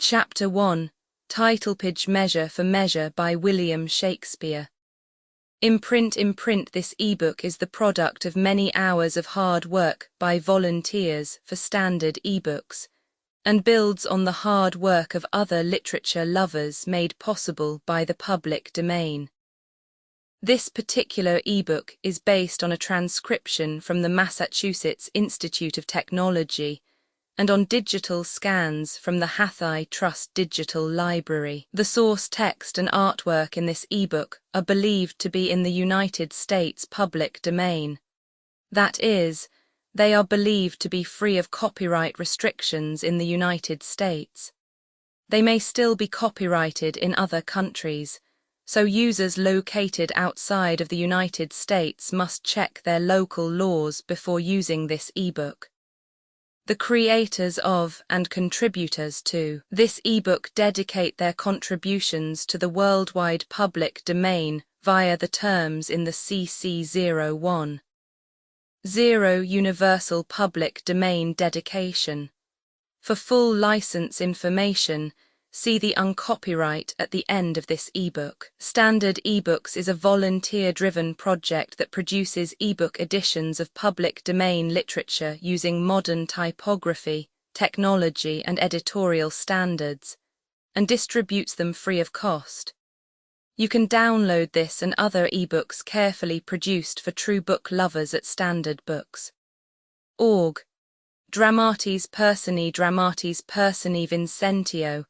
Chapter 1, Title Page Measure for Measure by William Shakespeare. Imprint this ebook is the product of many hours of hard work by volunteers for standard ebooks, and builds on the hard work of other literature lovers made possible by the public domain. This particular ebook is based on a transcription from the Massachusetts Institute of Technology and on digital scans from the Hathaway Trust Digital Library. The source text and artwork in this ebook are believed to be in the United States public domain. That is, they are believed to be free of copyright restrictions in the United States. They may still be copyrighted in other countries, so users located outside of the United States must check their local laws before using this ebook. The creators of and contributors to this ebook dedicate their contributions to the worldwide public domain via the terms in the CC01. 0 Universal Public Domain Dedication. For full license information, see the uncopyright at the end of this ebook. Standard eBooks is a volunteer-driven project that produces ebook editions of public domain literature using modern typography, technology, and editorial standards, and distributes them free of cost. You can download this and other ebooks carefully produced for true book lovers at Standard Books. Org. Dramatis Personae Vincentio,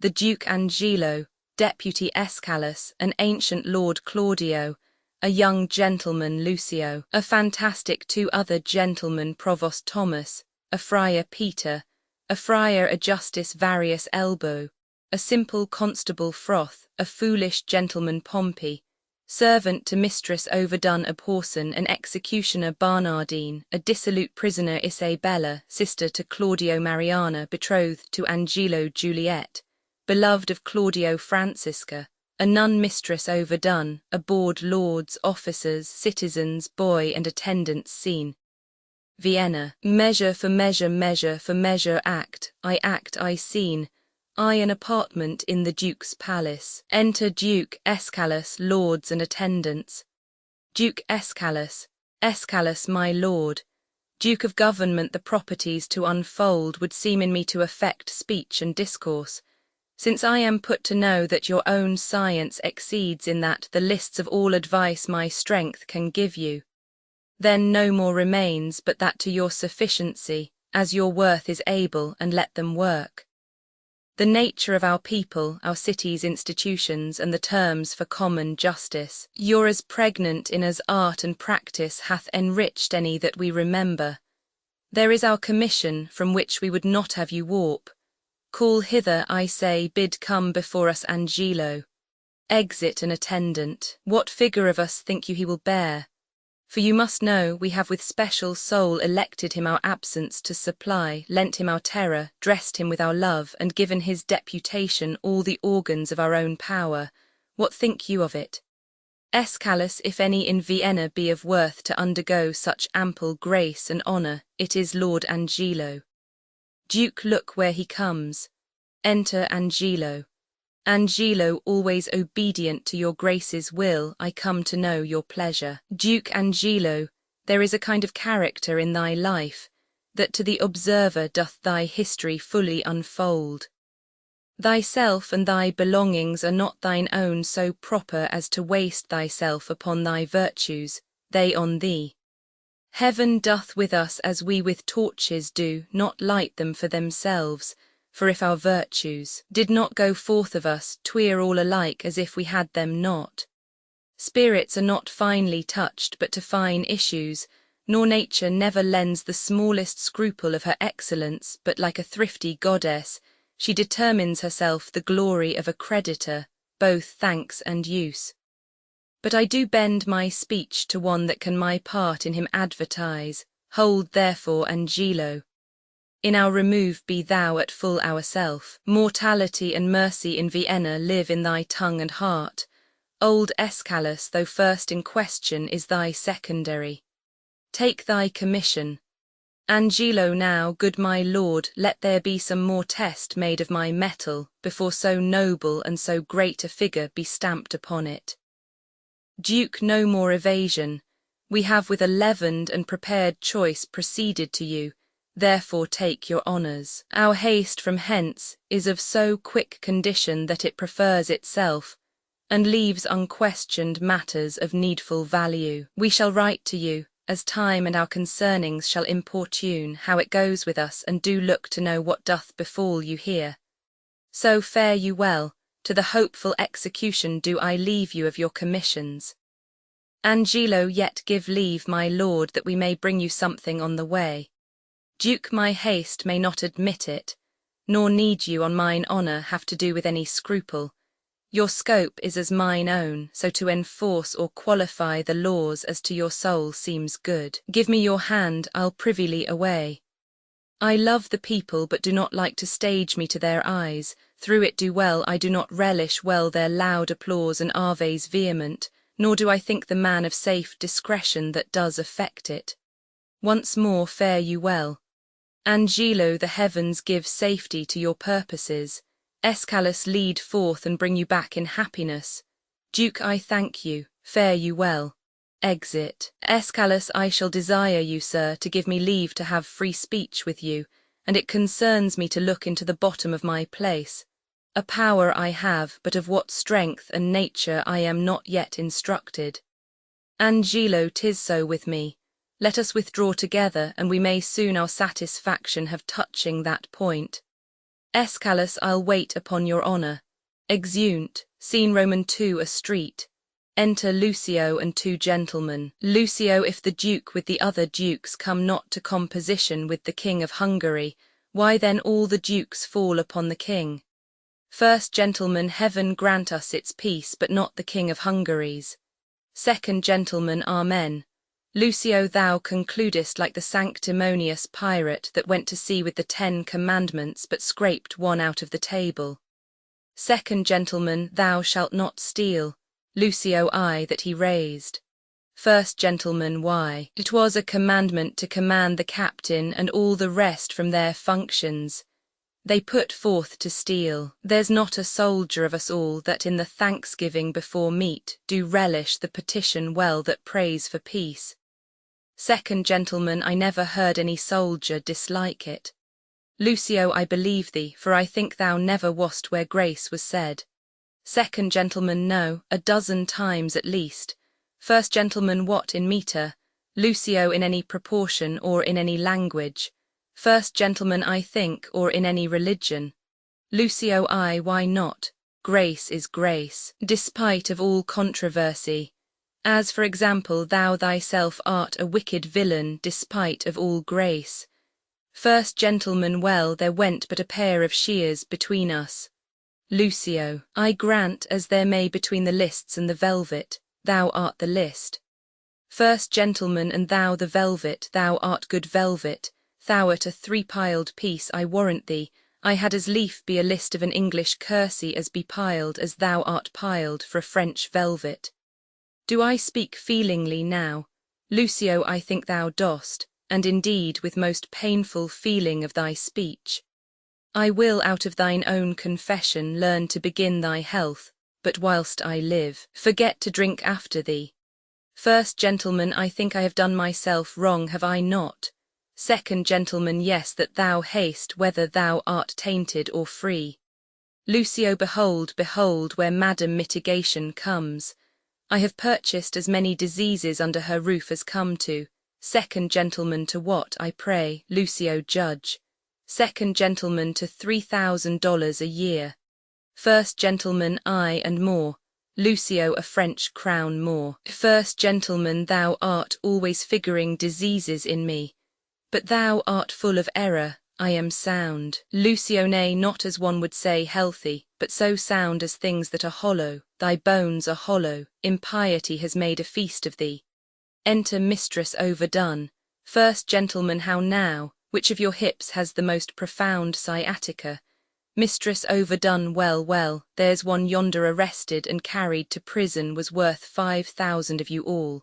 the Duke Angelo, Deputy Escalus, an ancient Lord Claudio, a young gentleman Lucio, a fantastic 2 other gentlemen Provost Thomas, a friar Peter, a friar a Justice Varius Elbow, a simple constable Froth, a foolish gentleman Pompey, servant to Mistress Overdone a Porson, an executioner Barnardine, a dissolute prisoner Isabella, sister to Claudio Mariana, betrothed to Angelo Juliet, beloved of Claudio Francisca, a nun Mistress Overdone, aboard lords, officers, citizens, boy and attendants seen. Vienna. Measure for measure act, I seen, I an apartment in the Duke's palace. Enter Duke Escalus, lords and attendants. Duke Escalus my lord. Duke of government, the properties to unfold would seem in me to affect speech and discourse, since I am put to know that your own science exceeds in that the lists of all advice my strength can give you. Then no more remains but that to your sufficiency, as your worth is able, and let them work. The nature of our people, our cities' institutions, and the terms for common justice, you're as pregnant in as art and practice hath enriched any that we remember. There is our commission, from which we would not have you warp. Call hither, I say, bid come before us Angelo. Exit an attendant. What figure of us think you he will bear? For you must know, we have with special soul elected him our absence to supply, lent him our terror, dressed him with our love, and given his deputation all the organs of our own power. What think you of it? Escalus, if any in Vienna be of worth to undergo such ample grace and honour, it is Lord Angelo. Duke, look where he comes. Enter Angelo. Angelo, always obedient to your grace's will, I come to know your pleasure. Duke Angelo, there is a kind of character in thy life, that to the observer doth thy history fully unfold. Thyself and thy belongings are not thine own so proper as to waste thyself upon thy virtues, they on thee. Heaven doth with us as we with torches do, not light them for themselves, for if our virtues did not go forth of us, 'twere all alike as if we had them not. Spirits are not finely touched but to fine issues, nor nature never lends the smallest scruple of her excellence, but like a thrifty goddess, she determines herself the glory of a creditor, both thanks and use. But I do bend my speech to one that can my part in him advertise. Hold therefore, Angelo. In our remove be thou at full ourself. Mortality and mercy in Vienna live in thy tongue and heart. Old Escalus, though first in question, is thy secondary. Take thy commission. Angelo, now, good my lord, let there be some more test made of my metal, before so noble and so great a figure be stamped upon it. Duke, no more evasion. We have with a leavened and prepared choice proceeded to you, therefore take your honours. Our haste from hence is of so quick condition that it prefers itself, and leaves unquestioned matters of needful value. We shall write to you, as time and our concernings shall importune how it goes with us, and do look to know what doth befall you here. So fare you well, to the hopeful execution do I leave you of your commissions. Angelo, yet give leave, my lord, that we may bring you something on the way. Duke, my haste may not admit it, nor need you on mine honour have to do with any scruple. Your scope is as mine own, so to enforce or qualify the laws as to your soul seems good. Give me your hand, I'll privily away. I love the people, but do not like to stage me to their eyes. Through it do well, I do not relish well their loud applause and aves vehement, nor do I think the man of safe discretion that does affect it. Once more fare you well. Angelo, the heavens give safety to your purposes. Escalus lead forth and bring you back in happiness. Duke, I thank you, fare you well. Exit. Escalus, I shall desire you, sir, to give me leave to have free speech with you, and it concerns me to look into the bottom of my place. A power I have, but of what strength and nature I am not yet instructed. Angelo, 'tis so with me. Let us withdraw together, and we may soon our satisfaction have touching that point. Escalus, I'll wait upon your honour. Exeunt. Scene Roman 2, a street. Enter Lucio and two gentlemen. Lucio, if the Duke with the other dukes come not to composition with the King of Hungary, why then all the dukes fall upon the King? First gentleman, heaven grant us its peace, but not the King of Hungary's. Second gentleman, amen. Lucio, thou concludest like the sanctimonious pirate that went to sea with the 10 commandments but scraped one out of the table. Second gentleman, thou shalt not steal. Lucio, I that he raised. First gentleman, why? It was a commandment to command the captain and all the rest from their functions. They put forth to steal. There's not a soldier of us all that in the thanksgiving before meat do relish the petition well that prays for peace. Second gentleman, I never heard any soldier dislike it. Lucio, I believe thee, for I think thou never wast where grace was said. Second gentleman, no, a dozen times at least. First gentleman, what in metre? Lucio, in any proportion or in any language. First gentleman, I think, or in any religion. Lucio, I, why not? Grace is grace, despite of all controversy. As for example, thou thyself art a wicked villain, despite of all grace. First gentleman, well, there went but a pair of shears between us. Lucio, I grant, as there may between the lists and the velvet, thou art the list. First gentleman, and thou the velvet, thou art good velvet, thou'rt a 3-piled piece, I warrant thee. I had as lief be a list of an English kersey as be piled as thou art piled for a French velvet. Do I speak feelingly now? Lucio, I think thou dost, and indeed with most painful feeling of thy speech. I will out of thine own confession learn to begin thy health, but whilst I live, forget to drink after thee. First gentleman, I think I have done myself wrong, have I not? Second gentleman, yes, that thou haste whether thou art tainted or free. Lucio, behold, behold, where Madam Mitigation comes. I have purchased as many diseases under her roof as come to. Second gentleman, to what, I pray? Lucio, judge. Second gentleman, to $3,000 a year. First gentleman, I and more. Lucio, a French crown more. First gentleman, thou art always figuring diseases in me. But thou art full of error, I am sound. Lucio, nay, not as one would say healthy, but so sound as things that are hollow. Thy bones are hollow, impiety has made a feast of thee. Enter Mistress Overdone. First gentleman, how now? Which of your hips has the most profound sciatica? Mistress Overdone, well, well, there's one yonder arrested and carried to prison was worth 5,000 of you all.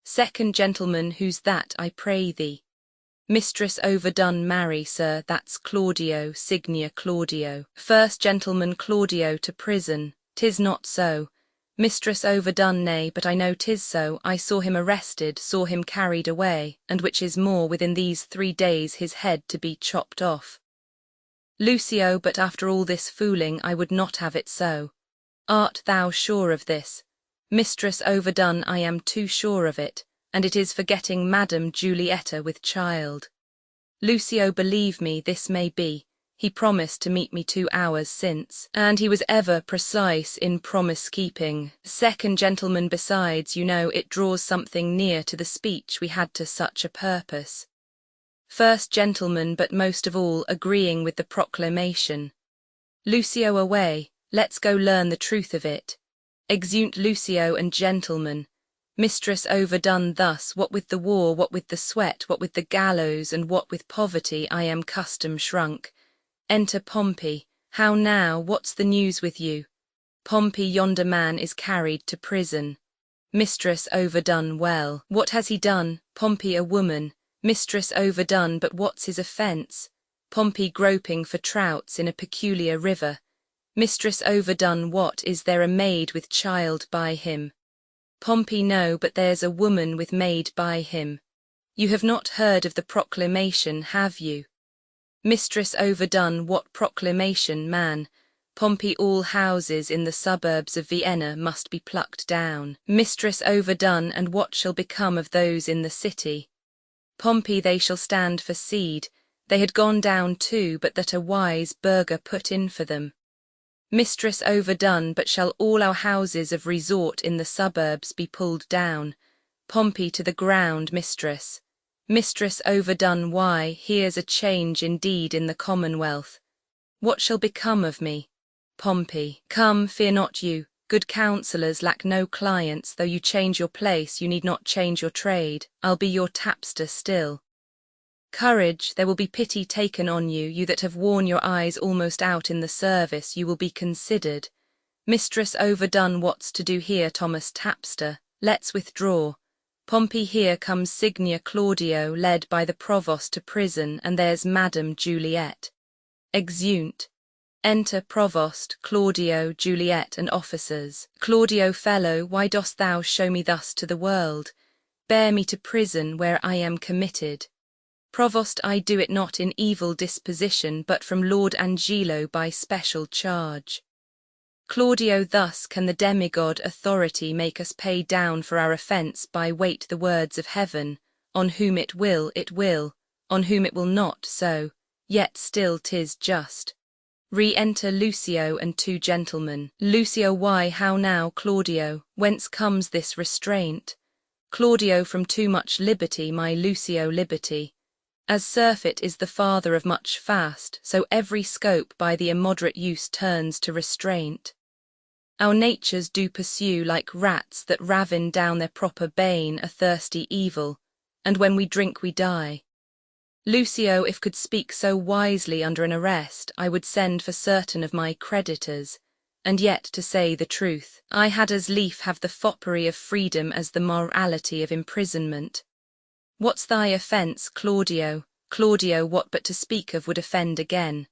Second gentleman, who's that, I pray thee? Mistress overdone marry, sir, that's Claudio, Signia Claudio. First gentleman Claudio to prison, 'tis not so. Mistress overdone, nay, but I know 'tis so. I saw him arrested, saw him carried away, and which is more, within these 3 days his head to be chopped off. Lucio, but after all this fooling I would not have it so. Art thou sure of this? Mistress overdone, I am too sure of it, and it is forgetting Madam Julietta with child. Lucio, believe me, this may be. He promised to meet me 2 hours since, and he was ever precise in promise-keeping. Second gentleman, besides, you know, it draws something near to the speech we had to such a purpose. First gentleman, but most of all, agreeing with the proclamation. Lucio, away, let's go learn the truth of it. Exeunt Lucio and gentlemen. Mistress overdone thus, what with the war, what with the sweat, what with the gallows, and what with poverty, I am custom shrunk. Enter Pompey. How now, what's the news with you? Pompey, yonder man is carried to prison. Mistress overdone, well. What has he done? Pompey, a woman. Mistress overdone, but what's his offence? Pompey, groping for trouts in a peculiar river. Mistress overdone, what, is there a maid with child by him? Pompey, no, but there's a woman with maid by him. You have not heard of the proclamation, have you? Mistress overdone, what proclamation, man? Pompey, all houses in the suburbs of Vienna must be plucked down. Mistress overdone, and what shall become of those in the city? Pompey, they shall stand for seed. They had gone down too, but that a wise burgher put in for them. Mistress overdone, but shall all our houses of resort in the suburbs be pulled down? Pompey, to the ground, mistress. Mistress overdone, why, here's a change indeed in the commonwealth. What shall become of me? Pompey, come, fear not you. Good counsellors lack no clients, though you change your place, you need not change your trade. I'll be your tapster still. Courage, there will be pity taken on you, you that have worn your eyes almost out in the service, you will be considered. Mistress overdone, what's to do here, Thomas Tapster? Let's withdraw. Pompey, here comes Signia Claudio, led by the provost to prison, and there's Madam Juliet. Exeunt. Enter Provost, Claudio, Juliet, and officers. Claudio, fellow, why dost thou show me thus to the world? Bear me to prison where I am committed. Provost, I do it not in evil disposition, but from Lord Angelo by special charge. Claudio, thus can the demigod authority make us pay down for our offence by weight the words of heaven, on whom it will, on whom it will not, so, yet still 'tis just. Re-enter Lucio and 2 gentlemen. Lucio, why, how now, Claudio, whence comes this restraint? Claudio, from too much liberty, my Lucio, liberty. As surfeit is the father of much fast, so every scope by the immoderate use turns to restraint. Our natures do pursue like rats that ravin down their proper bane a thirsty evil, and when we drink we die. Lucio, if could speak so wisely under an arrest, I would send for certain of my creditors, and yet, to say the truth, I had as lief have the foppery of freedom as the morality of imprisonment. What's thy offence, Claudio? Claudio, what but to speak of would offend again?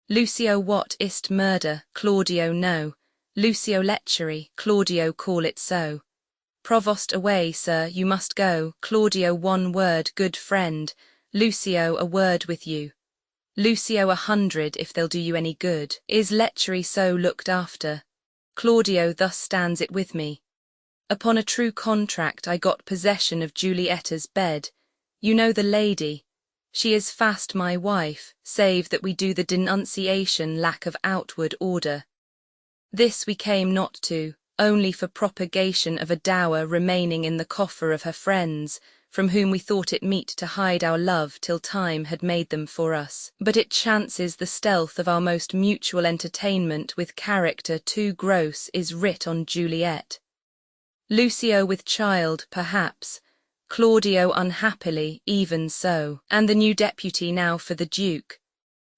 Lucio, what, is't murder? Claudio, no. Lucio, lechery. Claudio, call it so. Provost, away, sir, you must go. Claudio, 1 word, good friend. Lucio, a word with you. Lucio, 100, if they'll do you any good. Is lechery so looked after? Claudio, thus stands it with me. Upon a true contract I got possession of Julietta's bed. You know the lady. She is fast my wife, save that we do the denunciation lack of outward order. This we came not to, only for propagation of a dower remaining in the coffer of her friends, from whom we thought it meet to hide our love till time had made them for us. But it chances the stealth of our most mutual entertainment with character too gross is writ on Juliet. Lucio with child, perhaps, Claudio unhappily, even so, and the new deputy now for the Duke.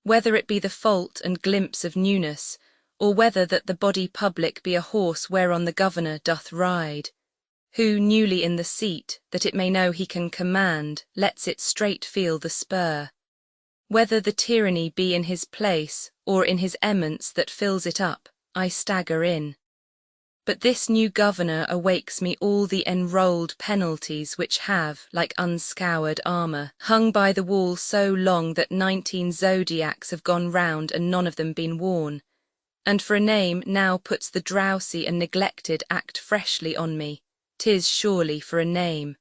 Whether it be the fault and glimpse of newness, or whether that the body public be a horse whereon the governor doth ride. who, newly in the seat, that it may know he can command, lets it straight feel the spur. Whether the tyranny be in his place, or in his emence that fills it up, I stagger in. But this new governor awakes me all the enrolled penalties which have, like unscoured armour, hung by the wall so long that 19 zodiacs have gone round and none of them been worn, and for a name now puts the drowsy and neglected act freshly on me. 'Tis surely for a name.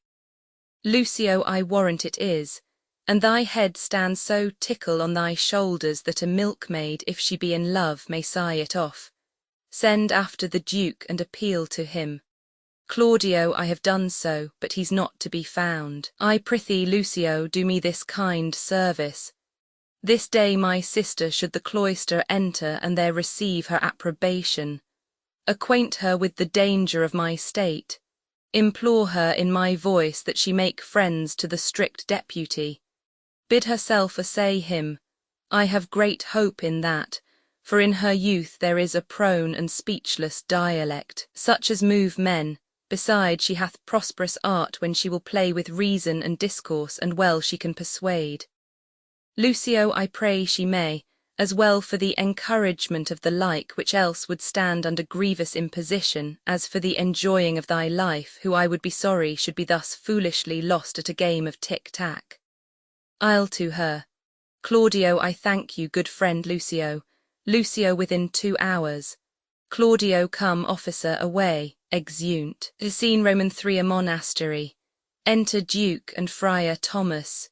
Lucio, I warrant it is, and thy head stands so tickle on thy shoulders that a milkmaid, if she be in love, may sigh it off. Send after the Duke and appeal to him. Claudio, I have done so, but he's not to be found. I prithee, Lucio, do me this kind service. This day my sister should the cloister enter and there receive her approbation. Acquaint her with the danger of my state. Implore her in my voice that she make friends to the strict deputy. Bid herself assay him. I have great hope in that, for in her youth there is a prone and speechless dialect, such as move men. Besides, she hath prosperous art when she will play with reason and discourse, and well she can persuade. Lucio, I pray she may, as well for the encouragement of the like which else would stand under grievous imposition, as for the enjoying of thy life, who I would be sorry should be thus foolishly lost at a game of tic-tac. I'll to her. Claudio, I thank you, good friend Lucio. Lucio within 2 hours. Claudio come, officer, away, exeunt. Scene Roman 3, a monastery. Enter Duke and Friar Thomas.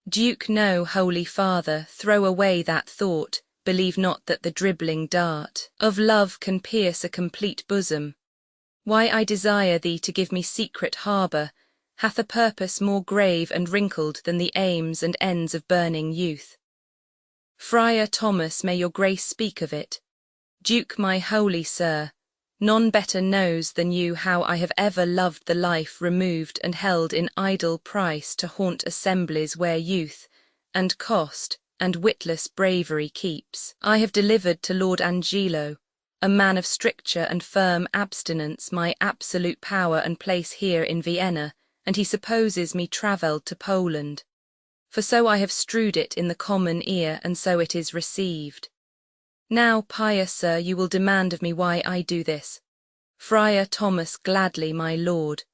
Duke, no, holy father, throw away that thought, believe not that the dribbling dart of love can pierce a complete bosom. Why I desire thee to give me secret harbour, hath a purpose more grave and wrinkled than the aims and ends of burning youth. Friar Thomas, may your grace speak of it. Duke, my holy sir, none better knows than you how I have ever loved the life removed and held in idle price to haunt assemblies where youth, and cost, and witless bravery keeps. I have delivered to Lord Angelo, a man of stricture and firm abstinence, my absolute power and place here in Vienna, and he supposes me travelled to Poland. For so I have strewed it in the common ear, and so it is received. Now, pious sir, you will demand of me why I do this. Friar Thomas, gladly, my lord.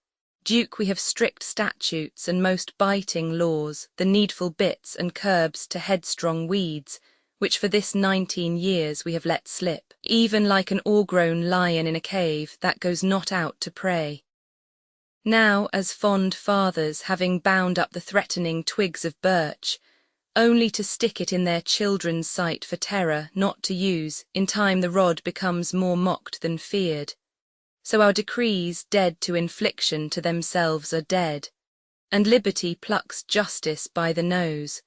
Duke, we have strict statutes and most biting laws, the needful bits and curbs to headstrong weeds, which for this 19 years we have let slip, even like an o'ergrown lion in a cave that goes not out to prey. Now, as fond fathers, having bound up the threatening twigs of birch, only to stick it in their children's sight for terror not to use, in time the rod becomes more mocked than feared. So our decrees, dead to infliction, to themselves are dead, and liberty plucks justice by the nose.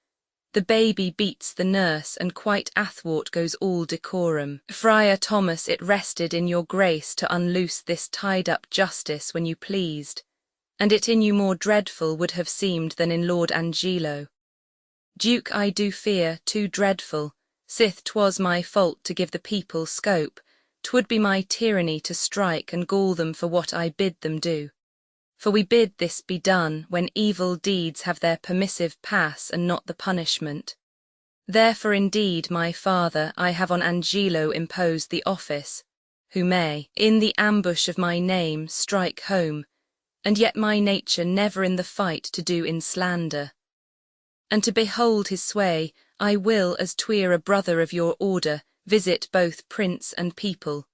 The baby beats the nurse, and quite athwart goes all decorum. Friar Thomas, it rested in your grace to unloose this tied-up justice when you pleased, and it in you more dreadful would have seemed than in Lord Angelo. Duke, I do fear, too dreadful, sith 'twas my fault to give the people scope, 'twould be my tyranny to strike and gall them for what I bid them do. For we bid this be done when evil deeds have their permissive pass and not the punishment. Therefore indeed, my father, I have on Angelo imposed the office, who may, in the ambush of my name, strike home, and yet my nature never in the fight to do in slander. And to behold his sway, I will, as 'twere a brother of your order, visit both prince and people.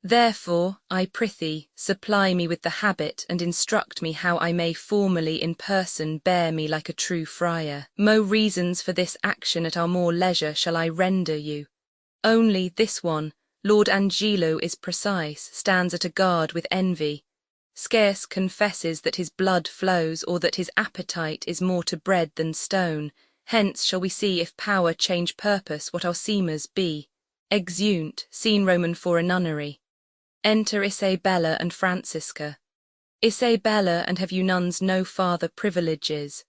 Therefore, I prithee, supply me with the habit, and instruct me how I may formally in person bear me like a true friar. Mo reasons for this action at our more leisure shall I render you. Only this one, Lord Angelo is precise, stands at a guard with envy, scarce confesses that his blood flows, or that his appetite is more to bread than stone. Hence shall we see if power change purpose what our seemers be. Exeunt. Scene Roman 4, a nunnery. Enter Isabella and Francisca. Isabella, and have you nuns no farther privileges?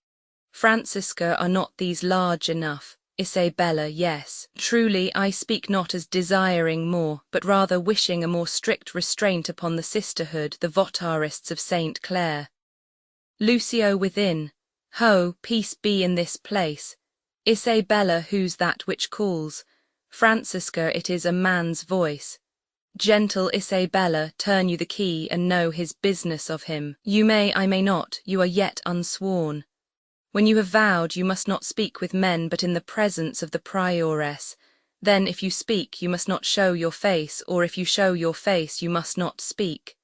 Francisca, are not these large enough? Isabella, yes. Truly I speak not as desiring more, but rather wishing a more strict restraint upon the sisterhood, the votarists of Saint Clare. Lucio within. Ho, peace be in this place. Isabella, who's that which calls? Francisca, it is a man's voice. Gentle Isabella, turn you the key and know his business of him. You may, I may not, you are yet unsworn. When you have vowed, you must not speak with men but in the presence of the prioress. Then if you speak, you must not show your face, or if you show your face, you must not speak.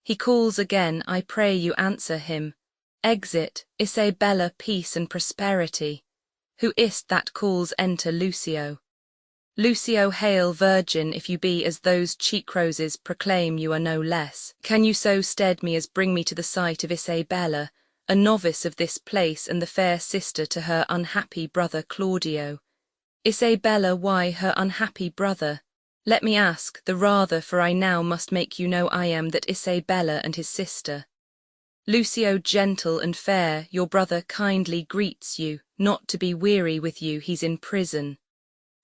He calls again, I pray you answer him. Exit, Isabella, peace and prosperity. Who is't that calls? Enter Lucio. Lucio, hail, virgin, if you be as those cheek roses proclaim, you are no less. Can you so stead me as bring me to the sight of Isabella, a novice of this place and the fair sister to her unhappy brother Claudio? Isabella, why her unhappy brother? Let me ask, the rather, for I now must make you know I am that Isabella and his sister. Lucio, gentle and fair, your brother kindly greets you, not to be weary with you, he's in prison.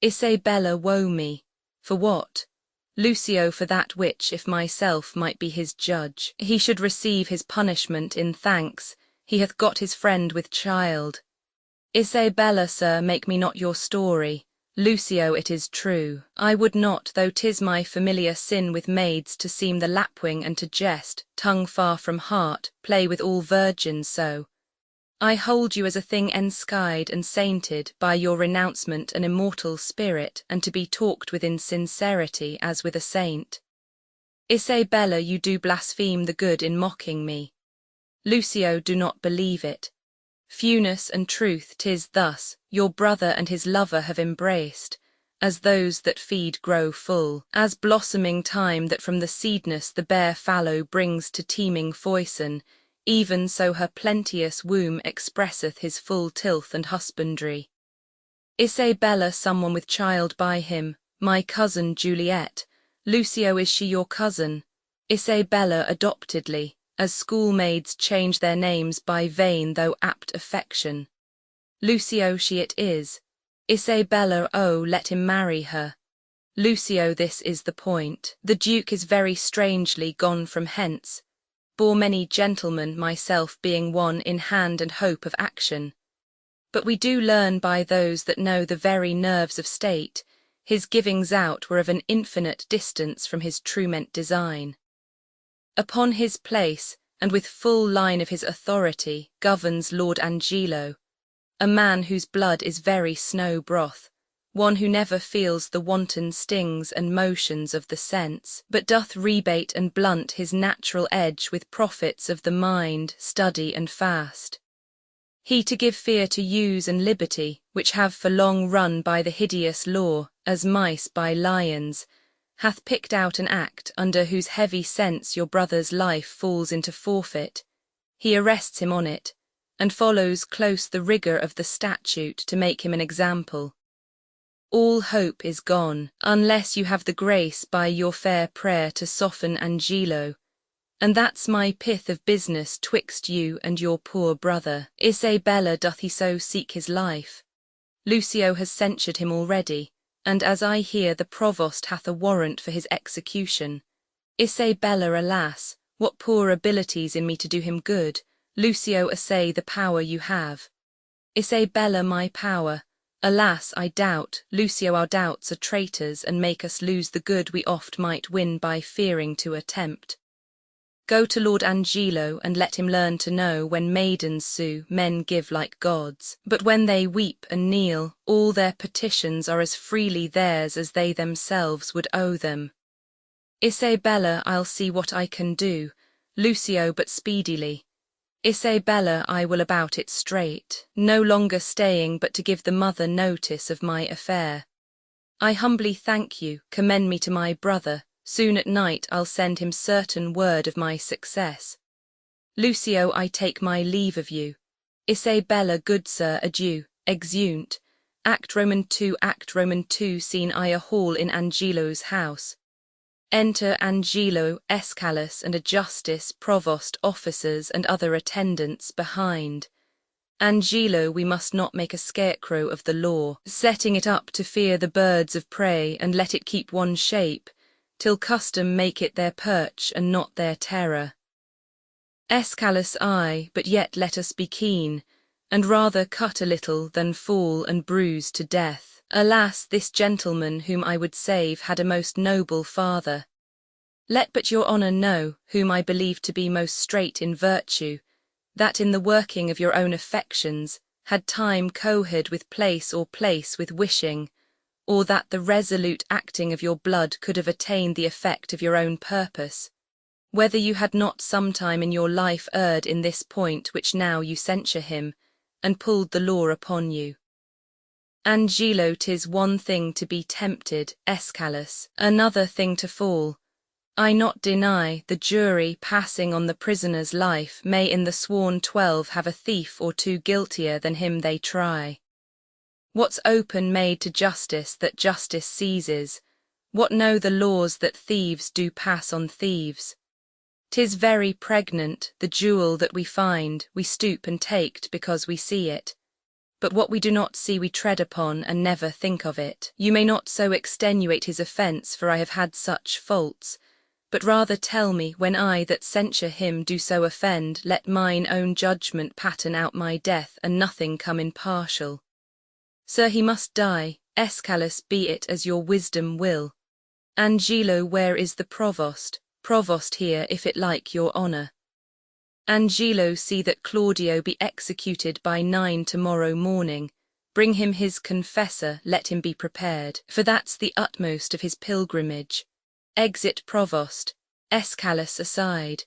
Isabella, woe me. For what? Lucio, for that which, if myself might be his judge, he should receive his punishment in thanks. He hath got his friend with child. Isabella, sir, make me not your story. Lucio, it is true. I would not, though 'tis my familiar sin with maids to seem the lapwing and to jest, tongue far from heart, play with all virgins so. I hold you as a thing enskied and sainted by your renouncement an immortal spirit, and to be talked with in sincerity as with a saint. Isabella, you do blaspheme the good in mocking me. Lucio, do not believe it. Fewness and truth, 'tis thus, your brother and his lover have embraced, as those that feed grow full, as blossoming time that from the seedness the bare fallow brings to teeming foison, even so her plenteous womb expresseth his full tilth and husbandry. Isabella, someone with child by him, my cousin Juliet. Lucio, is she your cousin? Isabella, adoptedly, as schoolmaids change their names by vain though apt affection. Lucio, she it is. Isabella, oh, let him marry her. Lucio, this is the point. The Duke is very strangely gone from hence. Bore many gentlemen, myself being one, in hand and hope of action. But we do learn by those that know the very nerves of state, his givings out were of an infinite distance from his true meant design. Upon his place, and with full line of his authority, governs Lord Angelo, a man whose blood is very snow broth, one who never feels the wanton stings and motions of the sense, but doth rebate and blunt his natural edge with profits of the mind, study and fast. He to give fear to use and liberty, which have for long run by the hideous law, as mice by lions, hath picked out an act under whose heavy sense your brother's life falls into forfeit. He arrests him on it, and follows close the rigour of the statute to make him an example. All hope is gone, unless you have the grace by your fair prayer to soften Angelo, and that's my pith of business twixt you and your poor brother. Isabella, doth he so seek his life? Lucio has censured him already, and as I hear the provost hath a warrant for his execution. Isabella, alas, what poor abilities in me to do him good. Lucio, assay the power you have. Isabella, my power. Alas, I doubt. Lucio, our doubts are traitors and make us lose the good we oft might win by fearing to attempt. Go to Lord Angelo and let him learn to know when maidens sue, men give like gods, but when they weep and kneel, all their petitions are as freely theirs as they themselves would owe them. Isabella, I'll see what I can do. Lucio, but speedily. Isabella, I will about it straight, no longer staying but to give the mother notice of my affair. I humbly thank you, commend me to my brother. Soon at night I'll send him certain word of my success. Lucio, I take my leave of you. Isabella, good sir, adieu. Exeunt. Act Roman 2. Act Roman 2. Scene I, a hall in Angelo's house. Enter Angelo, Escalus, and a justice, provost, officers, and other attendants behind. Angelo, we must not make a scarecrow of the law, setting it up to fear the birds of prey, and let it keep one shape, till custom make it their perch and not their terror. Escalus, I, but yet let us be keen, and rather cut a little than fall and bruise to death. Alas, this gentleman whom I would save had a most noble father. Let but your honour know, whom I believe to be most straight in virtue, that in the working of your own affections, had time cohed with place or place with wishing, or that the resolute acting of your blood could have attained the effect of your own purpose, whether you had not sometime in your life erred in this point which now you censure him, and pulled the law upon you. Angelo, 'tis one thing to be tempted, Escalus, another thing to fall. I not deny, the jury, passing on the prisoner's life, may in the sworn 12 have a thief or two guiltier than him they try. What's open made to justice that justice seizes? What know the laws that thieves do pass on thieves? 'Tis very pregnant, the jewel that we find, we stoop and take because we see it. But what we do not see we tread upon and never think of it. You may not so extenuate his offence, for I have had such faults, but rather tell me, when I that censure him do so offend, let mine own judgment pattern out my death, and nothing come impartial. Sir, he must die, Escalus, be it as your wisdom will. Angelo, where is the provost? Provost here, if it like your honour. Angelo, see that Claudio be executed by 9 tomorrow morning. Bring him his confessor, let him be prepared, for that's the utmost of his pilgrimage. Exit Provost. Escalus aside.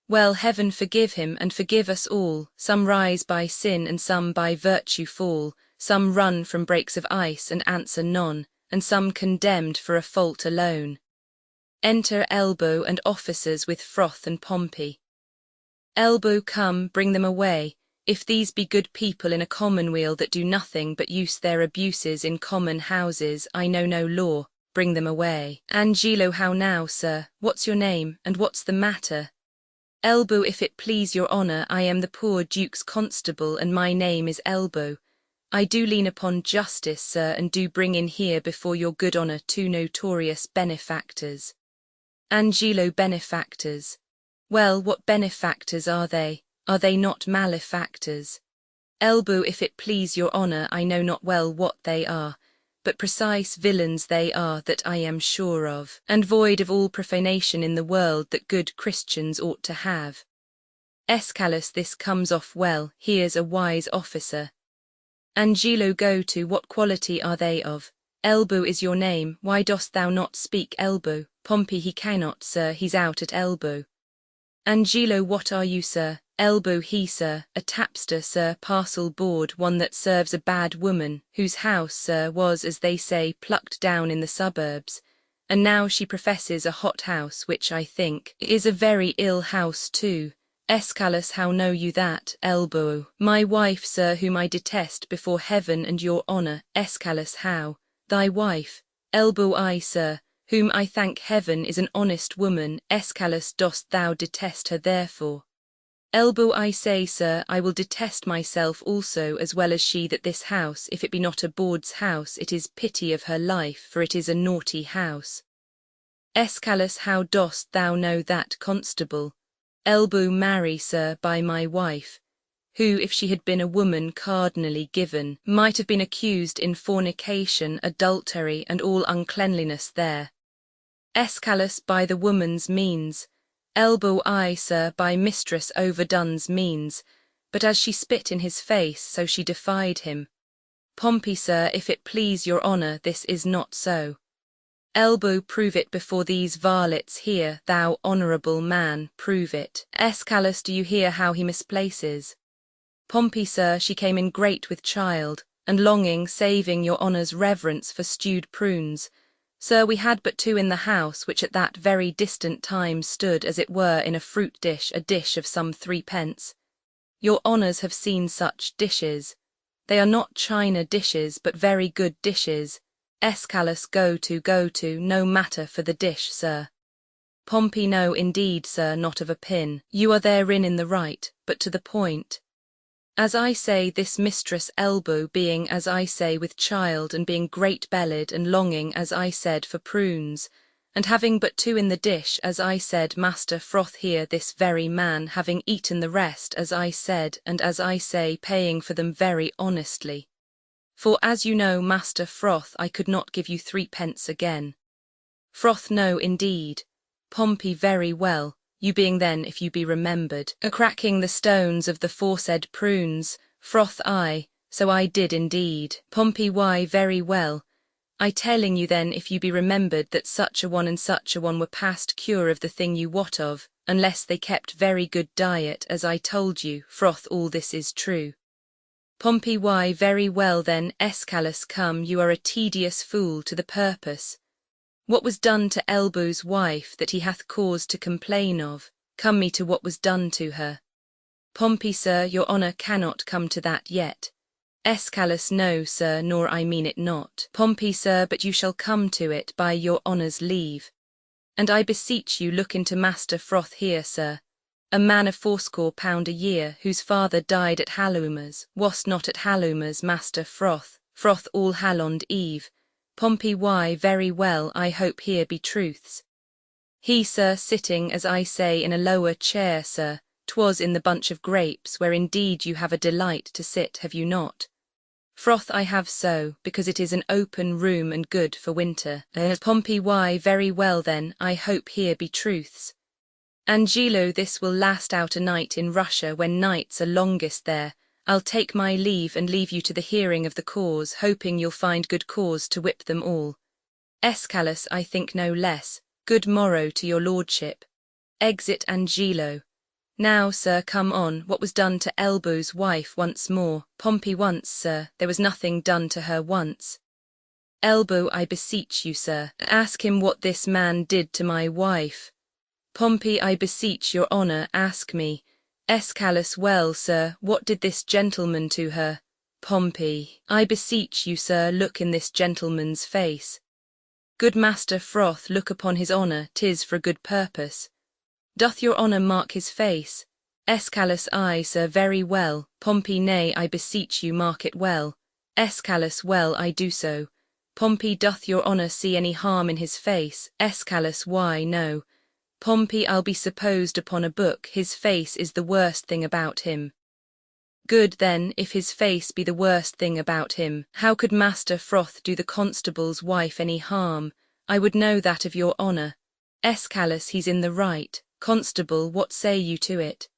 Well, heaven forgive him and forgive us all. Some rise by sin and some by virtue fall. Some run from breaks of ice and answer none, and some condemned for a fault alone. Enter Elbow and officers with froth and Pompey. Elbow, come, bring them away. If these be good people in a commonweal that do nothing but use their abuses in common houses, I know no law. Bring them away. Angelo, how now, sir? What's your name, and what's the matter? Elbow, if it please your honour, I am the poor Duke's constable, and my name is Elbow. I do lean upon justice, sir, and do bring in here before your good honour 2 notorious benefactors. Angelo, benefactors. Well, what benefactors are they? Are they not malefactors? Elbow, if it please your honour, I know not well what they are, but precise villains they are that I am sure of, and void of all profanation in the world that good Christians ought to have. Escalus, this comes off well, here's a wise officer. Angelo, go to, what quality are they of? Elbow is your name, why dost thou not speak Elbow? Pompey, he cannot, sir, he's out at Elbow. Angelo, what are you, sir? Elbow, he, sir, a tapster, sir, parcel board, one that serves a bad woman, whose house, sir, was, as they say, plucked down in the suburbs, and now she professes a hot house, which, I think, is a very ill house too. Escalus, how know you that? Elbow, my wife, sir, whom I detest before heaven and your honour. Escalus, how? Thy wife? Elbow, I, sir, whom I thank heaven is an honest woman. Escalus, dost thou detest her therefore? Elbow, I say, sir, I will detest myself also as well as she, that this house, if it be not a bawd's house, it is pity of her life, for it is a naughty house. Escalus, how dost thou know that, constable? Elbow, marry, sir, by my wife, who, if she had been a woman cardinally given, might have been accused in fornication, adultery, and all uncleanliness there. Escalus, by the woman's means. Elbow, I, sir, by Mistress Overdone's means, but as she spit in his face, so she defied him. Pompey, sir, if it please your honour, this is not so. Elbow, prove it before these varlets here, thou honourable man, prove it. Escalus, do you hear how he misplaces? Pompey, sir, she came in great with child, and longing, saving your honour's reverence for stewed prunes. Sir, we had but 2 in the house, which at that very distant time stood as it were in a fruit dish, a dish of some 3 pence. Your honours have seen such dishes. They are not china dishes, but very good dishes. Escalus, go to, no matter for the dish, sir. Pompey, no, indeed, sir, not of a pin. You are therein in the right, but to the point. As I say, this mistress elbow being, as I say, with child, and being great-bellied, and longing, as I said, for prunes, and having but 2 in the dish, as I said, Master Froth here, this very man, having eaten the rest, as I said, and as I say, paying for them very honestly. For, as you know, Master Froth, I could not give you 3 pence again. Froth, no, indeed. Pompey, very well. You being then, if you be remembered, a-cracking the stones of the foresaid prunes. Froth, I, so I did indeed. Pompey, why, very well. I telling you then, if you be remembered, that such a one and such a one were past cure of the thing you wot of, unless they kept very good diet, as I told you. Froth, all this is true. Pompey, why, very well then. Escalus, come, you are a tedious fool to the purpose. What was done to Elbow's wife that he hath cause to complain of? Come me to what was done to her. Pompey, sir, your honour cannot come to that yet. Escalus, no, sir, nor I mean it not. Pompey, sir, but you shall come to it by your honour's leave. And I beseech you look into Master Froth here, sir, a man of 80 pound a year, whose father died at Hallowmas. Wast not at Hallowmas, Master Froth? Froth, all Hallond Eve. Pompey, why, very well, I hope here be truths. He, sir, sitting, as I say, in a lower chair, sir, 'twas in the bunch of grapes, where indeed you have a delight to sit, have you not? Froth, I have so, because it is an open room and good for winter. Pompey, why, very well then, I hope here be truths. Angelo, this will last out a night in Russia, when nights are longest there. I'll take my leave and leave you to the hearing of the cause, hoping you'll find good cause to whip them all. Escalus, I think no less. Good morrow to your lordship. Exit Angelo. Now, sir, come on, what was done to Elbow's wife once more? Pompey, once, sir, there was nothing done to her once. Elbow, I beseech you, sir, ask him what this man did to my wife. Pompey, I beseech your honour, ask me. Escalus, well, sir, what did this gentleman to her? Pompey, I beseech you, sir, look in this gentleman's face. Good Master Froth, look upon his honour, 'tis for a good purpose. Doth your honour mark his face? Escalus, aye, sir, very well. Pompey, nay, I beseech you mark it well. Escalus, well, I do so. Pompey, doth your honour see any harm in his face? Escalus, why, no. Pompey, I'll be supposed upon a book, his face is the worst thing about him. Good then, if his face be the worst thing about him, how could Master Froth do the constable's wife any harm? I would know that of your honour. Escalus, he's in the right. Constable, what say you to it?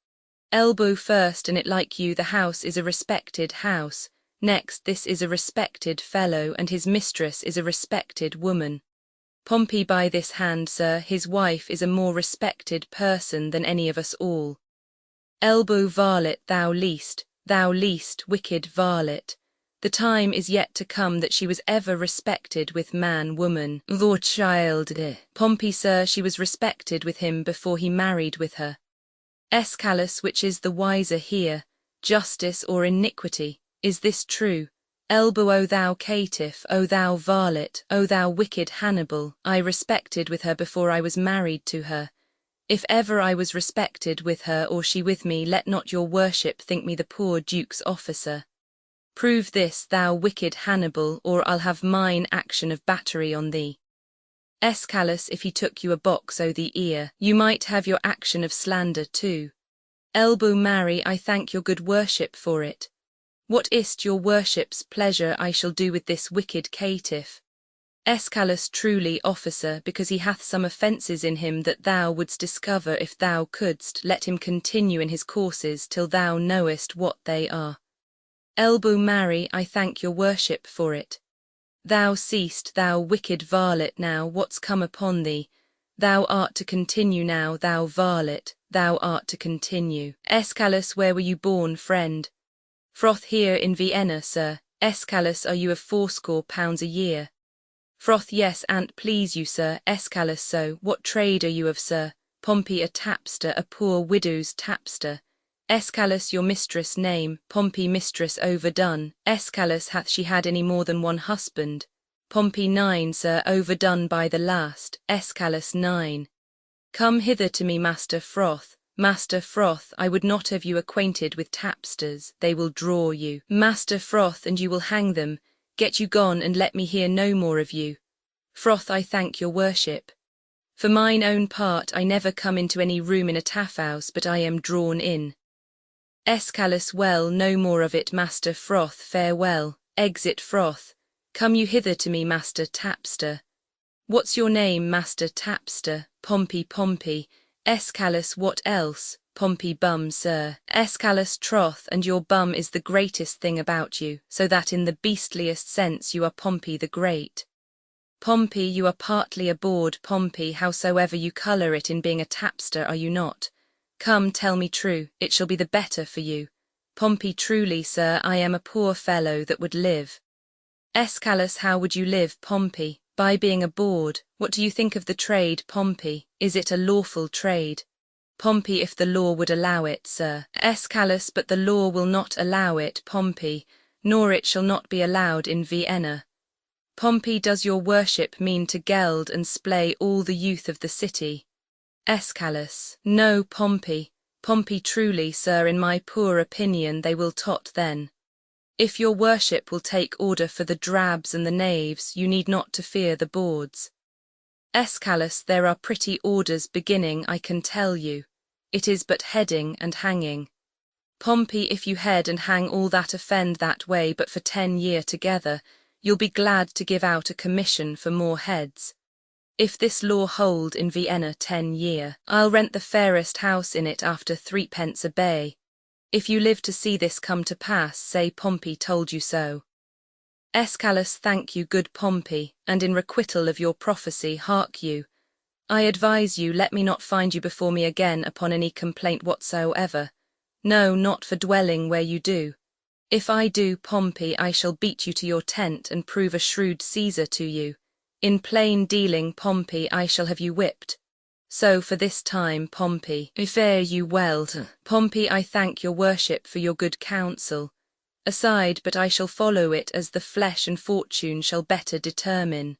Elbow, first, and it like you, the house is a respected house. Next, this is a respected fellow, and his mistress is a respected woman. Pompey, by this hand, sir, his wife is a more respected person than any of us all. Elbow, varlet, thou least, wicked varlet. The time is yet to come that she was ever respected with man, woman. Thou child. Pompey, sir, she was respected with him before he married with her. Escalus, which is the wiser here, justice or iniquity? Is this true? Elbow, O thou caitiff, O thou varlet, O thou wicked Hannibal, I respected with her before I was married to her. If ever I was respected with her, or she with me, let not your worship think me the poor duke's officer. Prove this, thou wicked Hannibal, or I'll have mine action of battery on thee. Escalus, if he took you a box o' the ear, you might have your action of slander too. Elbow, marry, I thank your good worship for it. What is't your worship's pleasure I shall do with this wicked caitiff? Escalus, truly, officer, because he hath some offences in him that thou wouldst discover if thou couldst, let him continue in his courses till thou knowest what they are. Elbow, marry, I thank your worship for it. Thou seest, thou wicked varlet, now what's come upon thee? Thou art to continue now, thou varlet, thou art to continue. Escalus, where were you born, friend? Froth, here in Vienna, sir. Escalus, are you of 80 pounds a year? Froth, yes, an't please you, sir. Escalus, so, what trade are you of, sir? Pompey, a tapster, a poor widow's tapster. Escalus, your mistress' name? Pompey, mistress overdone. Escalus, hath she had any more than one husband? Pompey, 9, sir, overdone by the last. Escalus, 9. Come hither to me, Master Froth. Master Froth, I would not have you acquainted with tapsters, they will draw you. Master Froth, and you will hang them. Get you gone, and let me hear no more of you. Froth, I thank your worship. For mine own part, I never come into any room in a taff-house, but I am drawn in. Escalus, well, no more of it, Master Froth, farewell. Exit Froth. Come you hither to me, Master Tapster. What's your name, Master Tapster? Pompey, Pompey. Escalus, what else? Pompey, bum, sir. Escalus, troth, and your bum is the greatest thing about you, so that in the beastliest sense you are Pompey the Great. Pompey, you are partly aboard, Pompey, howsoever you colour it in being a tapster, are you not? Come, tell me true, it shall be the better for you. Pompey, truly, sir, I am a poor fellow that would live. Escalus, how would you live, Pompey? By being aboard. What do you think of the trade, Pompey? Is it a lawful trade? Pompey, if the law would allow it, sir. Escalus, but the law will not allow it, Pompey, nor it shall not be allowed in Vienna. Pompey, does your worship mean to geld and splay all the youth of the city? Escalus, no, Pompey. Pompey, truly, sir, in my poor opinion they will tot then. If your worship will take order for the drabs and the knaves, you need not to fear the boards. Escalus, there are pretty orders beginning, I can tell you. It is but heading and hanging. Pompey, if you head and hang all that offend that way but for 10 year together, you'll be glad to give out a commission for more heads. If this law hold in Vienna 10 year, I'll rent the fairest house in it after 3d. a bay. If you live to see this come to pass, say Pompey told you so. Escalus, thank you, good Pompey, and in requital of your prophecy, hark you. I advise you, let me not find you before me again upon any complaint whatsoever. No, not for dwelling where you do. If I do, Pompey, I shall beat you to your tent and prove a shrewd Caesar to you. In plain dealing, Pompey, I shall have you whipped. So for this time, Pompey, fare you well. Pompey, I thank your worship for your good counsel. Aside, but I shall follow it as the flesh and fortune shall better determine.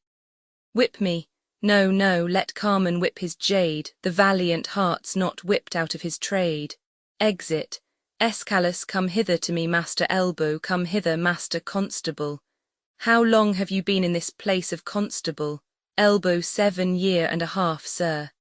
Whip me. No, no, let Carmen whip his jade, the valiant heart's not whipped out of his trade. Exit. Escalus, come hither to me, Master Elbow, come hither, Master Constable. How long have you been in this place of constable? Elbow, 7 year and a half, sir.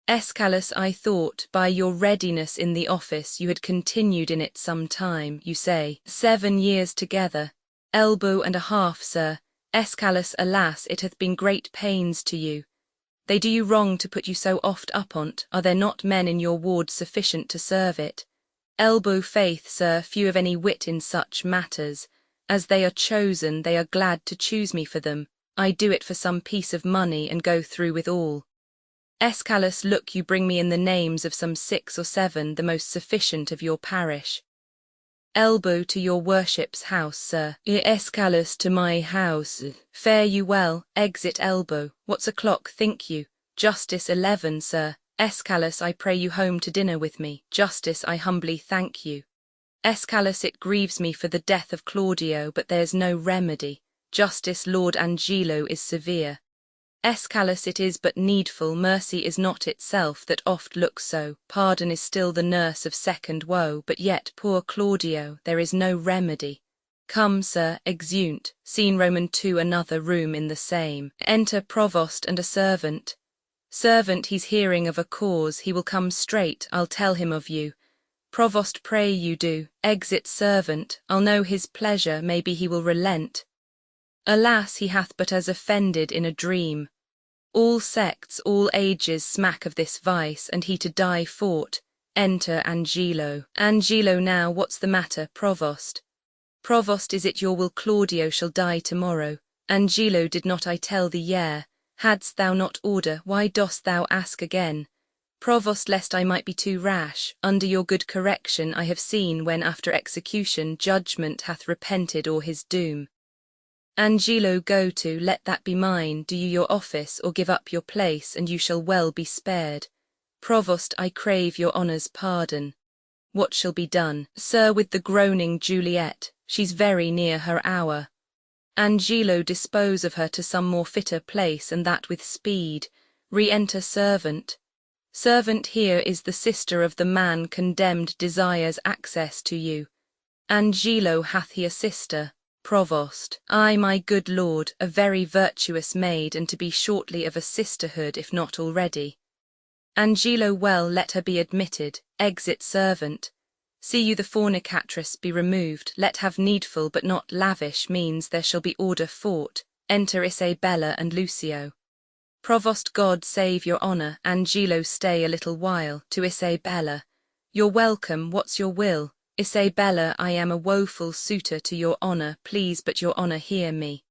Escalus, I thought, by your readiness in the office, you had continued in it some time, you say. 7 years together. Elbow and a half, sir. Escalus, alas, it hath been great pains to you. They do you wrong to put you so oft up on't. Are there not men in your ward sufficient to serve it? Elbow, faith, sir, few of any wit in such matters. As they are chosen, they are glad to choose me for them. I do it for some piece of money and go through with all. Escalus, look, you bring me in the names of some 6 or 7, the most sufficient of your parish. Elbow, to your worship's house, sir. Escalus, to my house. Fare you well. Exit Elbow. What's o'clock, think you? Justice, 11, sir. Escalus, I pray you home to dinner with me. Justice, I humbly thank you. Escalus, it grieves me for the death of Claudio, but there's no remedy. Justice, Lord Angelo is severe. Escalus, it is but needful, mercy is not itself that oft looks so. Pardon is still the nurse of second woe, but yet, poor Claudio, there is no remedy. Come, sir, exeunt. Scene Roman 2, another room in the same. Enter Provost and a servant. Servant, he's hearing of a cause, he will come straight, I'll tell him of you. Provost, pray you do. Exit servant, I'll know his pleasure, maybe he will relent. Alas, he hath but as offended in a dream. All sects, all ages smack of this vice, and he to die fought. Enter Angelo. Angelo, now, what's the matter, Provost? Provost, is it your will Claudio shall die tomorrow? Angelo, did not I tell thee yere? Hadst thou not order, why dost thou ask again? Provost, lest I might be too rash, under your good correction I have seen when after execution judgment hath repented o'er his doom. Angelo, go to, let that be mine, do you your office or give up your place, and you shall well be spared. Provost, I crave your honour's pardon. What shall be done? Sir, with the groaning Juliet, she's very near her hour. Angelo, dispose of her to some more fitter place, and that with speed. Re-enter servant. Servant, here is the sister of the man condemned desires access to you. Angelo, hath he a sister? Provost. Ay, my good lord, a very virtuous maid, and to be shortly of a sisterhood, if not already. Angelo, well, let her be admitted. Exit servant. See you the fornicatress be removed. Let have needful but not lavish means there shall be order fought. Enter Isabella and Lucio. Provost, God save your honour. Angelo, stay a little while. To Isabella. You're welcome, what's your will? Isabella, I am a woeful suitor to your honour, please but your honour hear me.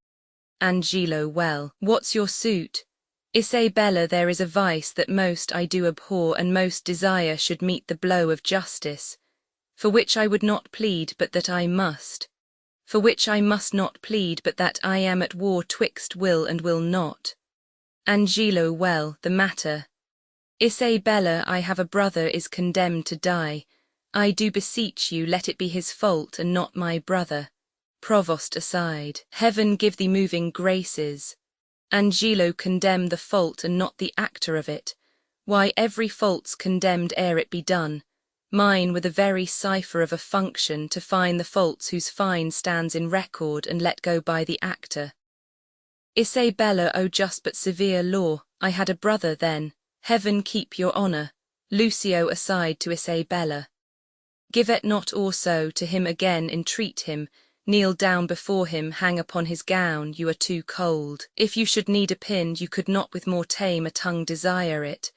Angelo, well, what's your suit? Isabella, there is a vice that most I do abhor and most desire should meet the blow of justice, for which I would not plead but that I must, for which I must not plead but that I am at war twixt will and will not. Angelo, well, the matter. Isabella, I have a brother is condemned to die. I do beseech you let it be his fault and not my brother. Provost aside. Heaven give thee moving graces. Angelo, condemn the fault and not the actor of it. Why, every fault's condemned ere it be done. Mine were the very cipher of a function to find the faults whose fine stands in record and let go by the actor. Isabella, O just but severe law, I had a brother then. Heaven keep your honour. Lucio aside to Isabella. Give it not also to him again, entreat him. Kneel down before him, hang upon his gown, you are too cold. If you should need a pin, you could not with more tame a tongue desire it.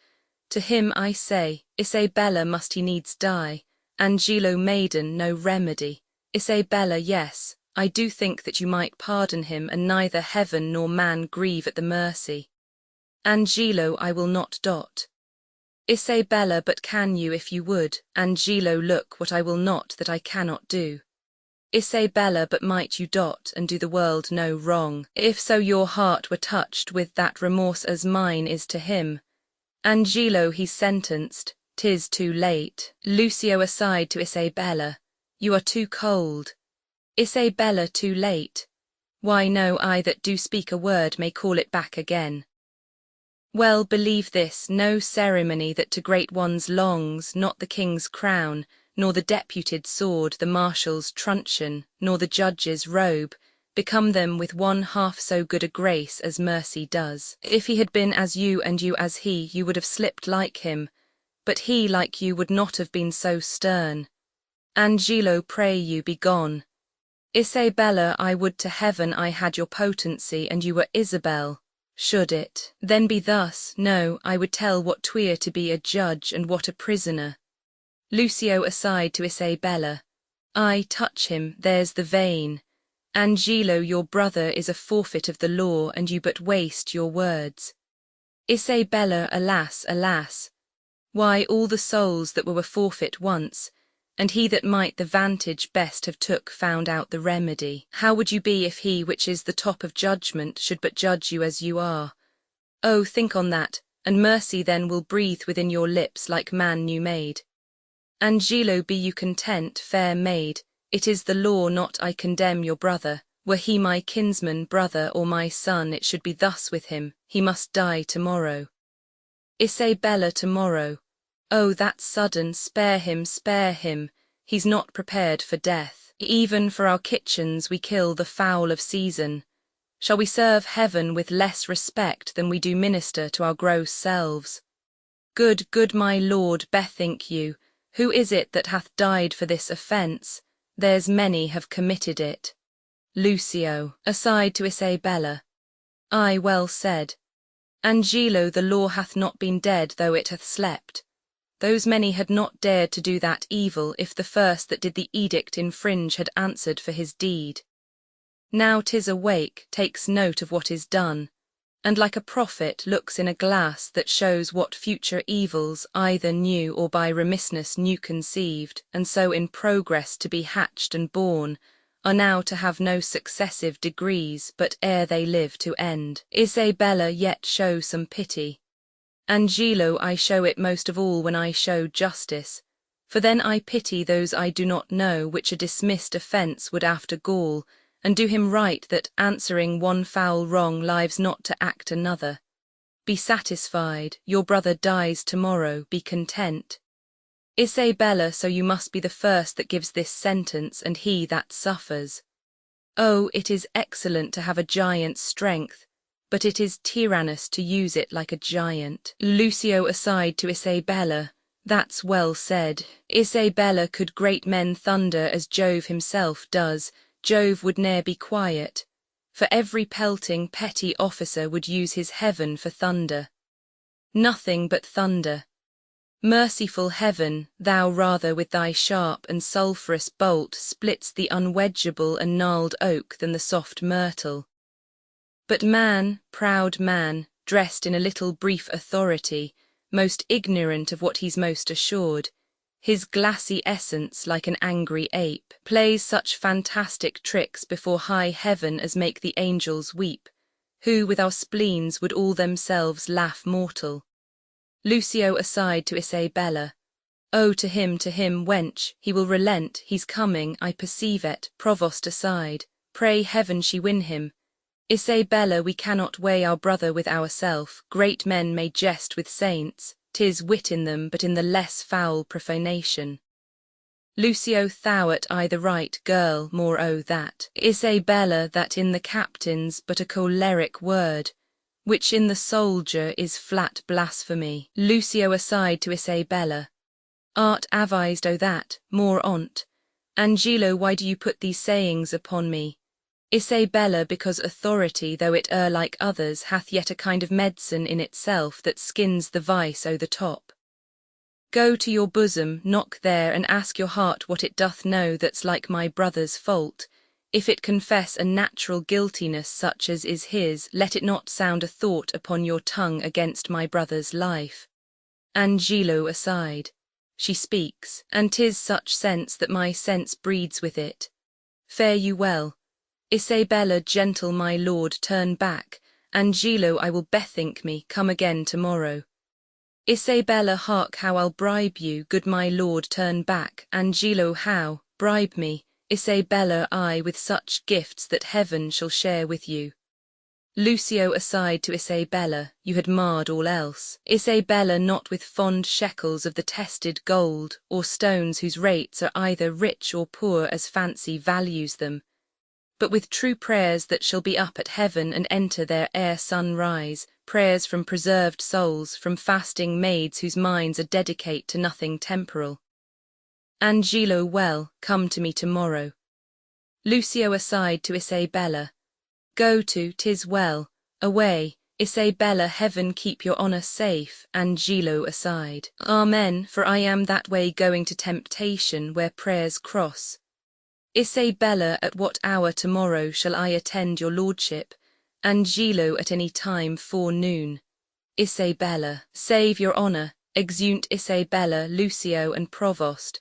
To him I say, Isabella, must he needs die? Angelo, maiden, no remedy. Isabella, yes, I do think that you might pardon him, and neither heaven nor man grieve at the mercy. Angelo, I will not dot. Isabella, but can you if you would? Angelo, look what I will not that I cannot do. Isabella, but might you dot and do the world no wrong, if so your heart were touched with that remorse as mine is to him. Angelo, he's sentenced, 'tis too late. Lucio aside to Isabella. You are too cold. Isabella, too late. Why no, I that do speak a word may call it back again. Well, believe this, no ceremony that to great ones longs, not the king's crown, nor the deputed sword, the marshal's truncheon, nor the judge's robe, become them with one half so good a grace as mercy does. If he had been as you and you as he, you would have slipped like him, but he like you would not have been so stern. Angelo, pray you, be gone. Isabella, I would to heaven I had your potency and you were Isabel. Should it then be thus, no, I would tell what 'twere to be a judge and what a prisoner. Lucio aside to Isabella. I touch him, there's the vein. Angelo, your brother is a forfeit of the law, and you but waste your words. Isabella, alas, alas. Why, all the souls that were forfeit once, and he that might the vantage best have took found out the remedy. How would you be if he which is the top of judgment should but judge you as you are? Oh, think on that, and mercy then will breathe within your lips like man new made. Angelo, be you content, fair maid, it is the law, not I condemn your brother. Were he my kinsman, brother, or my son, it should be thus with him, he must die tomorrow. Isabella, tomorrow. Oh, that's sudden, spare him, he's not prepared for death. Even for our kitchens we kill the fowl of season. Shall we serve heaven with less respect than we do minister to our gross selves? Good, good my lord, bethink you, who is it that hath died for this offence? There's many have committed it. Lucio, aside to Isabella. Ay, well said. Angelo, the law hath not been dead though it hath slept. Those many had not dared to do that evil if the first that did the edict infringe had answered for his deed. Now 'tis awake, takes note of what is done, and like a prophet looks in a glass that shows what future evils either new or by remissness new conceived, and so in progress to be hatched and born, are now to have no successive degrees, but ere they live to end. Isabella, yet show some pity. Angelo, I show it most of all when I show justice, for then I pity those I do not know, which a dismissed offence would after gall, and do him right that answering one foul wrong lives not to act another. Be satisfied, your brother dies tomorrow, be content. Isabella, so you must be the first that gives this sentence, and he that suffers. Oh, it is excellent to have a giant's strength, but it is tyrannous to use it like a giant. Lucio aside to Isabella, that's well said. Isabella, could great men thunder as Jove himself does, Jove would ne'er be quiet. For every pelting petty officer would use his heaven for thunder. Nothing but thunder. Merciful heaven, thou rather with thy sharp and sulphurous bolt splitst the unwedgeable and gnarled oak than the soft myrtle. But man, proud man, dressed in a little brief authority, most ignorant of what he's most assured, his glassy essence like an angry ape, plays such fantastic tricks before high heaven as make the angels weep, who with our spleens would all themselves laugh mortal. Lucio aside to Isabella, oh, to him, wench, he will relent, he's coming, I perceive it. Provost aside, pray heaven she win him. Isabella, we cannot weigh our brother with ourself, great men may jest with saints, 'tis wit in them, but in the less foul profanation. Lucio, thou'rt I the right girl, more oh that. Isabella, that in the captain's but a choleric word, which in the soldier is flat blasphemy. Lucio aside to Isabella, art avised o' that, more on't. Angelo, why do you put these sayings upon me? Isabella, because authority, though it err like others, hath yet a kind of medicine in itself that skins the vice o' the top. Go to your bosom, knock there, and ask your heart what it doth know that's like my brother's fault. If it confess a natural guiltiness such as is his, let it not sound a thought upon your tongue against my brother's life. Angelo aside, she speaks, and 'tis such sense that my sense breeds with it. Fare you well. Isabella, gentle my lord, turn back. Angelo, I will bethink me, come again tomorrow. Isabella, hark how I'll bribe you, good my lord, turn back. Angelo, how? Bribe me. Isabella, I with such gifts that heaven shall share with you. Lucio aside to Isabella, you had marred all else. Isabella, not with fond shekels of the tested gold, or stones whose rates are either rich or poor as fancy values them, but with true prayers that shall be up at heaven and enter there ere sunrise, prayers from preserved souls, from fasting maids whose minds are dedicate to nothing temporal. Angelo, well, come to me tomorrow. Lucio aside to Isabella, go to, 'tis well, away. Isabella, heaven keep your honour safe. Angelo aside, amen, for I am that way going to temptation where prayers cross. Isabella, at what hour tomorrow shall I attend your lordship? Angelo, at any time forenoon. Isabella, save your honour, exeunt Isabella, Lucio and Provost.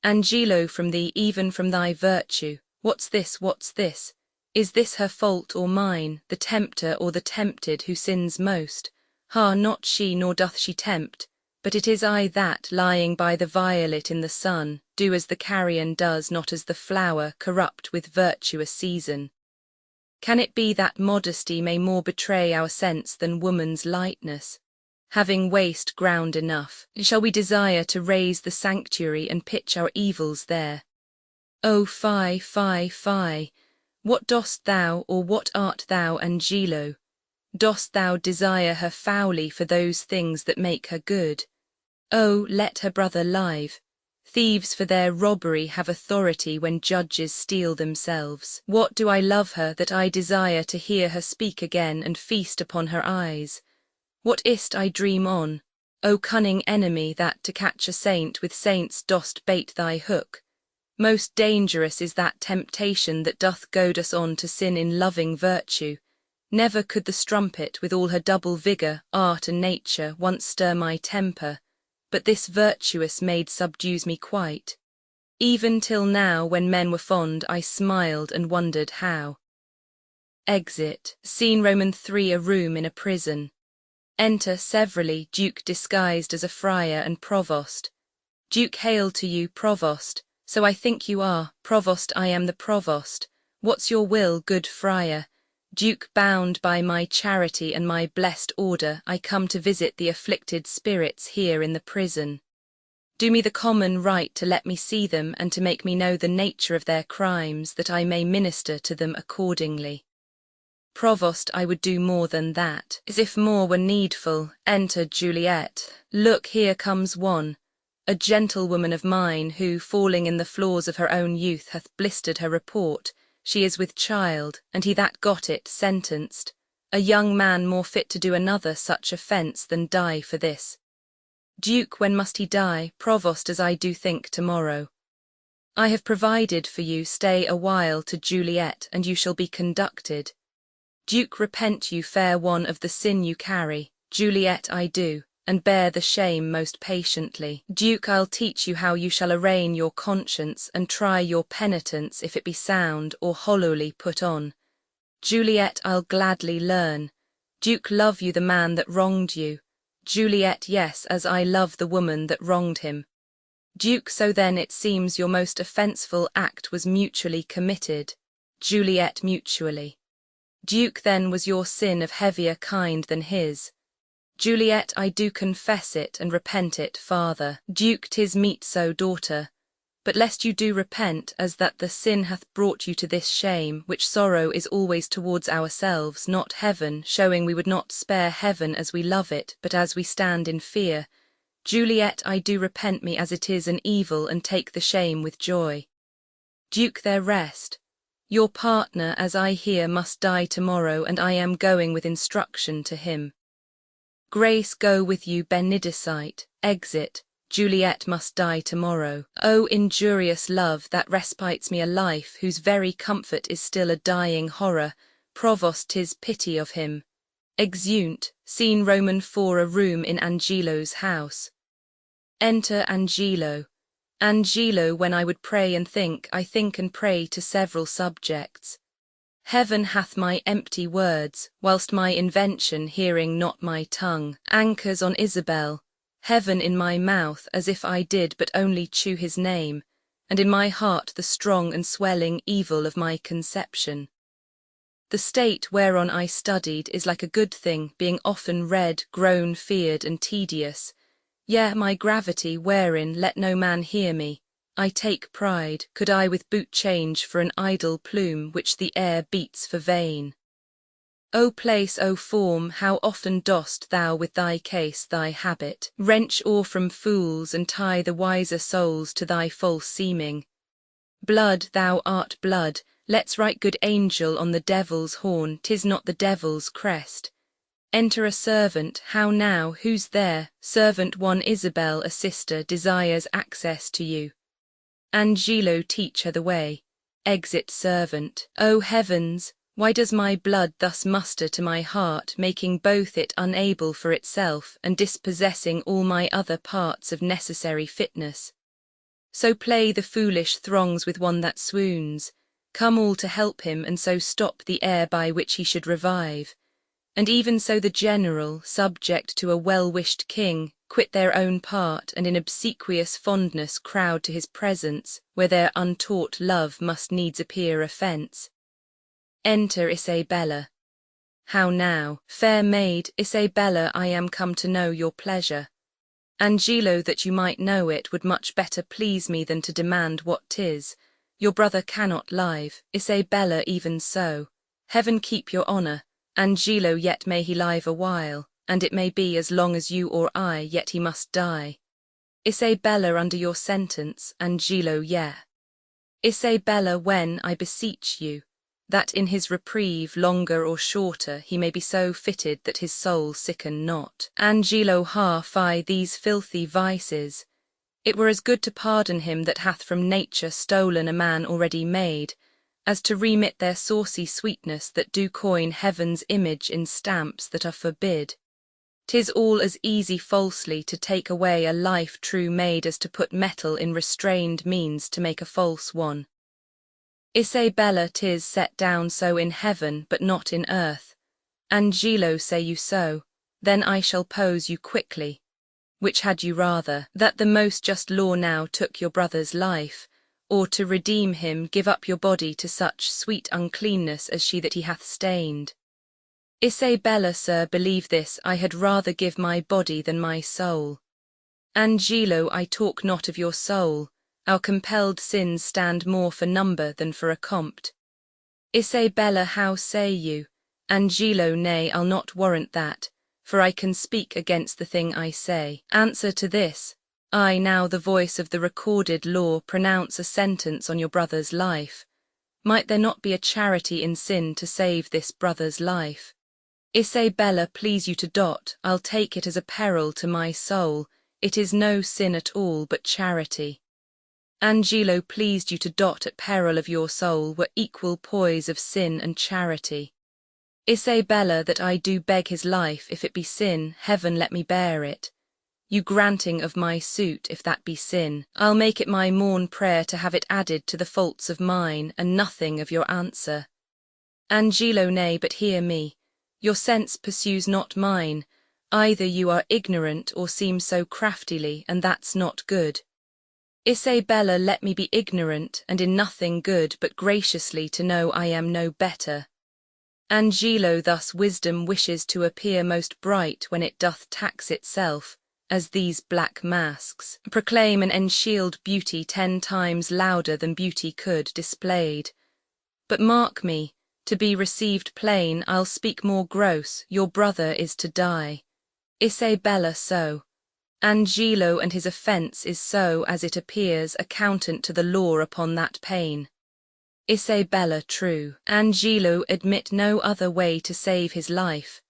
Angelo, from thee, even from thy virtue, what's this, what's this? Is this her fault or mine, the tempter or the tempted who sins most? Ha, not she, nor doth she tempt, but it is I that, lying by the violet in the sun, do as the carrion does, not as the flower, corrupt with virtuous season. Can it be that modesty may more betray our sense than woman's lightness? Having waste ground enough, shall we desire to raise the sanctuary and pitch our evils there? O fie, fie, fie! What dost thou, or what art thou, Angelo? Dost thou desire her foully for those things that make her good? Oh, let her brother live. Thieves for their robbery have authority when judges steal themselves. What do I love her that I desire to hear her speak again and feast upon her eyes? What is't I dream on, O cunning enemy, that to catch a saint with saints dost bait thy hook? Most dangerous is that temptation that doth goad us on to sin in loving virtue. Never could the strumpet with all her double vigour, art and nature once stir my temper, but this virtuous maid subdues me quite. Even till now, when men were fond, I smiled and wondered how. Exit. Scene Roman 3, a room in a prison. Enter severally Duke disguised as a friar and Provost. Duke, hail to you, Provost. So I think you are. Provost, I am the Provost. What's your will, good friar? Duke, bound by my charity and my blessed order, I come to visit the afflicted spirits here in the prison. Do me the common right to let me see them and to make me know the nature of their crimes, that I may minister to them accordingly. Provost, I would do more than that, as if more were needful. Enter Juliet. Look, here comes one, a gentlewoman of mine, who, falling in the flaws of her own youth, hath blistered her report. She is with child, and he that got it sentenced, a young man more fit to do another such offence than die for this. Duke, when must he die? Provost, as I do think tomorrow. I have provided for you, stay a while to Juliet, and you shall be conducted. Duke, repent you, fair one, of the sin you carry. Juliet, I do, and bear the shame most patiently. Duke, I'll teach you how you shall arraign your conscience, and try your penitence if it be sound or hollowly put on. Juliet, I'll gladly learn. Duke, love you the man that wronged you? Juliet, yes, as I love the woman that wronged him. Duke, so then it seems your most offenseful act was mutually committed. Juliet, mutually. Duke, then was your sin of heavier kind than his? Juliet, I do confess it and repent it, father. Duke, 'tis meet so, daughter. But lest you do repent, as that the sin hath brought you to this shame, which sorrow is always towards ourselves, not heaven, showing we would not spare heaven as we love it, but as we stand in fear. Juliet, I do repent me as it is an evil, and take the shame with joy. Duke, there rest. Your partner, as I hear, must die tomorrow, and I am going with instruction to him. Grace go with you, benedicite. Exit. Juliet must die tomorrow. O injurious love, that respites me a life, whose very comfort is still a dying horror. Provost, 'tis pity of him. Exeunt. Scene Roman 4, a room in Angelo's house. Enter Angelo. Angelo, when I would pray and think, I think and pray to several subjects. Heaven hath my empty words, whilst my invention, hearing not my tongue, anchors on Isabel. Heaven in my mouth, as if I did but only chew his name, and in my heart the strong and swelling evil of my conception. The state whereon I studied is like a good thing, being often read, grown, feared, and tedious. Yea, my gravity wherein let no man hear me. I take pride, could I with boot change for an idle plume which the air beats for vain. O place, O form, how often dost thou with thy case, thy habit, wrench ore from fools and tie the wiser souls to thy false seeming. Blood, thou art blood, let's write good angel on the devil's horn, 'tis not the devil's crest. Enter a servant, how now, who's there? Servant one, Isabel, a sister, desires access to you. Angelo, teach her the way. Exit servant. O heavens, why does my blood thus muster to my heart, making both it unable for itself, and dispossessing all my other parts of necessary fitness? So play the foolish throngs with one that swoons. Come all to help him, and so stop the air by which he should revive. And even so the general, subject to a well-wished king, quit their own part, and in obsequious fondness crowd to his presence, where their untaught love must needs appear offence. Enter Isabella. How now, fair maid, Isabella, I am come to know your pleasure. Angelo, that you might know it, would much better please me than to demand what 'tis. Your brother cannot live, Isabella even so. Heaven keep your honour. Angelo, yet may he live a while, and it may be as long as you or I, yet he must die. Isabella, under your sentence, Angelo, yea. Isabella, when, I beseech you, that in his reprieve, longer or shorter, he may be so fitted that his soul sicken not. Angelo, fie, these filthy vices. It were as good to pardon him that hath from nature stolen a man already made, as to remit their saucy sweetness that do coin heaven's image in stamps that are forbid. 'Tis all as easy falsely to take away a life true made as to put metal in restrained means to make a false one. Isabella, 'tis set down so in heaven, but not in earth. Angelo, say you so? Then I shall pose you quickly. Which had you rather, that the most just law now took your brother's life, or to redeem him give up your body to such sweet uncleanness as she that he hath stained. Isabella, sir, believe this, I had rather give my body than my soul. Angelo, I talk not of your soul, our compelled sins stand more for number than for a compt. Isabella, how say you? Angelo, nay, I'll not warrant that, for I can speak against the thing I say. Answer to this, I now the voice of the recorded law pronounce a sentence on your brother's life. Might there not be a charity in sin to save this brother's life? Isabella, please you to dot, I'll take it as a peril to my soul, it is no sin at all but charity. Angelo, pleased you to dot at peril of your soul were equal poise of sin and charity. Isabella, that I do beg his life, if it be sin, heaven let me bear it. You granting of my suit, if that be sin, I'll make it my morn prayer to have it added to the faults of mine, and nothing of your answer. Angelo, nay, but hear me. Your sense pursues not mine, either you are ignorant or seem so craftily, and that's not good. Isabella, let me be ignorant, and in nothing good, but graciously to know I am no better. Angelo, thus wisdom wishes to appear most bright when it doth tax itself, as these black masks proclaim and enshield beauty 10 times louder than beauty could displayed. But mark me, to be received plain, I'll speak more gross, your brother is to die. Isabella, so. Angelo, and his offence is so as it appears accountant to the law upon that pain. Isabella, true. Angelo, admit no other way to save his life.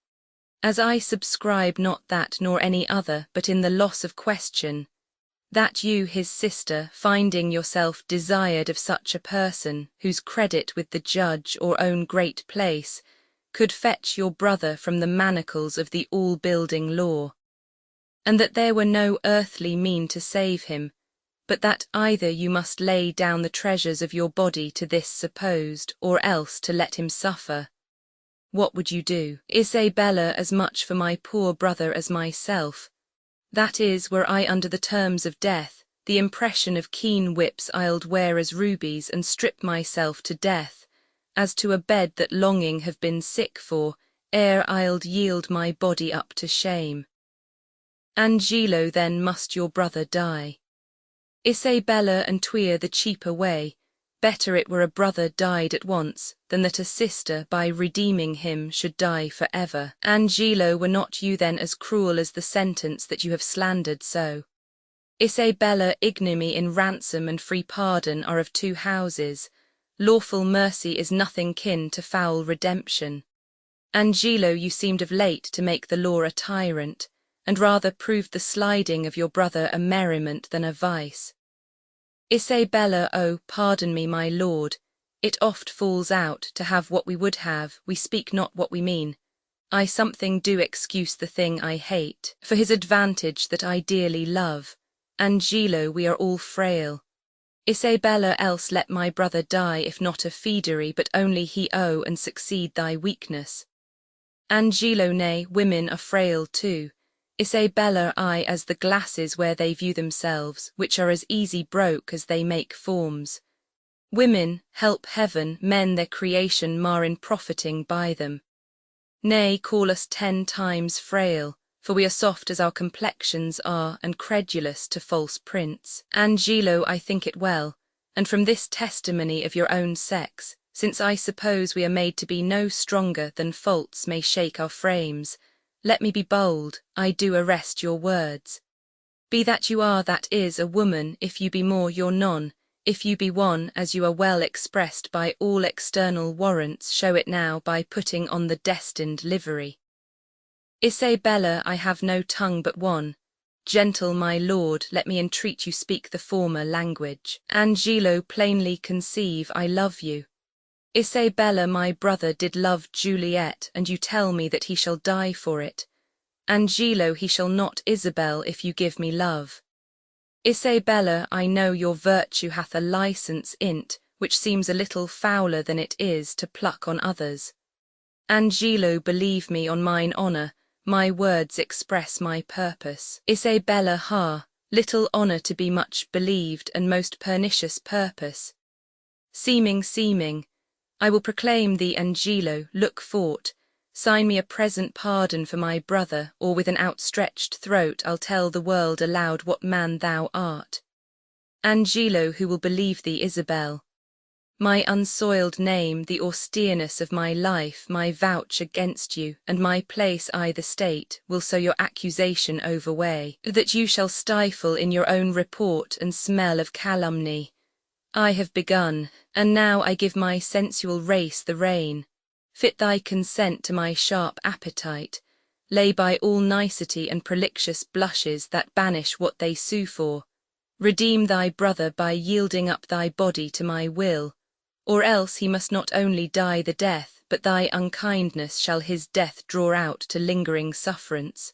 As I subscribe not that nor any other, but in the loss of question, that you, his sister, finding yourself desired of such a person, whose credit with the judge or own great place, could fetch your brother from the manacles of the all-building law, and that there were no earthly mean to save him, but that either you must lay down the treasures of your body to this supposed, or else to let him suffer. What would you do? Isabella, as much for my poor brother as myself. That is, were I under the terms of death, the impression of keen whips I'ld wear as rubies and strip myself to death, as to a bed that longing have been sick for, ere I'ld yield my body up to shame. Angelo, then must your brother die. Isabella, and 'twere the cheaper way, better it were a brother died at once, than that a sister, by redeeming him, should die for ever. Angelo, were not you then as cruel as the sentence that you have slandered so? Isabella, ignominy in ransom and free pardon are of 2 houses. Lawful mercy is nothing kin to foul redemption. Angelo, you seemed of late to make the law a tyrant, and rather proved the sliding of your brother a merriment than a vice. Isabella, oh, pardon me, my lord, it oft falls out, to have what we would have, we speak not what we mean. I something do excuse the thing I hate, for his advantage that I dearly love. Angelo, we are all frail. Isabella, else let my brother die, if not of feedery, but only he owe and succeed thy weakness. Angelo, nay, women are frail too. Isabella, I as the glasses where they view themselves, which are as easy broke as they make forms. Women, help heaven, men their creation mar in profiting by them. Nay, call us 10 times frail, for we are soft as our complexions are, and credulous to false prints. Angelo, I think it well, and from this testimony of your own sex, since I suppose we are made to be no stronger than faults may shake our frames, let me be bold, I do arrest your words. Be that you are, that is, a woman, if you be more, you're none, if you be one, as you are well expressed by all external warrants, show it now by putting on the destined livery. Isabella, I have no tongue but one. Gentle my lord, let me entreat you speak the former language. Angelo, plainly conceive I love you. Isabella, my brother did love Juliet, and you tell me that he shall die for it. Angelo, he shall not, Isabel, if you give me love. Isabella, I know your virtue hath a licence in't, which seems a little fouler than it is to pluck on others. Angelo, believe me on mine honour, my words express my purpose. Isabella, ha, little honour to be much believed, and most pernicious purpose. Seeming, I will proclaim thee Angelo, look fort, sign me a present pardon for my brother, or with an outstretched throat I'll tell the world aloud what man thou art. Angelo, who will believe thee, Isabel? My unsoiled name, the austereness of my life, my vouch against you, and my place I the state, will so your accusation overweigh, that you shall stifle in your own report and smell of calumny. I have begun, and now I give my sensual race the rein. Fit thy consent to my sharp appetite, lay by all nicety and prolixous blushes that banish what they sue for. Redeem thy brother by yielding up thy body to my will, or else he must not only die the death, but thy unkindness shall his death draw out to lingering sufferance.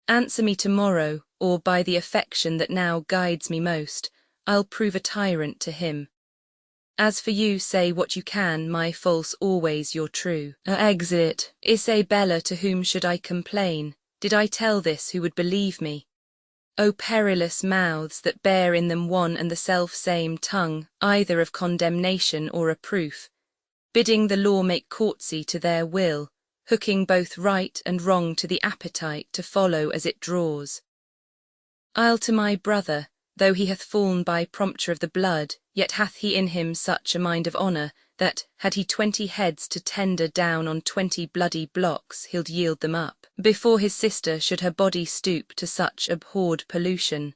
Answer me tomorrow, or by the affection that now guides me most, I'll prove a tyrant to him. As for you, say what you can, my false always your true. Exit. Isabella, to whom should I complain? Did I tell this, who would believe me? O perilous mouths that bear in them one and the self-same tongue, either of condemnation or reproof, bidding the law make courtesy to their will, hooking both right and wrong to the appetite to follow as it draws. I'll to my brother, though he hath fallen by prompture of the blood, yet hath he in him such a mind of honour, that, had he 20 heads to tender down on 20 bloody blocks, he'ld yield them up, before his sister should her body stoop to such abhorred pollution.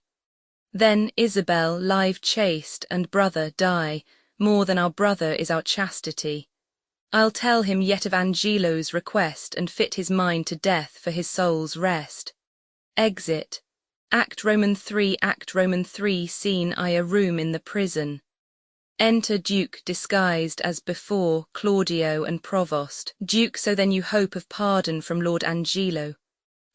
Then, Isabel, live chaste, and brother, die, more than our brother is our chastity. I'll tell him yet of Angelo's request, and fit his mind to death for his soul's rest. Exit. Act Roman 3, scene I, a room in the prison. Enter Duke disguised as before, Claudio and Provost. Duke, so then you hope of pardon from Lord Angelo.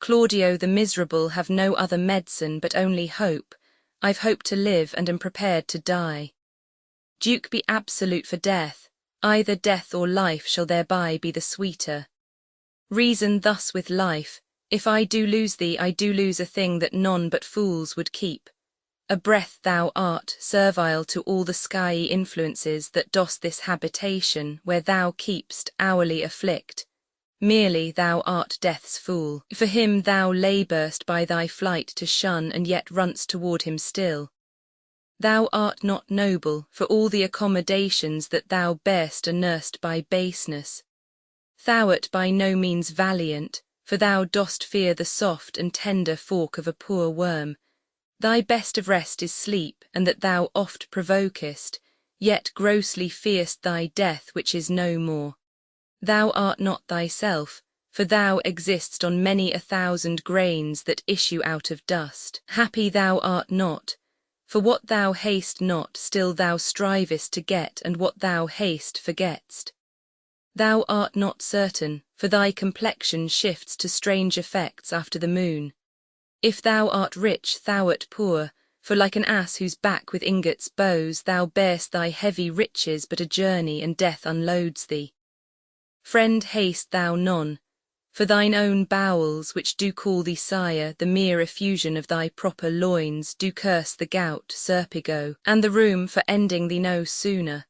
Claudio, the miserable have no other medicine but only hope. I've hope to live and am prepared to die. Duke, be absolute for death, either death or life shall thereby be the sweeter. Reason thus with life, if I do lose thee, I do lose a thing that none but fools would keep. A breath thou art, servile to all the skyey influences that dost this habitation, where thou keep'st, hourly afflict. Merely thou art death's fool. For him thou labour'st by thy flight to shun, and yet run'st toward him still. Thou art not noble, for all the accommodations that thou bear'st are nursed by baseness. Thou'rt by no means valiant, for thou dost fear the soft and tender fork of a poor worm. Thy best of rest is sleep, and that thou oft provokest, yet grossly fear'st thy death which is no more. Thou art not thyself, for thou exist'st on many 1,000 grains that issue out of dust. Happy thou art not, for what thou hast not still thou strivest to get, and what thou hast forget'st. Thou art not certain, for thy complexion shifts to strange effects after the moon. If thou art rich, thou'rt poor, for like an ass whose back with ingots bows, thou bear'st thy heavy riches but a journey, and death unloads thee. Friend, haste thou none, for thine own bowels, which do call thee sire, the mere effusion of thy proper loins, do curse the gout, serpigo, and the rheum for ending thee no sooner.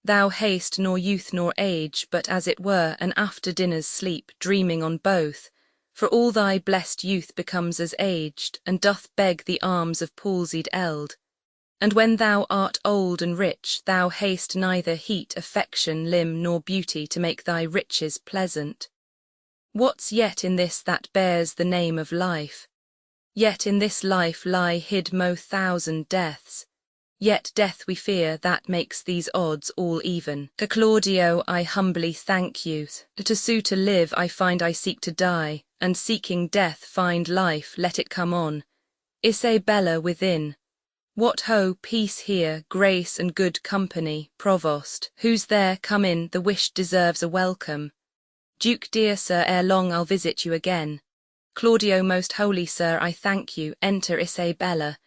Thou hast nor youth nor age, but as it were an after-dinner's sleep, dreaming on both, for all thy blessed youth becomes as aged, and doth beg the arms of palsied eld. And when thou art old and rich, thou hast neither heat, affection, limb, nor beauty to make thy riches pleasant. What's yet in this that bears the name of life? Yet in this life lie hid mo 1,000 deaths. Yet death we fear, that makes these odds all even. To Claudio I humbly thank you. To sue to live I find I seek to die, and seeking death find life, let it come on. Isabella within. What ho, peace here, grace and good company, Provost. Who's there? Come in, the wish deserves a welcome. Duke dear sir, ere long I'll visit you again. Claudio most holy sir, I thank you, enter Isabella.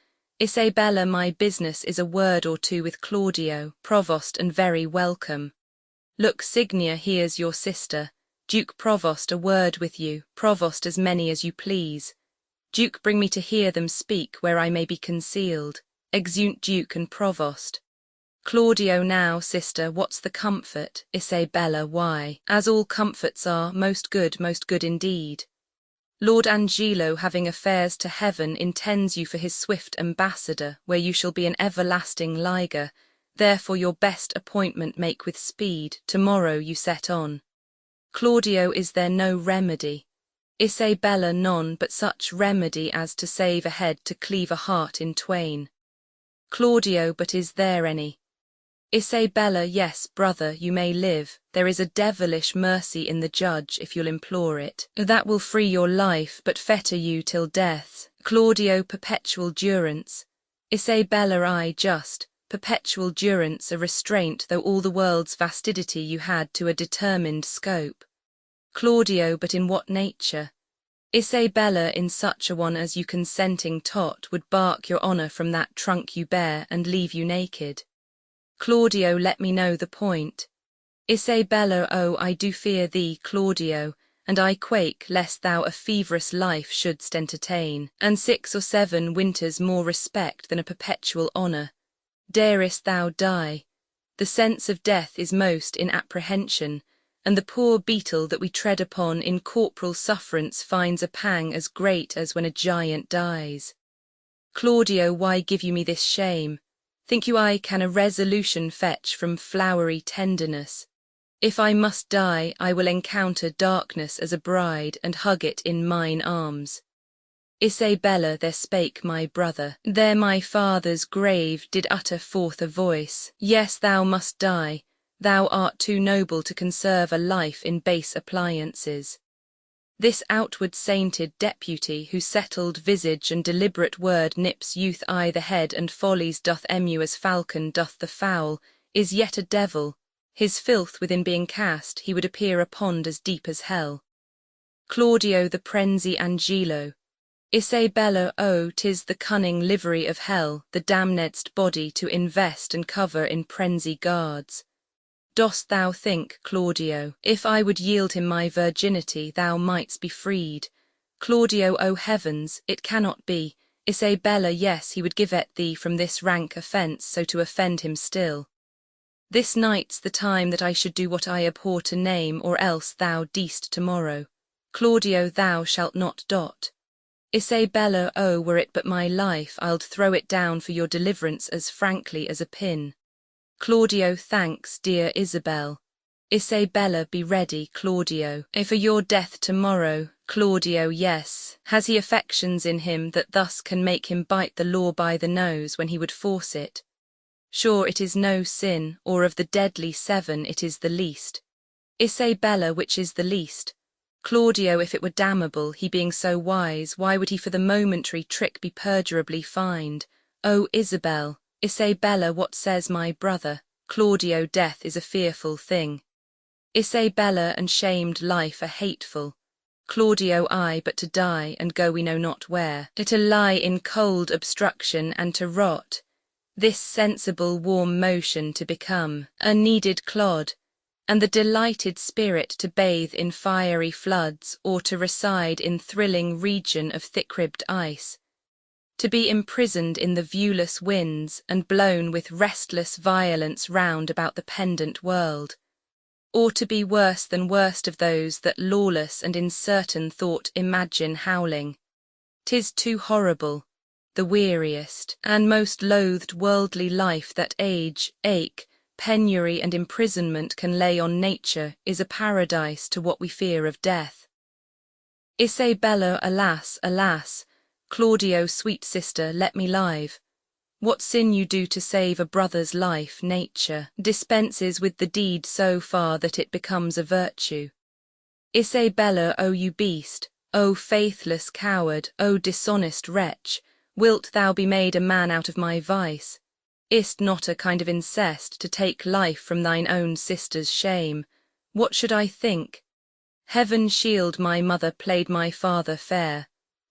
Isabella, my business is a word or two with Claudio, Provost, and very welcome. Look, Signia, here's your sister. Duke Provost, a word with you, Provost, as many as you please. Duke, bring me to hear them speak where I may be concealed. Exeunt Duke and Provost. Claudio, now, sister, what's the comfort? Issay Bella, why, as all comforts are, most good indeed. Lord Angelo, having affairs to heaven, intends you for his swift ambassador, where you shall be an everlasting liger. Therefore your best appointment make with speed, tomorrow you set on. Claudio, is there no remedy? Issay Bella, none but such remedy as to save a head to cleave a heart in twain. Claudio, but is there any? Issay Bella, yes, brother, you may live. There is a devilish mercy in the judge, if you'll implore it. That will free your life, but fetter you till death. Claudio, perpetual durance. Issay Bella, I just. Perpetual durance, a restraint, though all the world's vastidity you had to a determined scope. Claudio, but in what nature? Issay Bella, in such a one as you consenting tot would bark your honour from that trunk you bear and leave you naked. Claudio, let me know the point. Issay Bella, oh, I do fear thee, Claudio, and I quake lest thou a feverous life shouldst entertain, and 6 or 7 winters more respect than a perpetual honour. Darest thou die? The sense of death is most in apprehension, and the poor beetle that we tread upon in corporal sufferance finds a pang as great as when a giant dies. Claudio, why give you me this shame? Think you I can a resolution fetch from flowery tenderness? If I must die, I will encounter darkness as a bride and hug it in mine arms. Issay Bella, there spake my brother, there my father's grave did utter forth a voice. Yes, thou must die, thou art too noble to conserve a life in base appliances. This outward sainted deputy, whose settled visage and deliberate word nips youth i' the head and follies doth emu as falcon doth the fowl, is yet a devil. His filth within being cast, he would appear a pond as deep as hell. Claudio, the Prenzi Angelo. Issay Bella, oh, 'tis the cunning livery of hell, the damnedst body to invest and cover in Prenzi guards. Dost thou think, Claudio, if I would yield him my virginity, thou mightst be freed? Claudio, O heavens, it cannot be. Issay Bella, yes, he would give it thee from this rank offence, so to offend him still. This night's the time that I should do what I abhor to name, or else thou deest tomorrow. Claudio, thou shalt not dot. Issay Bella, oh, were it but my life, I'ld throw it down for your deliverance as frankly as a pin. Claudio, thanks, dear Isabel. Issay Bella, be ready, Claudio, for your death tomorrow. Claudio, yes, has he affections in him that thus can make him bite the law by the nose when he would force it? Sure it is no sin, or of the deadly 7 it is the least. Issay Bella, which is the least? Claudio, if it were damnable, he being so wise, why would he for the momentary trick be perdurably fined? O Isabel! Issay Bella, what says my brother? Claudio, death is a fearful thing. Issay Bella, and shamed life are hateful. Claudio, I, but to die, and go we know not where, to lie in cold obstruction and to rot, this sensible warm motion to become a kneaded clod, and the delighted spirit to bathe in fiery floods, or to reside in thrilling region of thick-ribbed ice, to be imprisoned in the viewless winds and blown with restless violence round about the pendant world, or to be worse than worst of those that lawless and in certain thought imagine howling. 'Tis too horrible, the weariest and most loathed worldly life that age, ache, penury and imprisonment can lay on nature is a paradise to what we fear of death. Issay Bella, alas, alas! Claudio, sweet sister, let me live. What sin you do to save a brother's life, nature dispenses with the deed so far that it becomes a virtue. Issay Bella, O you beast, O faithless coward, O dishonest wretch, wilt thou be made a man out of my vice? Is't not a kind of incest to take life from thine own sister's shame? What should I think? Heaven shield my mother played my father fair,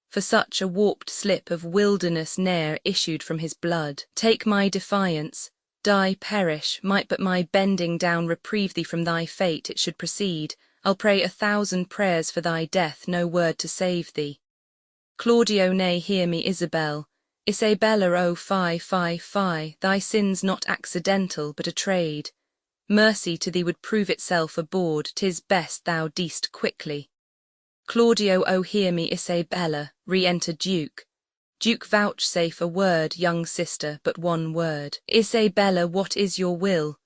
for such a warped slip of wilderness ne'er issued from his blood. Take my defiance, die, perish, might but my bending down reprieve thee from thy fate it should proceed. I'll pray 1,000 prayers for thy death, no word to save thee. Claudio, nay, hear me, Isabel. Isabella, oh, fie, thy sin's not accidental, but a trade. Mercy to thee would prove itself abhorred, 'tis best thou deest quickly. Claudio, oh, hear me, Isabella, re-enter Duke. Duke, vouchsafe a word, young sister, but one word. Isabella, what is your will?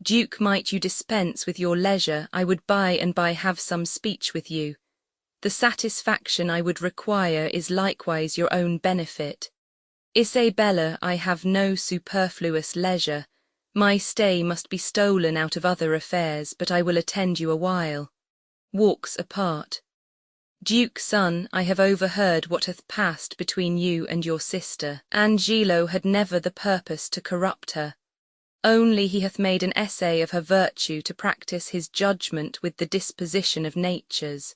Duke, might you dispense with your leisure, I would by and by have some speech with you. The satisfaction I would require is likewise your own benefit. Isabella, I have no superfluous leisure. My stay must be stolen out of other affairs, but I will attend you a while. Walks apart. Duke, son, I have overheard what hath passed between you and your sister. Angelo had never the purpose to corrupt her. Only he hath made an essay of her virtue to practice his judgment with the disposition of natures.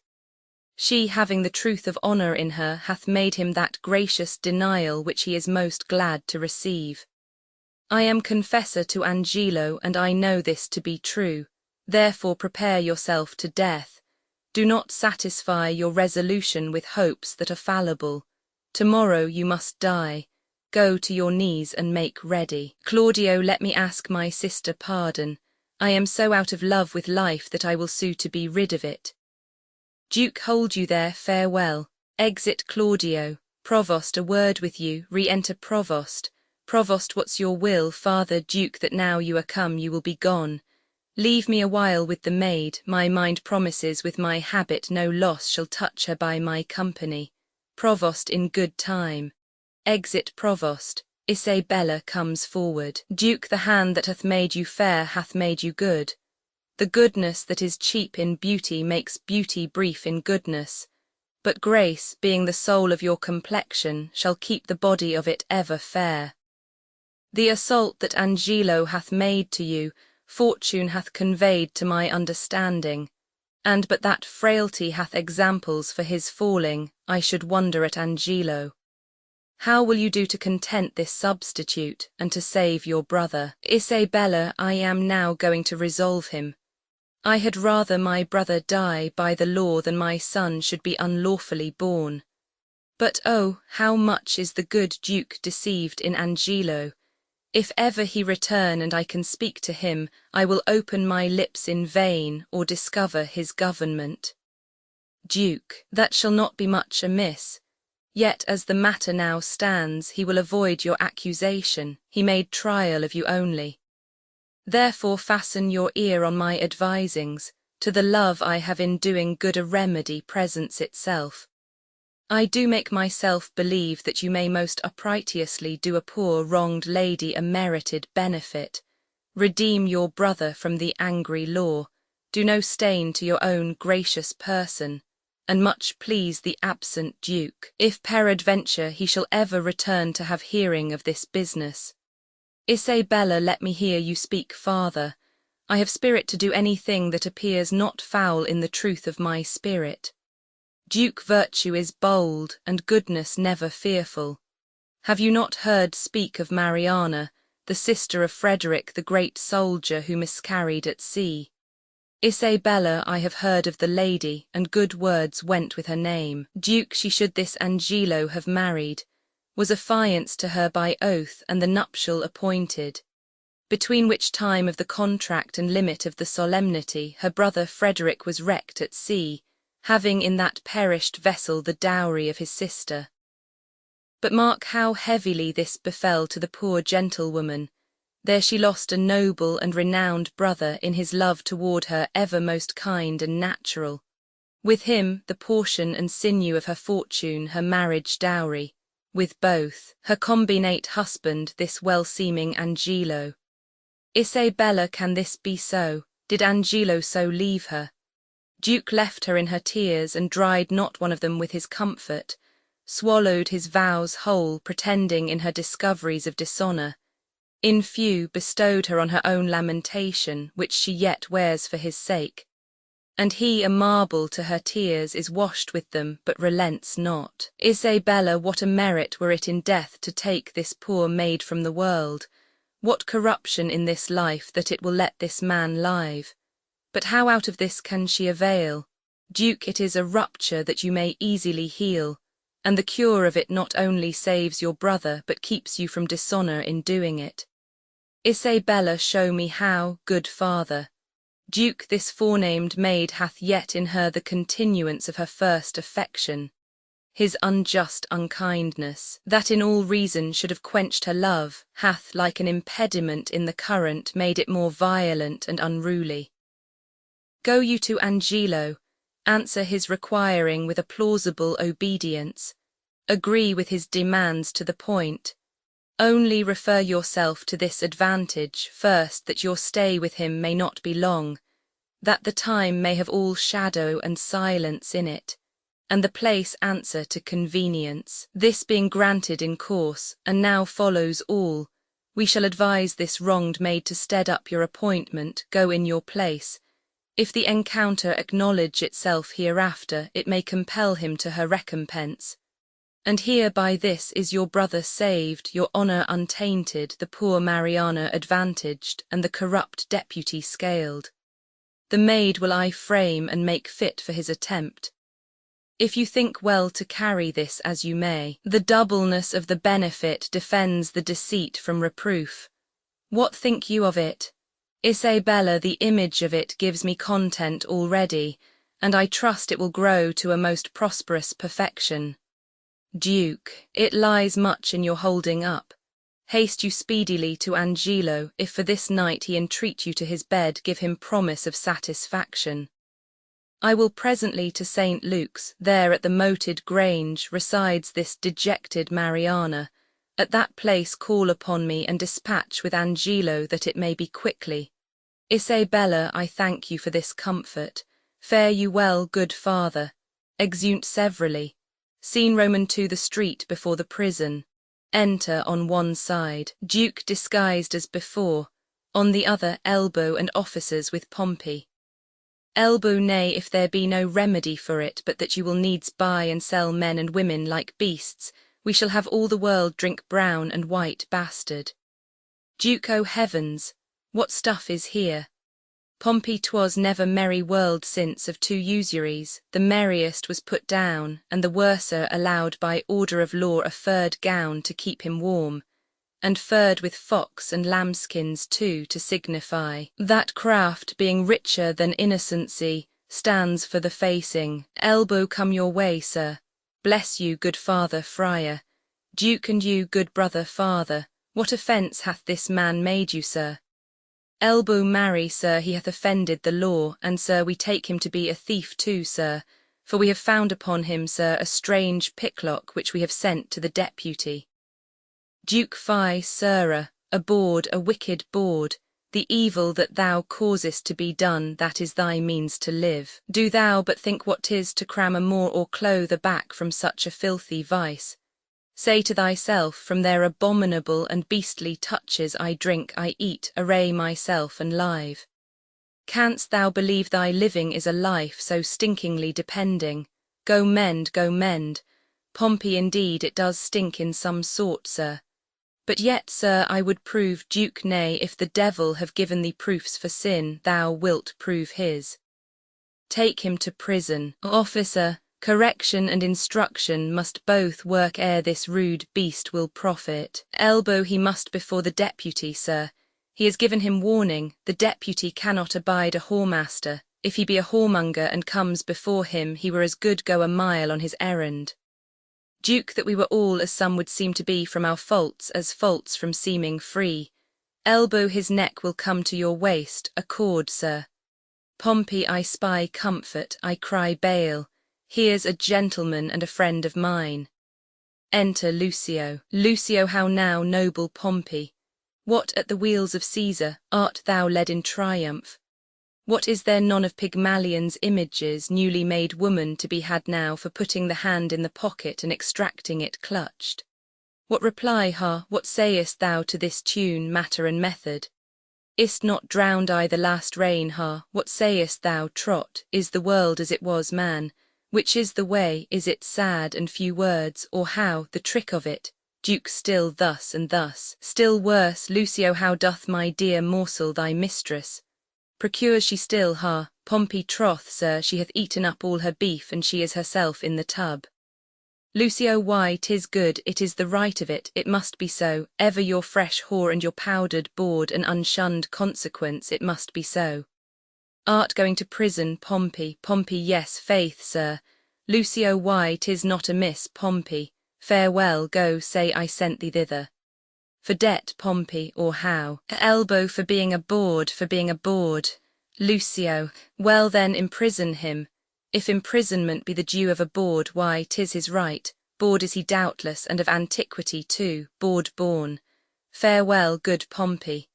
She, having the truth of honour in her, hath made him that gracious denial which he is most glad to receive. I am confessor to Angelo, and I know this to be true. Therefore prepare yourself to death. Do not satisfy your resolution with hopes that are fallible. Tomorrow you must die. Go to your knees and make ready. Claudio, let me ask my sister pardon. I am so out of love with life that I will sue to be rid of it. Duke, hold you there, farewell. Exit Claudio. Provost, a word with you. Re-enter Provost. Provost, what's your will? Father, Duke, that now you are come you will be gone. Leave me a while with the maid, my mind promises with my habit no loss shall touch her by my company. Provost, in good time. Exit Provost. Isabella comes forward. Duke, the hand that hath made you fair hath made you good. The goodness that is cheap in beauty makes beauty brief in goodness. But grace, being the soul of your complexion, shall keep the body of it ever fair. The assault that Angelo hath made to you, fortune hath conveyed to my understanding, and but that frailty hath examples for his falling, I should wonder at Angelo. How will you do to content this substitute, and to save your brother? Isabella, I am now going to resolve him. I had rather my brother die by the law than my son should be unlawfully born. But oh, how much is the good Duke deceived in Angelo! If ever he return and I can speak to him, I will open my lips in vain or discover his government. Duke, that shall not be much amiss. Yet as the matter now stands, he will avoid your accusation. He made trial of you only. Therefore fasten your ear on my advisings. To the love I have in doing good a remedy presents itself. I do make myself believe that you may most uprighteously do a poor wronged lady a merited benefit. Redeem your brother from the angry law. Do no stain to your own gracious person, and much please the absent Duke, if peradventure he shall ever return to have hearing of this business. Isabella, let me hear you speak farther. I have spirit to do anything that appears not foul in the truth of my spirit. Duke, virtue is bold, and goodness never fearful. Have you not heard speak of Mariana, the sister of Frederick, the great soldier who miscarried at sea? Isabella, I have heard of the lady, and good words went with her name. Duke, she should this Angelo have married, was affianced to her by oath and the nuptial appointed, between which time of the contract and limit of the solemnity her brother Frederick was wrecked at sea, having in that perished vessel the dowry of his sister. But mark how heavily this befell to the poor gentlewoman. There she lost a noble and renowned brother in his love toward her ever most kind and natural. With him the portion and sinew of her fortune, her marriage dowry. With both, her combinate husband, this well-seeming Angelo. Isabella, can this be so? Did Angelo so leave her? Duke left her in her tears, and dried not one of them with his comfort, swallowed his vows whole, pretending in her discoveries of dishonour. In few bestowed her on her own lamentation, which she yet wears for his sake. And he, a marble to her tears, is washed with them, but relents not. Isabella, what a merit were it in death to take this poor maid from the world! What corruption in this life that it will let this man live! But how out of this can she avail? Duke, it is a rupture that you may easily heal, and the cure of it not only saves your brother but keeps you from dishonour in doing it. Isabella, show me how, good father. Duke, this forenamed maid hath yet in her the continuance of her first affection. His unjust unkindness, that in all reason should have quenched her love, hath, like an impediment in the current, made it more violent and unruly. Go you to Angelo, answer his requiring with a plausible obedience, agree with his demands to the point. Only refer yourself to this advantage, first, that your stay with him may not be long, that the time may have all shadow and silence in it, and the place answer to convenience. This being granted in course, and now follows all, we shall advise this wronged maid to stead up your appointment, go in your place. If the encounter acknowledge itself hereafter, it may compel him to her recompense. And here by this is your brother saved, your honour untainted, the poor Mariana advantaged, and the corrupt deputy scaled. The maid will I frame and make fit for his attempt. If you think well to carry this as you may, the doubleness of the benefit defends the deceit from reproof. What think you of it? Isabella, the image of it gives me content already, and I trust it will grow to a most prosperous perfection. Duke, it lies much in your holding up. Haste you speedily to Angelo, if for this night he entreat you to his bed, give him promise of satisfaction. I will presently to St. Luke's, there at the moated grange resides this dejected Mariana. At that place call upon me and dispatch with Angelo that it may be quickly. Isabella, I thank you for this comfort. Fare you well, good father. Exeunt severally. Scene Roman II, the street before the prison. Enter on one side, Duke disguised as before, on the other Elbow and officers with Pompey. Elbow, nay, if there be no remedy for it, but that you will needs buy and sell men and women like beasts, we shall have all the world drink brown and white bastard. Duke, O heavens, what stuff is here? Pompey, 'twas never merry world since of two usuries, the merriest was put down, and the worser allowed by order of law a furred gown to keep him warm, and furred with fox and lambskins too to signify that craft being richer than innocency stands for the facing. Elbow, come your way, sir. Bless you, good father friar. Duke, and you, good brother father, what offence hath this man made you, sir? Elbow, marry, sir, he hath offended the law, and, sir, we take him to be a thief too, sir, for we have found upon him, sir, a strange picklock which we have sent to the deputy. Duke, fie, sirrah, a bawd, a wicked bawd, the evil that thou causest to be done, that is thy means to live. Do thou but think what 'tis to cram a more or clothe a back from such a filthy vice. Say to thyself, from their abominable and beastly touches I drink, I eat, array myself and live. Canst thou believe thy living is a life so stinkingly depending? Go mend, go mend. Pompey, indeed it does stink in some sort, sir. But yet, sir, I would prove, Duke, nay, if the devil have given thee proofs for sin, thou wilt prove his. Take him to prison. Officer, correction and instruction must both work ere this rude beast will profit. Elbow, he must before the deputy, sir. He has given him warning, the deputy cannot abide a whoremaster. If he be a whoremonger and comes before him, he were as good go a mile on his errand. Duke, that we were all as some would seem to be from our faults, as faults from seeming free. Elbow, his neck will come to your waist, accord, sir. Pompey, I spy comfort, I cry bail. Here's a gentleman and a friend of mine. Enter Lucio. Lucio, how now, noble Pompey? What, at the wheels of Caesar, art thou led in triumph? What, is there none of Pygmalion's images, newly made woman, to be had now for putting the hand in the pocket and extracting it clutched? What reply, ha? What sayest thou to this tune, matter and method? Is't not drowned I the last rain, ha? What sayest thou, trot? Is the world as it was, man? Which is the way? Is it sad and few words, or how, the trick of it? Duke, still thus and thus. Still worse, Lucio, how doth my dear morsel thy mistress? Procures she still, ha? Pompey, troth, sir, she hath eaten up all her beef, and she is herself in the tub. Lucio, why, 'tis good, it is the right of it, it must be so, ever your fresh whore and your powdered board and unshunned consequence, it must be so. Art going to prison, Pompey, Pompey, yes, faith, sir. Lucio, why, 'tis not amiss, Pompey, farewell, go, say I sent thee thither. For debt, Pompey, or how? Elbow, for being a bawd, for being a bawd. Lucio, well then imprison him. If imprisonment be the due of a bawd, why, 'tis his right. Bawd is he doubtless, and of antiquity too, bawd born. Farewell, good Pompey.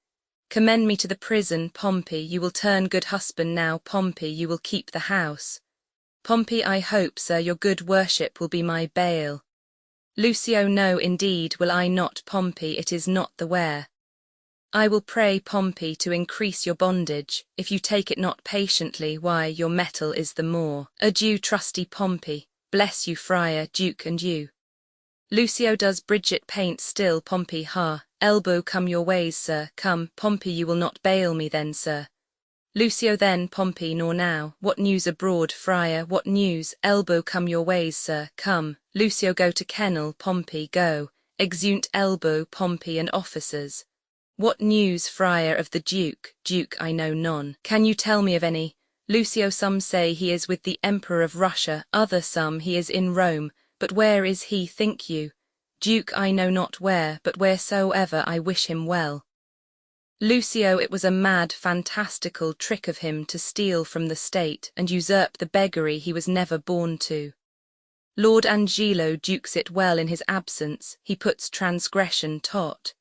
Commend me to the prison, Pompey, you will turn good husband now, Pompey, you will keep the house. Pompey, I hope, sir, your good worship will be my bail. Lucio, no, indeed, will I not, Pompey, it is not the wear. I will pray, Pompey, to increase your bondage, if you take it not patiently, why, your metal is the more. Adieu, trusty Pompey, bless you, friar, duke, and you. Lucio, does Bridget paint still, Pompey, ha, elbow, come your ways, sir, come, Pompey, you will not bail me then, sir. Lucio, then, Pompey, nor now, what news abroad, friar, what news, elbow, come your ways, sir, come, Lucio, go to kennel, Pompey, go, exeunt elbow, Pompey, and officers. What news, friar, of the Duke? Duke, I know none. Can you tell me of any? Lucio, some say he is with the Emperor of Russia, other some he is in Rome, but where is he, think you? Duke, I know not where, but wheresoever I wish him well. Lucio, it was a mad, fantastical trick of him to steal from the state and usurp the beggary he was never born to. Lord Angelo dukes it well in his absence, he puts transgression tot.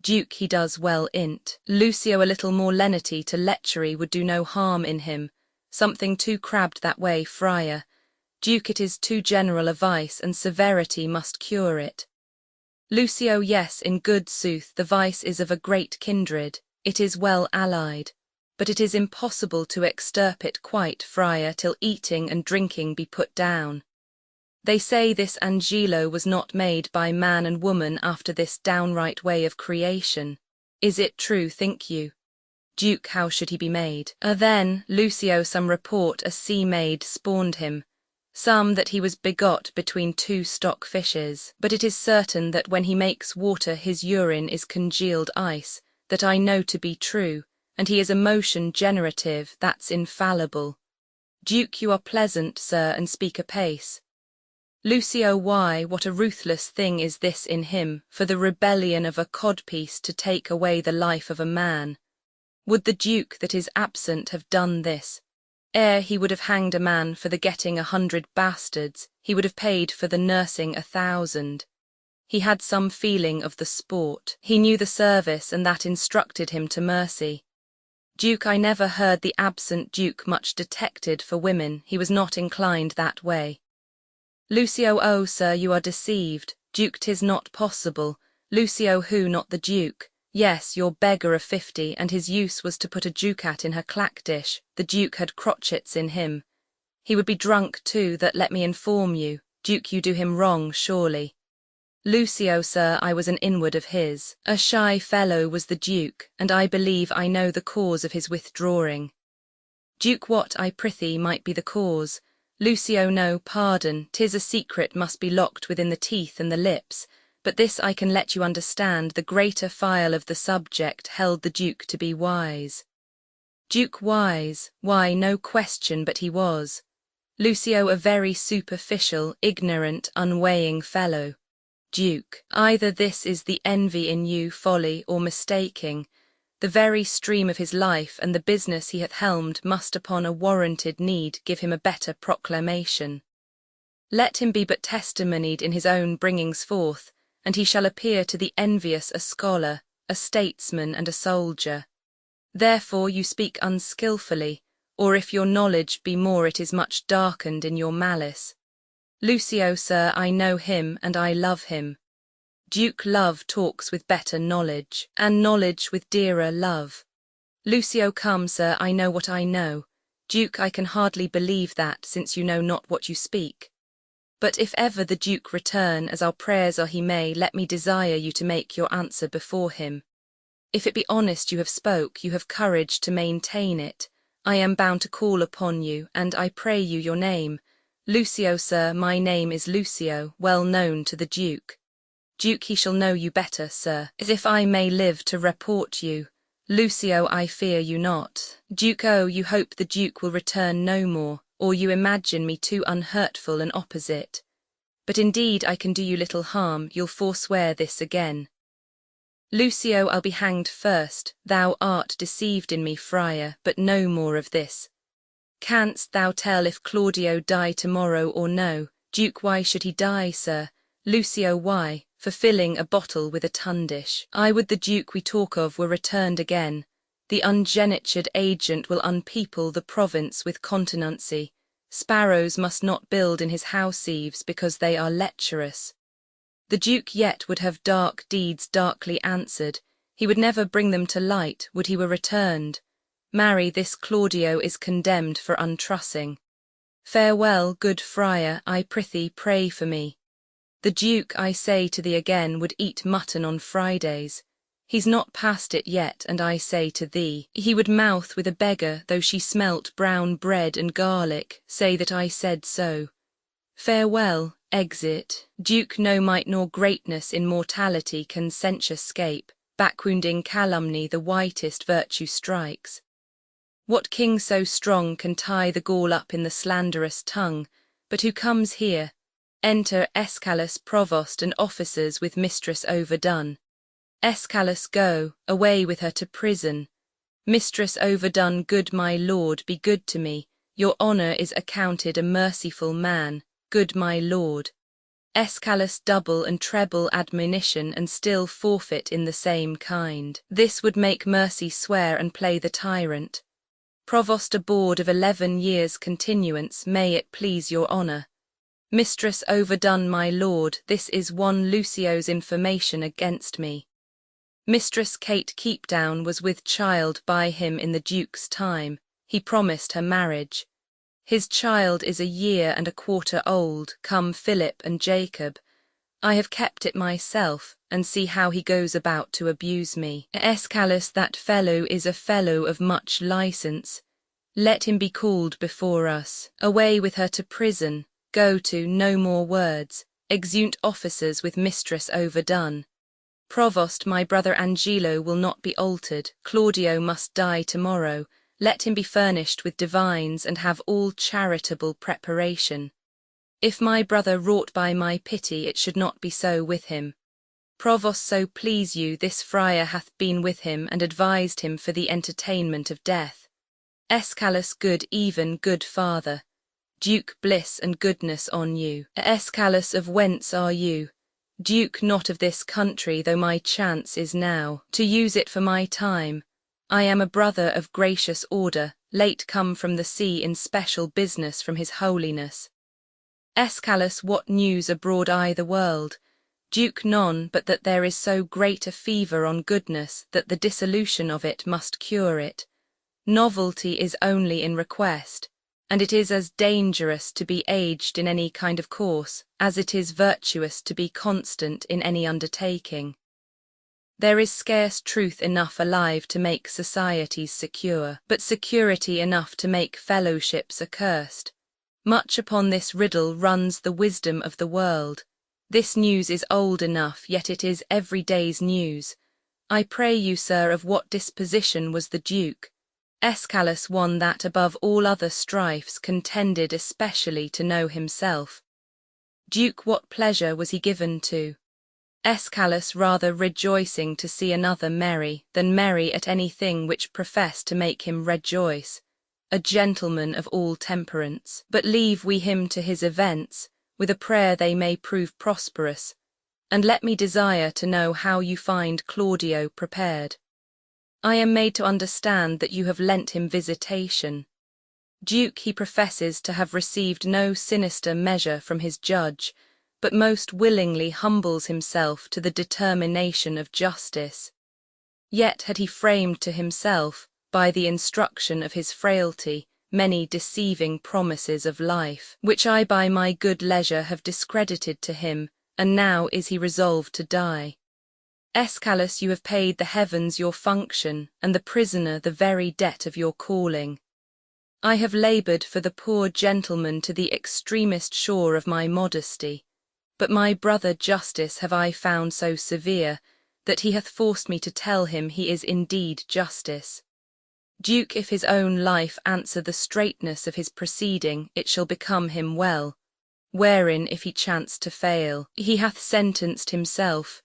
Duke he does well in't. Lucio, a little more lenity to lechery would do no harm in him, something too crabbed that way, friar. Duke, it is too general a vice, and severity must cure it. Lucio, yes, in good sooth, the vice is of a great kindred, it is well allied, but it is impossible to extirp it quite, friar, till eating and drinking be put down. They say this Angelo was not made by man and woman after this downright way of creation. Is it true, think you? Duke, how should he be made? Then, Lucio, some report a sea maid spawned him, some that he was begot between two stock fishes, but it is certain that when he makes water his urine is congealed ice, that I know to be true, and he is a motion generative, that's infallible. Duke, you are pleasant, sir, and speak apace. Lucio, why, what a ruthless thing is this in him, for the rebellion of a codpiece to take away the life of a man. Would the Duke that is absent have done this? Ere he would have hanged a man for the getting 100 bastards, he would have paid for the nursing 1,000. He had some feeling of the sport. He knew the service, and that instructed him to mercy. Duke, I never heard the absent Duke much detected for women, he was not inclined that way. Lucio, oh, sir, you are deceived. Duke, 'tis not possible. Lucio, who, not the Duke? Yes, your beggar of 50, and his use was to put a ducat in her clack dish. The Duke had crotchets in him. He would be drunk too, that let me inform you. Duke, you do him wrong, surely. Lucio, sir, I was an inward of his. A shy fellow was the Duke, and I believe I know the cause of his withdrawing. Duke, what, I prithee, might be the cause? Lucio, no, pardon, 'tis a secret must be locked within the teeth and the lips, but this I can let you understand, the greater file of the subject held the Duke to be wise. Duke wise, why, no question but he was. Lucio, a very superficial, ignorant, unweighing fellow. Duke, either this is the envy in you, folly, or mistaking. The very stream of his life and the business he hath helmed must upon a warranted need give him a better proclamation. Let him be but testimonied in his own bringings forth, and he shall appear to the envious a scholar, a statesman, and a soldier. Therefore you speak unskilfully, or if your knowledge be more it is much darkened in your malice. Lucio, sir, I know him, and I love him. Duke, love talks with better knowledge, and knowledge with dearer love. Lucio, come, sir, I know what I know. Duke, I can hardly believe that, since you know not what you speak. But if ever the Duke return, as our prayers are he may, let me desire you to make your answer before him. If it be honest you have spoke, you have courage to maintain it, I am bound to call upon you, and I pray you your name. Lucio, sir, my name is Lucio, well known to the Duke. Duke, he shall know you better, sir, as if I may live to report you. Lucio, I fear you not. Duke, oh, you hope the Duke will return no more, or you imagine me too unhurtful and opposite. But indeed I can do you little harm, you'll forswear this again. Lucio, I'll be hanged first, thou art deceived in me, friar, but no more of this. Canst thou tell if Claudio die tomorrow or no? Duke, why should he die, sir? Lucio, why? For filling a bottle with a tundish. I would the Duke we talk of were returned again. The ungenitured agent will unpeople the province with continency. Sparrows must not build in his house-eaves because they are lecherous. The Duke yet would have dark deeds darkly answered. He would never bring them to light, would he were returned. Marry, this Claudio is condemned for untrussing. Farewell, good friar, I prithee pray for me. The Duke, I say to thee again, would eat mutton on Fridays. He's not past it yet, and I say to thee, he would mouth with a beggar, though she smelt brown bread and garlic, say that I said so. Farewell, exit. Duke, no might nor greatness in mortality can censure scape, backwounding calumny the whitest virtue strikes. What king so strong can tie the gall up in the slanderous tongue? But who comes here? Enter Escalus, provost, and officers with mistress overdone. Escalus, go, away with her to prison. Mistress overdone, good my lord, be good to me. Your honour is accounted a merciful man, good my lord. Escalus, double and treble admonition, and still forfeit in the same kind. This would make mercy swear and play the tyrant. Provost, a board of 11 years' continuance, may it please your honour. Mistress overdone, my lord, this is one Lucio's information against me. Mistress Kate Keepdown was with child by him in the Duke's time. He promised her marriage. His child is 1.25 years old, come Philip and Jacob. I have kept it myself, and see how he goes about to abuse me. Escalus, that fellow is a fellow of much licence. Let him be called before us. Away with her to prison. Go to, no more words. Exeunt officers with mistress overdone. Provost, my brother Angelo will not be altered. Claudio must die tomorrow. Let him be furnished with divines and have all charitable preparation. If my brother wrought by my pity, it should not be so with him. Provost, so please you, this friar hath been with him and advised him for the entertainment of death. Escalus, good, even good father. Duke, bliss and goodness on you. Escalus, of whence are you? Duke, not of this country, though my chance is now to use it for my time. I am a brother of gracious order, late come from the sea in special business from his holiness. Escalus, what news abroad I the world? Duke, none, but that there is so great a fever on goodness that the dissolution of it must cure it. Novelty is only in request, and it is as dangerous to be aged in any kind of course as it is virtuous to be constant in any undertaking. There is scarce truth enough alive to make societies secure, but security enough to make fellowships accursed. Much upon this riddle runs the wisdom of the world. This news is old enough, yet it is every day's news. I pray you, sir, of what disposition was the Duke? Escalus, one that above all other strifes contended especially to know himself. Duke, what pleasure was he given to? Escalus, rather rejoicing to see another merry than merry at anything which professed to make him rejoice. A gentleman of all temperance. But leave we him to his events, with a prayer they may prove prosperous. And let me desire to know how you find Claudio prepared. I am made to understand that you have lent him visitation. Duke, he professes to have received no sinister measure from his judge, but most willingly humbles himself to the determination of justice. Yet had he framed to himself, by the instruction of his frailty, many deceiving promises of life, which I by my good leisure have discredited to him, and now is he resolved to die. Escalus, you have paid the heavens your function, and the prisoner the very debt of your calling. I have laboured for the poor gentleman to the extremest shore of my modesty, but my brother Justice have I found so severe, that he hath forced me to tell him he is indeed Justice. Duke, if his own life answer the straightness of his proceeding, it shall become him well, wherein if he chance to fail, he hath sentenced himself.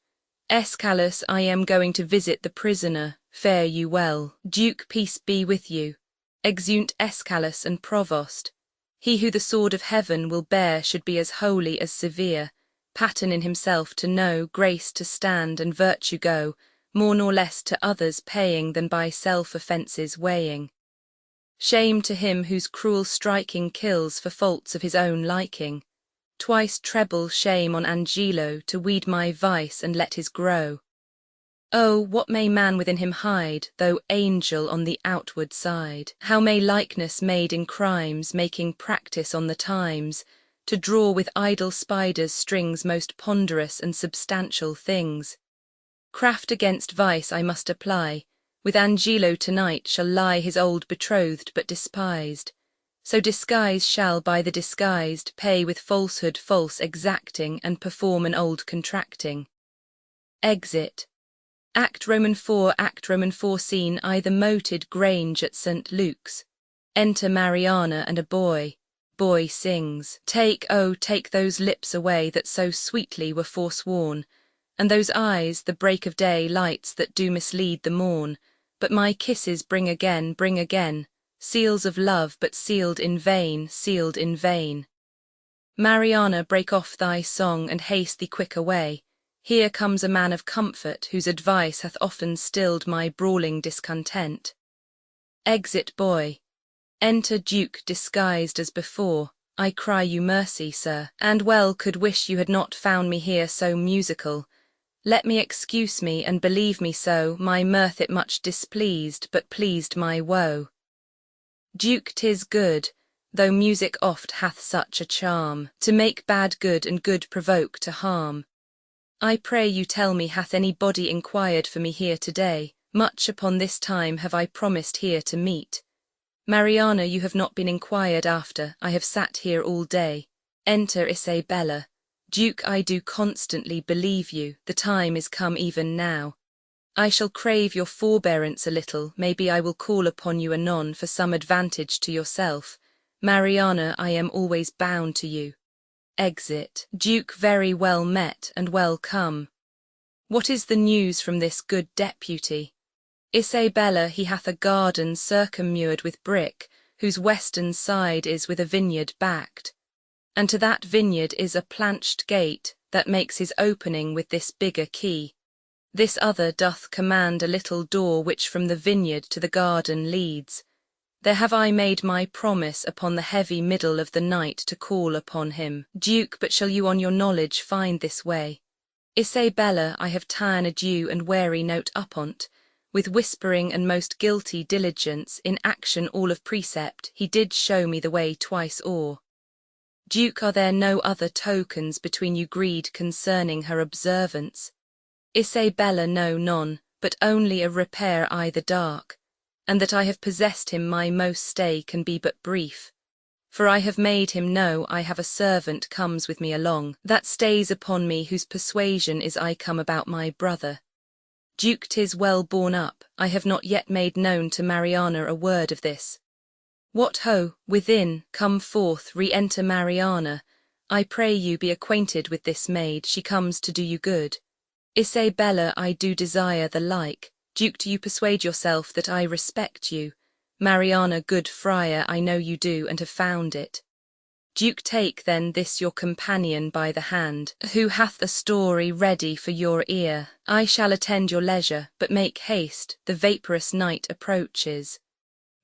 Escalus, I am going to visit the prisoner, fare you well. Duke, peace be with you. Exeunt Escalus and Provost. He who the sword of heaven will bear should be as holy as severe, pattern in himself to know, grace to stand, and virtue go, more nor less to others paying than by self-offences weighing. Shame to him whose cruel striking kills for faults of his own liking. Twice treble shame on Angelo to weed my vice and let his grow. Oh, what may man within him hide, though angel on the outward side? How may likeness made in crimes, making practice on the times, to draw with idle spiders strings most ponderous and substantial things? Craft against vice I must apply, with Angelo tonight shall lie his old betrothed but despised. So disguise shall by the disguised pay with falsehood false exacting and perform an old contracting. Exit. Act Roman 4 Scene I the moated grange at St. Luke's. Enter Mariana and a boy. Boy sings, Take, oh, take those lips away that so sweetly were forsworn, and those eyes, the break of day lights that do mislead the morn. But my kisses bring again, seals of love but sealed in vain, sealed in vain. Mariana, break off thy song and haste thee quick away. Here comes a man of comfort, whose advice hath often stilled my brawling discontent. Exit boy. Enter Duke disguised as before. I cry you mercy, sir, and well could wish you had not found me here so musical. Let me excuse me, and believe me so, my mirth it much displeased, but pleased my woe. Duke, 'tis good, though music oft hath such a charm, to make bad good and good provoke to harm. I pray you tell me, hath any body inquired for me here today? Much upon this time have I promised here to meet. Mariana, you have not been inquired after, I have sat here all day. Enter Isabella. Duke, I do constantly believe you, the time is come even now. I shall crave your forbearance a little, maybe I will call upon you anon for some advantage to yourself. Mariana, I am always bound to you. Exit. Duke, very well met and well come. What is the news from this good deputy? Isabella, he hath a garden circummured with brick, whose western side is with a vineyard backed. And to that vineyard is a planched gate, that makes his opening with this bigger key. This other doth command a little door which from the vineyard to the garden leads. There have I made my promise upon the heavy middle of the night to call upon him. Duke, but shall you on your knowledge find this way? Isabella, I have ta'en a due and wary note upon't, with whispering and most guilty diligence, in action all of precept, he did show me the way twice o'er. Duke, are there no other tokens between you agreed concerning her observance? Isabella, no, none, but only a repair I the dark, and that I have possessed him my most stay can be but brief. For I have made him know I have a servant comes with me along, that stays upon me whose persuasion is I come about my brother. Duke, 'tis well borne up, I have not yet made known to Mariana a word of this. What ho, within, come forth, re-enter Mariana. I pray you be acquainted with this maid, she comes to do you good. Isabella, I do desire the like. Duke, do you persuade yourself that I respect you? Mariana, good friar, I know you do, and have found it. Duke, take then this your companion by the hand, who hath a story ready for your ear. I shall attend your leisure, but make haste, the vaporous night approaches.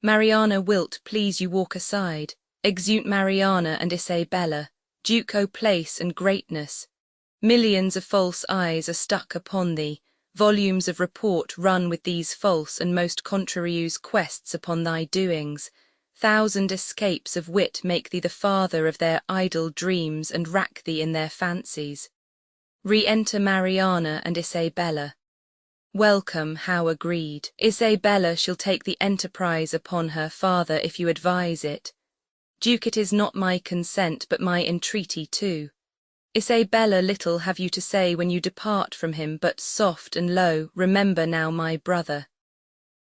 Mariana, wilt please you walk aside? Exeunt Mariana and Isabella. Duke, O place and greatness! Millions of false eyes are stuck upon thee, volumes of report run with these false and most contrarious quests upon thy doings. Thousand escapes of wit make thee the father of their idle dreams and rack thee in their fancies. Re-enter Mariana and Isabella. Welcome, how agreed. Isabella shall take the enterprise upon her, father, if you advise it. Duke, it is not my consent but my entreaty too. Isabella, little have you to say when you depart from him, but soft and low, remember now my brother.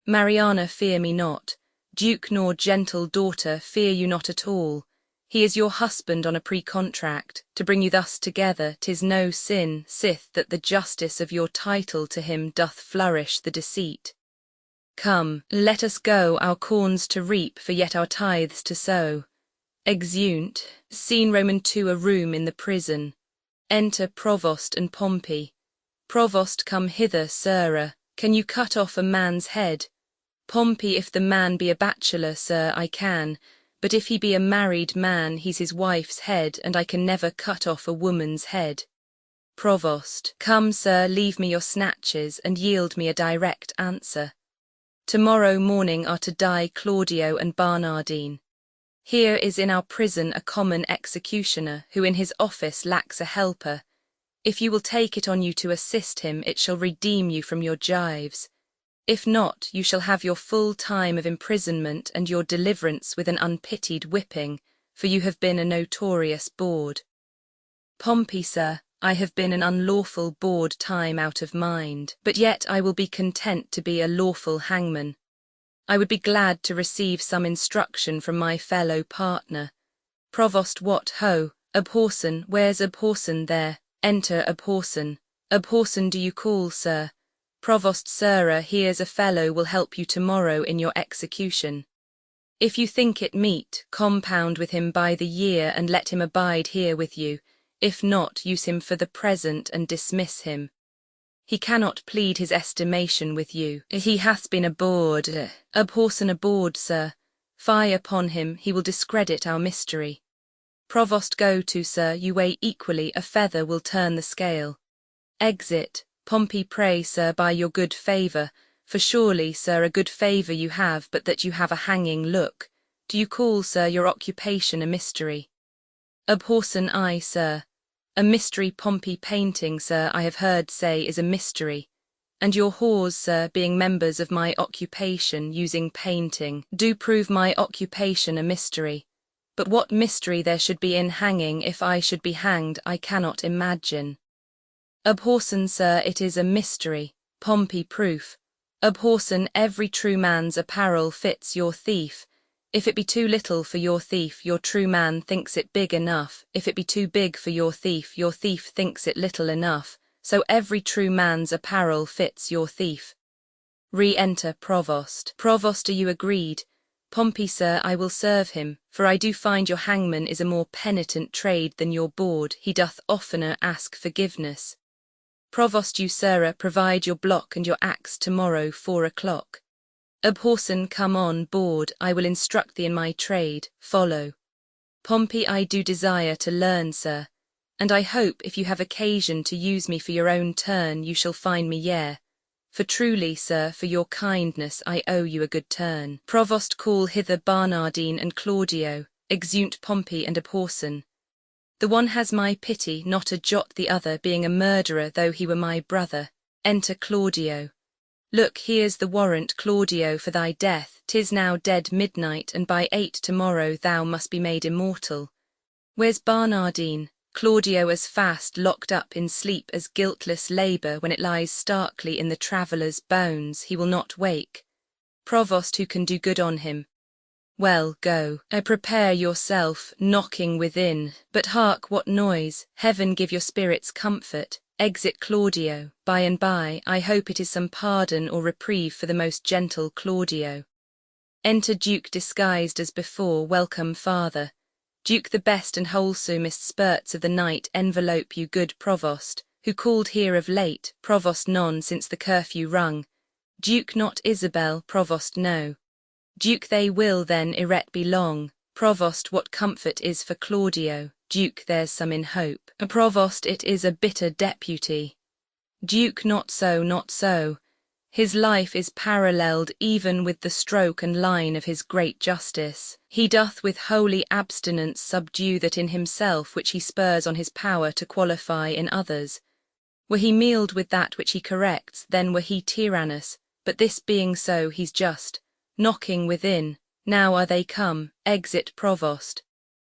Mariana, fear me not. Duke nor gentle daughter, fear you not at all. He is your husband on a pre-contract, to bring you thus together. 'Tis no sin, sith that the justice of your title to him doth flourish the deceit. Come, let us go our corns to reap, for yet our tithes to sow. Exeunt. Scene Roman 2, a room in the prison. Enter Provost and Pompey. Provost, come hither, sirrah. Can you cut off a man's head? Pompey, if the man be a bachelor, sir, I can. But if he be a married man, he's his wife's head, and I can never cut off a woman's head. Provost, come, sir, leave me your snatches, and yield me a direct answer. Tomorrow morning are to die Claudio and Barnardine. Here is in our prison a common executioner, who in his office lacks a helper. If you will take it on you to assist him, it shall redeem you from your gyves. If not, you shall have your full time of imprisonment and your deliverance with an unpitied whipping, for you have been a notorious bawd. Pompey, sir, I have been an unlawful bawd time out of mind, but yet I will be content to be a lawful hangman. I would be glad to receive some instruction from my fellow partner. Provost, what, ho, Abhorson, where's Abhorson there? Enter Abhorson. Abhorson do you call, sir? Provost, sirrah, here's a fellow will help you tomorrow in your execution. If you think it meet, compound with him by the year and let him abide here with you. If not, use him for the present and dismiss him. He cannot plead his estimation with you. He hath been aboard. Abhorson aboard, sir. Fie upon him, he will discredit our mystery. Provost, go to, sir, you weigh equally, a feather will turn the scale. Exit. Pompey, pray, sir, by your good favour, for surely, sir, a good favour you have, but that you have a hanging look. Do you call, sir, your occupation a mystery? Abhorson, I, sir. A mystery Pompey painting, sir, I have heard say is a mystery. And your whores, sir, being members of my occupation, using painting, do prove my occupation a mystery. But what mystery there should be in hanging if I should be hanged, I cannot imagine. Abhorson, sir, it is a mystery. Pompey, proof. Abhorson, every true man's apparel fits your thief. If it be too little for your thief, your true man thinks it big enough. If it be too big for your thief thinks it little enough. So every true man's apparel fits your thief. Re-enter Provost. Provost, are you agreed? Pompey, sir, I will serve him, for I do find your hangman is a more penitent trade than your bawd. He doth oftener ask forgiveness. Provost, you, sirrah, provide your block and your axe tomorrow 4 o'clock. Abhorson, come on board, I will instruct thee in my trade, follow. Pompey, I do desire to learn, sir, and I hope if you have occasion to use me for your own turn, you shall find me yare. For truly, sir, for your kindness I owe you a good turn. Provost, call hither Barnardine and Claudio. Exeunt Pompey and Abhorson. The one has my pity, not a jot the other, being a murderer though he were my brother. Enter Claudio. Look, here's the warrant, Claudio, for thy death. 'Tis now dead midnight, and by 8 tomorrow thou must be made immortal. Where's Barnardine? Claudio, as fast locked up in sleep as guiltless labour when it lies starkly in the traveller's bones, he will not wake. Provost, who can do good on him? Well, go, prepare yourself, knocking within, but hark, what noise, heaven give your spirits comfort. Exit Claudio, by and by, I hope it is some pardon or reprieve for the most gentle Claudio. Enter Duke disguised as before, welcome father. Duke, the best and wholesomest spurts of the night envelope you, good Provost, who called here of late, Provost none since the curfew rung. Duke, not Isabel, Provost, no. Duke, they will then eret be long. Provost, what comfort is for Claudio? Duke, there's some in hope. Provost, it is a bitter deputy. Duke, not so, not so. His life is paralleled even with the stroke and line of his great justice. He doth with holy abstinence subdue that in himself which he spurs on his power to qualify in others. Were he mealed with that which he corrects, then were he tyrannous, but this being so, he's just. Knocking within, now are they come, exit provost.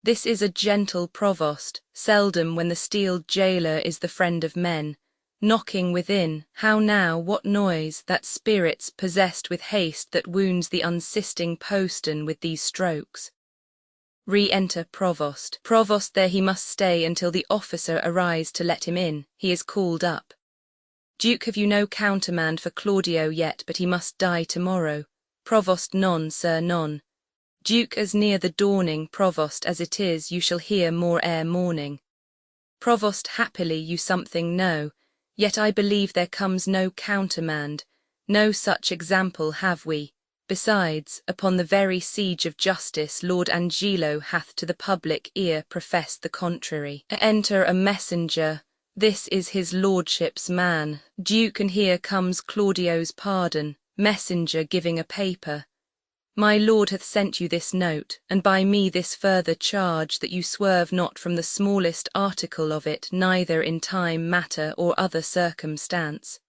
This is a gentle provost, seldom when the steeled jailer is the friend of men. Knocking within, how now, what noise, that spirits possessed with haste that wounds the unsisting postern with these strokes? Re-enter provost. Provost there he must stay until the officer arise to let him in, he is called up. Duke, have you no countermand for Claudio yet, but he must die tomorrow? Provost, none, sir, none. Duke, as near the dawning, provost, as it is, you shall hear more ere morning. Provost, happily you something know, yet I believe there comes no countermand, no such example have we. Besides, upon the very siege of justice, Lord Angelo hath to the public ear professed the contrary. Enter a messenger, this is his lordship's man. Duke, and here comes Claudio's pardon, messenger giving a paper. My lord hath sent you this note, and by me this further charge, that you swerve not from the smallest article of it, neither in time, matter, or other circumstance.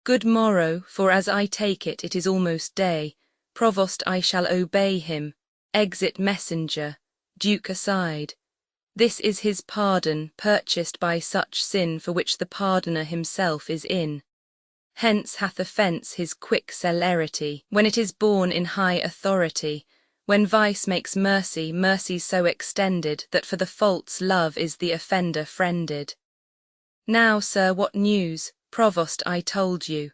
Good morrow, for as I take it, it is almost day. Provost, I shall obey him. Exit messenger. Duke aside. This is his pardon, purchased by such sin for which the pardoner himself is in. Hence hath offence his quick celerity, when it is borne in high authority. When vice makes mercy, mercy's so extended, that for the fault's love is the offender friended. Now, sir, what news? Provost, I told you.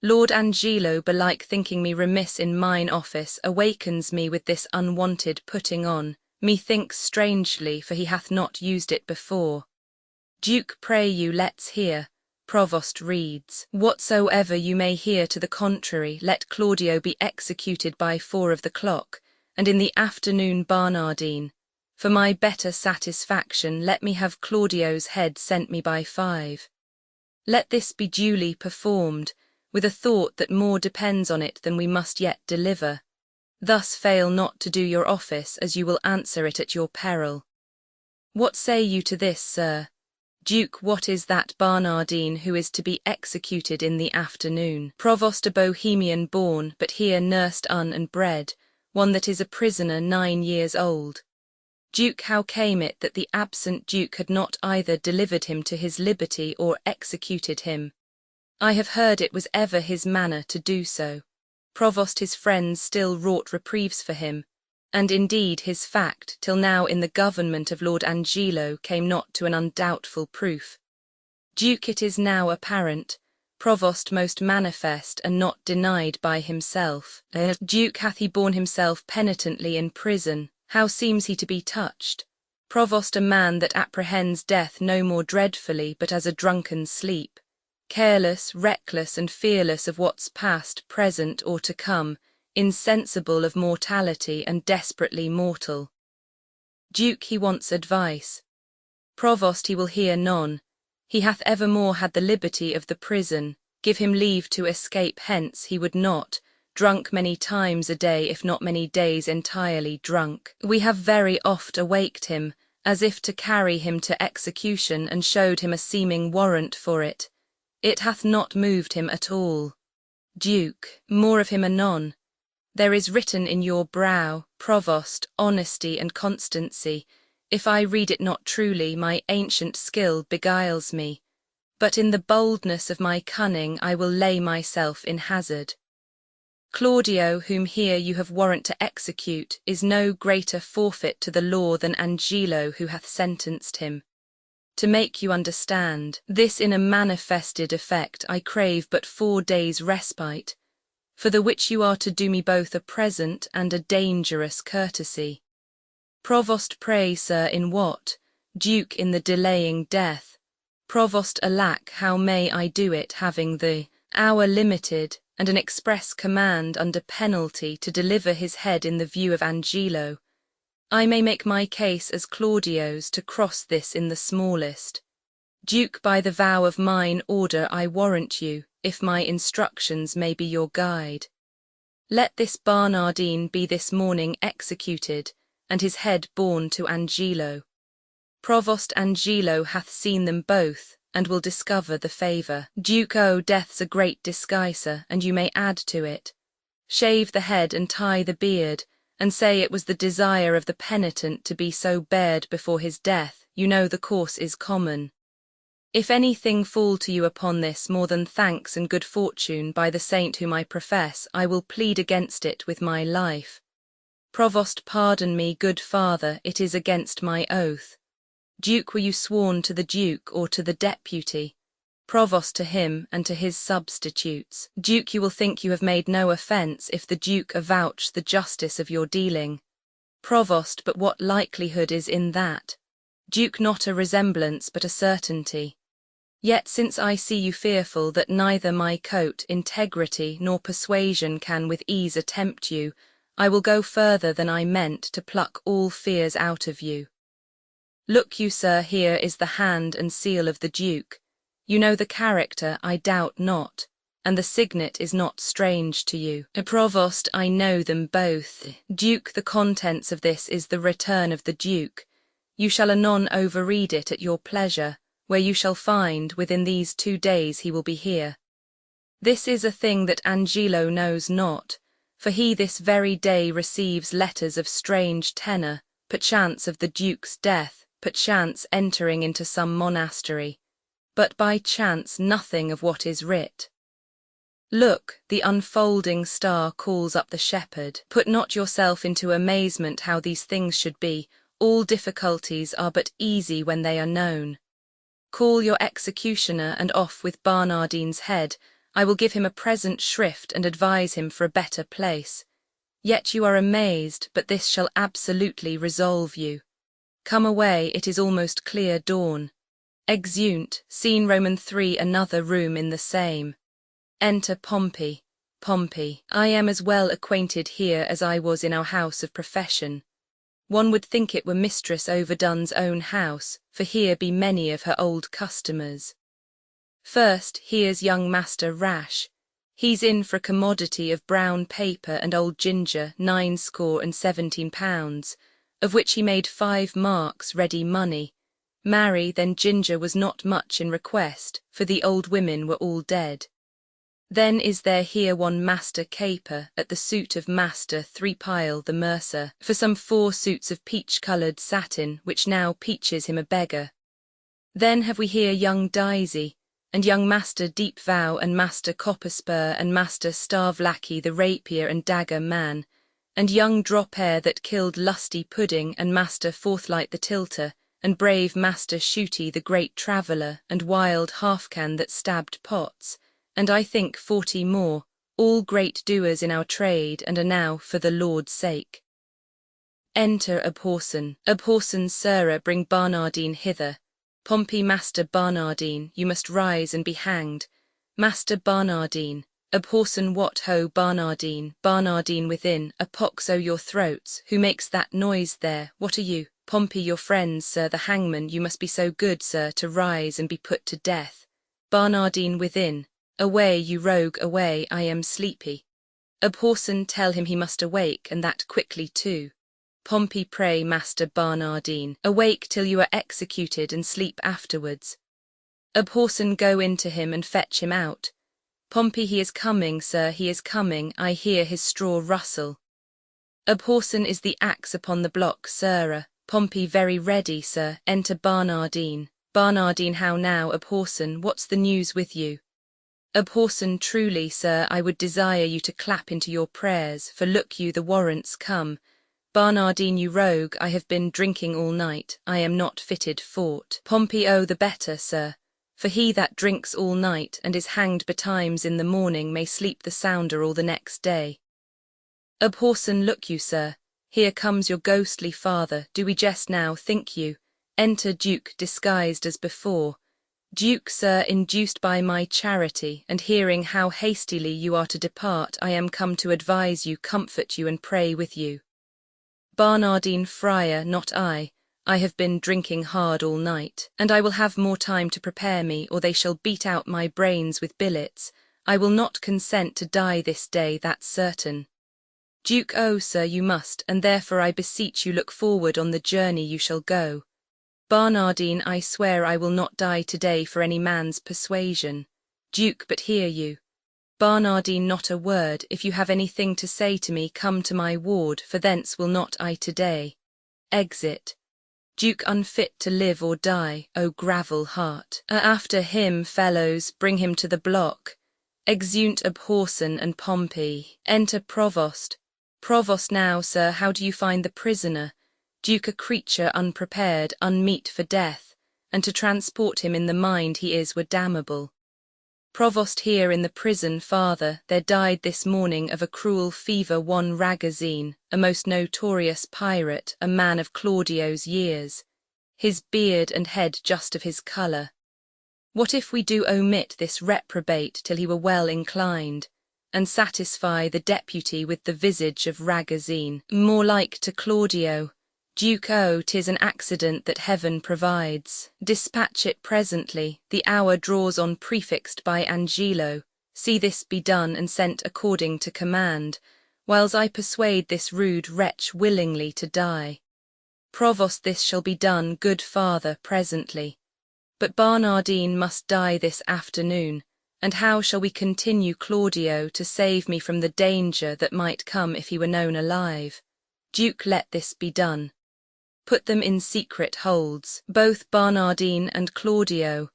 Lord Angelo, belike thinking me remiss in mine office, awakens me with this unwonted putting on, methinks strangely, for he hath not used it before. Duke, pray you, let's hear. Provost reads. Whatsoever you may hear to the contrary, let Claudio be executed by 4 of the clock, and in the afternoon Barnardine. For my better satisfaction, let me have Claudio's head sent me by 5. Let this be duly performed, with a thought that more depends on it than we must yet deliver. Thus fail not to do your office, as you will answer it at your peril. What say you to this, sir? Duke, what is that Barnardine who is to be executed in the afternoon? Provost, a Bohemian born, but here nursed and bred, one that is a prisoner 9 years old. Duke, how came it that the absent Duke had not either delivered him to his liberty or executed him? I have heard it was ever his manner to do so. Provost, his friends still wrought reprieves for him, and indeed his fact, till now in the government of Lord Angelo, came not to an undoubtful proof. Duke, it is now apparent, Provost most manifest and not denied by himself. Duke, hath he borne himself penitently in prison? How seems he to be touched? Provost, a man that apprehends death no more dreadfully but as a drunken sleep, careless, reckless, and fearless of what's past, present, or to come, insensible of mortality and desperately mortal. Duke, he wants advice. Provost, he will hear none. He hath evermore had the liberty of the prison. Give him leave to escape hence, he would not. Drunk many times a day, if not many days entirely drunk. We have very oft awaked him, as if to carry him to execution, and showed him a seeming warrant for it. It hath not moved him at all. Duke, more of him anon. There is written in your brow, Provost, honesty and constancy. If I read it not truly, my ancient skill beguiles me. But in the boldness of my cunning I will lay myself in hazard. Claudio, whom here you have warrant to execute, is no greater forfeit to the law than Angelo, who hath sentenced him. To make you understand, this in a manifested effect, I crave but 4 days' respite, for the which you are to do me both a present and a dangerous courtesy. Provost, pray, sir, in what? Duke, in the delaying death. Provost, alack, how may I do it, having the hour limited, and an express command under penalty to deliver his head in the view of Angelo. I may make my case as Claudio's to cross this in the smallest. Duke, by the vow of mine order I warrant you, if my instructions may be your guide. Let this Barnardine be this morning executed, and his head borne to Angelo. Provost, Angelo hath seen them both, and will discover the favour. Duke, oh, death's a great disguiser, and you may add to it. Shave the head and tie the beard, and say it was the desire of the penitent to be so bared before his death. You know the course is common. If anything fall to you upon this more than thanks and good fortune, by the saint whom I profess, I will plead against it with my life. Provost, pardon me, good father, it is against my oath. Duke, were you sworn to the Duke or to the deputy? Provost, to him and to his substitutes. Duke, you will think you have made no offence if the Duke avouch the justice of your dealing. Provost, but what likelihood is in that? Duke, not a resemblance but a certainty. Yet since I see you fearful that neither my coat, integrity, nor persuasion can with ease attempt you, I will go further than I meant to pluck all fears out of you. Look you, sir, here is the hand and seal of the Duke. You know the character, I doubt not, and the signet is not strange to you. Provost, I know them both. Duke, the contents of this is the return of the Duke. You shall anon overread it at your pleasure, where you shall find within these 2 days he will be here. This is a thing that Angelo knows not, for he this very day receives letters of strange tenor, perchance of the Duke's death, perchance entering into some monastery, but by chance nothing of what is writ. Look, the unfolding star calls up the shepherd. Put not yourself into amazement how these things should be. All difficulties are but easy when they are known. Call your executioner and off with Barnardine's head. I will give him a present shrift and advise him for a better place. Yet you are amazed, but this shall absolutely resolve you. Come away, it is almost clear dawn. Exeunt, scene Roman 3, another room in the same. Enter Pompey. Pompey, I am as well acquainted here as I was in our house of profession. One would think it were Mistress Overdone's own house, for here be many of her old customers. First, here's young Master Rash. He's in for a commodity of brown paper and old ginger, £69 17, of which he made 5 marks ready money. Marry, then ginger was not much in request, for the old women were all dead. Then is there here one Master Caper, at the suit of Master Threepile the mercer, for some 4 suits of peach-coloured satin, which now peaches him a beggar. Then have we here young Daisy, and young Master Deepvow, and Master Copperspur, and Master Starvelackey the rapier and dagger man, and young Dropare that killed Lusty Pudding, and Master Forthlight the tilter, and brave Master Shooty the great traveller, and wild Halfcan that stabbed pots, and I think 40 more, all great doers in our trade, and are now for the Lord's sake. Enter Abhorsen. Abhorsen, sirrah, bring Barnardine hither. Pompey, Master Barnardine, you must rise and be hanged. Master Barnardine. Abhorsen, what ho, Barnardine, Barnardine within, a pox o' your throats, who makes that noise there, what are you? Pompey, your friends, sir, the hangman, you must be so good, sir, to rise and be put to death. Barnardine within. Away, you rogue, away, I am sleepy. Abhorsen, tell him he must awake, and that quickly too. Pompey, pray, Master Barnardine, awake till you are executed, and sleep afterwards. Abhorsen, go in to him and fetch him out. Pompey, he is coming, sir, he is coming, I hear his straw rustle. Abhorsen, is the axe upon the block, sirrah? Pompey, very ready, sir, enter Barnardine. Barnardine, how now, Abhorsen, what's the news with you? Abhorsen, truly, sir, I would desire you to clap into your prayers, for look you, the warrant's come. Barnardine, you rogue, I have been drinking all night, I am not fitted for't. Pompey, oh, the better, sir, for he that drinks all night, and is hanged betimes in the morning, may sleep the sounder all the next day. Abhorsen, look you, sir, here comes your ghostly father, do we jest now, think you? Enter Duke, disguised as before. Duke, sir, induced by my charity, and hearing how hastily you are to depart, I am come to advise you, comfort you, and pray with you. Barnardine, friar, not I have been drinking hard all night, and I will have more time to prepare me, or they shall beat out my brains with billets. I will not consent to die this day, that's certain. Duke, oh, sir, you must, and therefore I beseech you look forward on the journey you shall go. Barnardine, I swear I will not die today for any man's persuasion. Duke, but hear you. Barnardine, not a word. If you have anything to say to me, come to my ward, for thence will not I today. Exit. Duke, unfit to live or die, O gravel heart. After him, fellows, bring him to the block. Exeunt Abhorsen and Pompey. Enter Provost. Provost, now, sir, how do you find the prisoner? Duke, a creature unprepared, unmeet for death, and to transport him in the mind he is were damnable. Provost, here in the prison, father, there died this morning of a cruel fever one Ragozine, a most notorious pirate, a man of Claudio's years, his beard and head just of his colour. What if we do omit this reprobate till he were well inclined, and satisfy the deputy with the visage of Ragozine, more like to Claudio? Duke, oh, 'tis an accident that heaven provides. Dispatch it presently, the hour draws on prefixed by Angelo. See this be done and sent according to command, whiles I persuade this rude wretch willingly to die. Provost, this shall be done, good father, presently. But Barnardine must die this afternoon, and how shall we continue Claudio to save me from the danger that might come if he were known alive? Duke, let this be done. Put them in secret holds, both Barnardine and Claudio.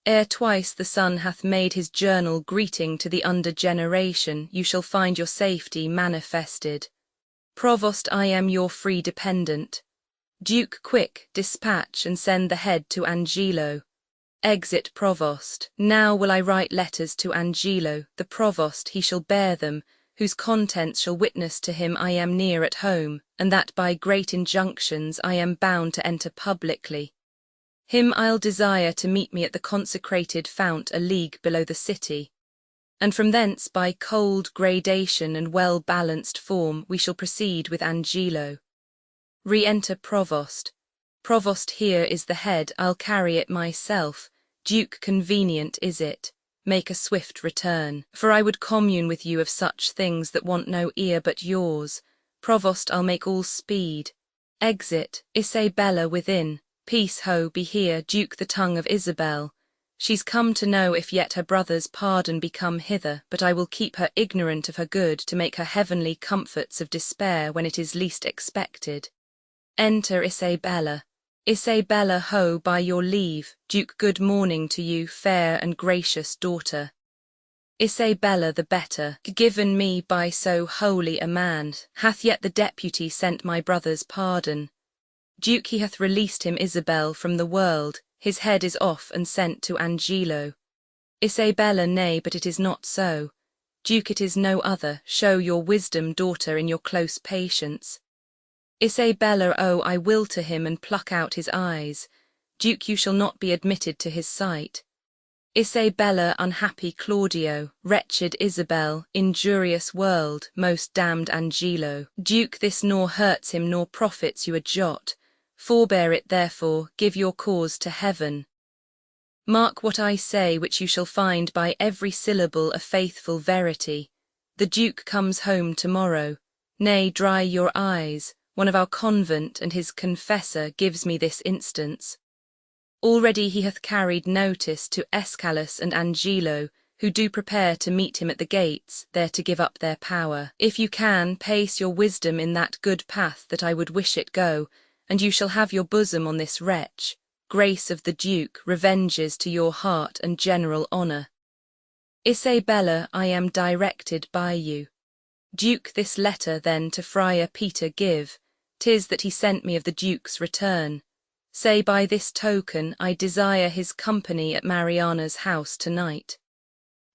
Ere twice the sun hath made his journal greeting to the under generation, you shall find your safety manifested. Provost, I am your free dependent. Duke, quick, dispatch and send the head to Angelo. Exit Provost. Now will I write letters to Angelo, the Provost, he shall bear them, whose contents shall witness to him I am near at home, and that by great injunctions I am bound to enter publicly. Him I'll desire to meet me at the consecrated fount a league below the city, and from thence by cold gradation and well-balanced form we shall proceed with Angelo. Re-enter Provost. Provost, here is the head, I'll carry it myself. Duke, convenient is it? Make a swift return, for I would commune with you of such things that want no ear but yours. Provost, I'll make all speed. Exit. Isabella within. Peace, ho, be here, Duke, the tongue of Isabel. She's come to know if yet her brother's pardon be come hither, but I will keep her ignorant of her good to make her heavenly comforts of despair when it is least expected. Enter Isabella. Isabella, ho, by your leave, Duke, good morning to you, fair and gracious daughter. Isabella, the better, given me by so holy a man, hath yet the deputy sent my brother's pardon. Duke, he hath released him, Isabel, from the world, his head is off and sent to Angelo. Isabella, nay, but it is not so. Duke, it is no other, show your wisdom, daughter, in your close patience. Isabella, oh, I will to him and pluck out his eyes. Duke, you shall not be admitted to his sight. Isabella, unhappy Claudio, wretched Isabel, injurious world, most damned Angelo. Duke, this nor hurts him nor profits you a jot. Forbear it therefore, give your cause to heaven. Mark what I say, which you shall find by every syllable a faithful verity. The Duke comes home tomorrow. Nay, dry your eyes. One of our convent and his confessor gives me this instance. Already he hath carried notice to Escalus and Angelo, who do prepare to meet him at the gates, there to give up their power. If you can, pace your wisdom in that good path that I would wish it go, and you shall have your bosom on this wretch. Grace of the Duke, revenges to your heart and general honour. Isabella, I am directed by you. Duke, this letter then to Friar Peter give. 'Tis that he sent me of the Duke's return. Say by this token I desire his company at Mariana's house tonight.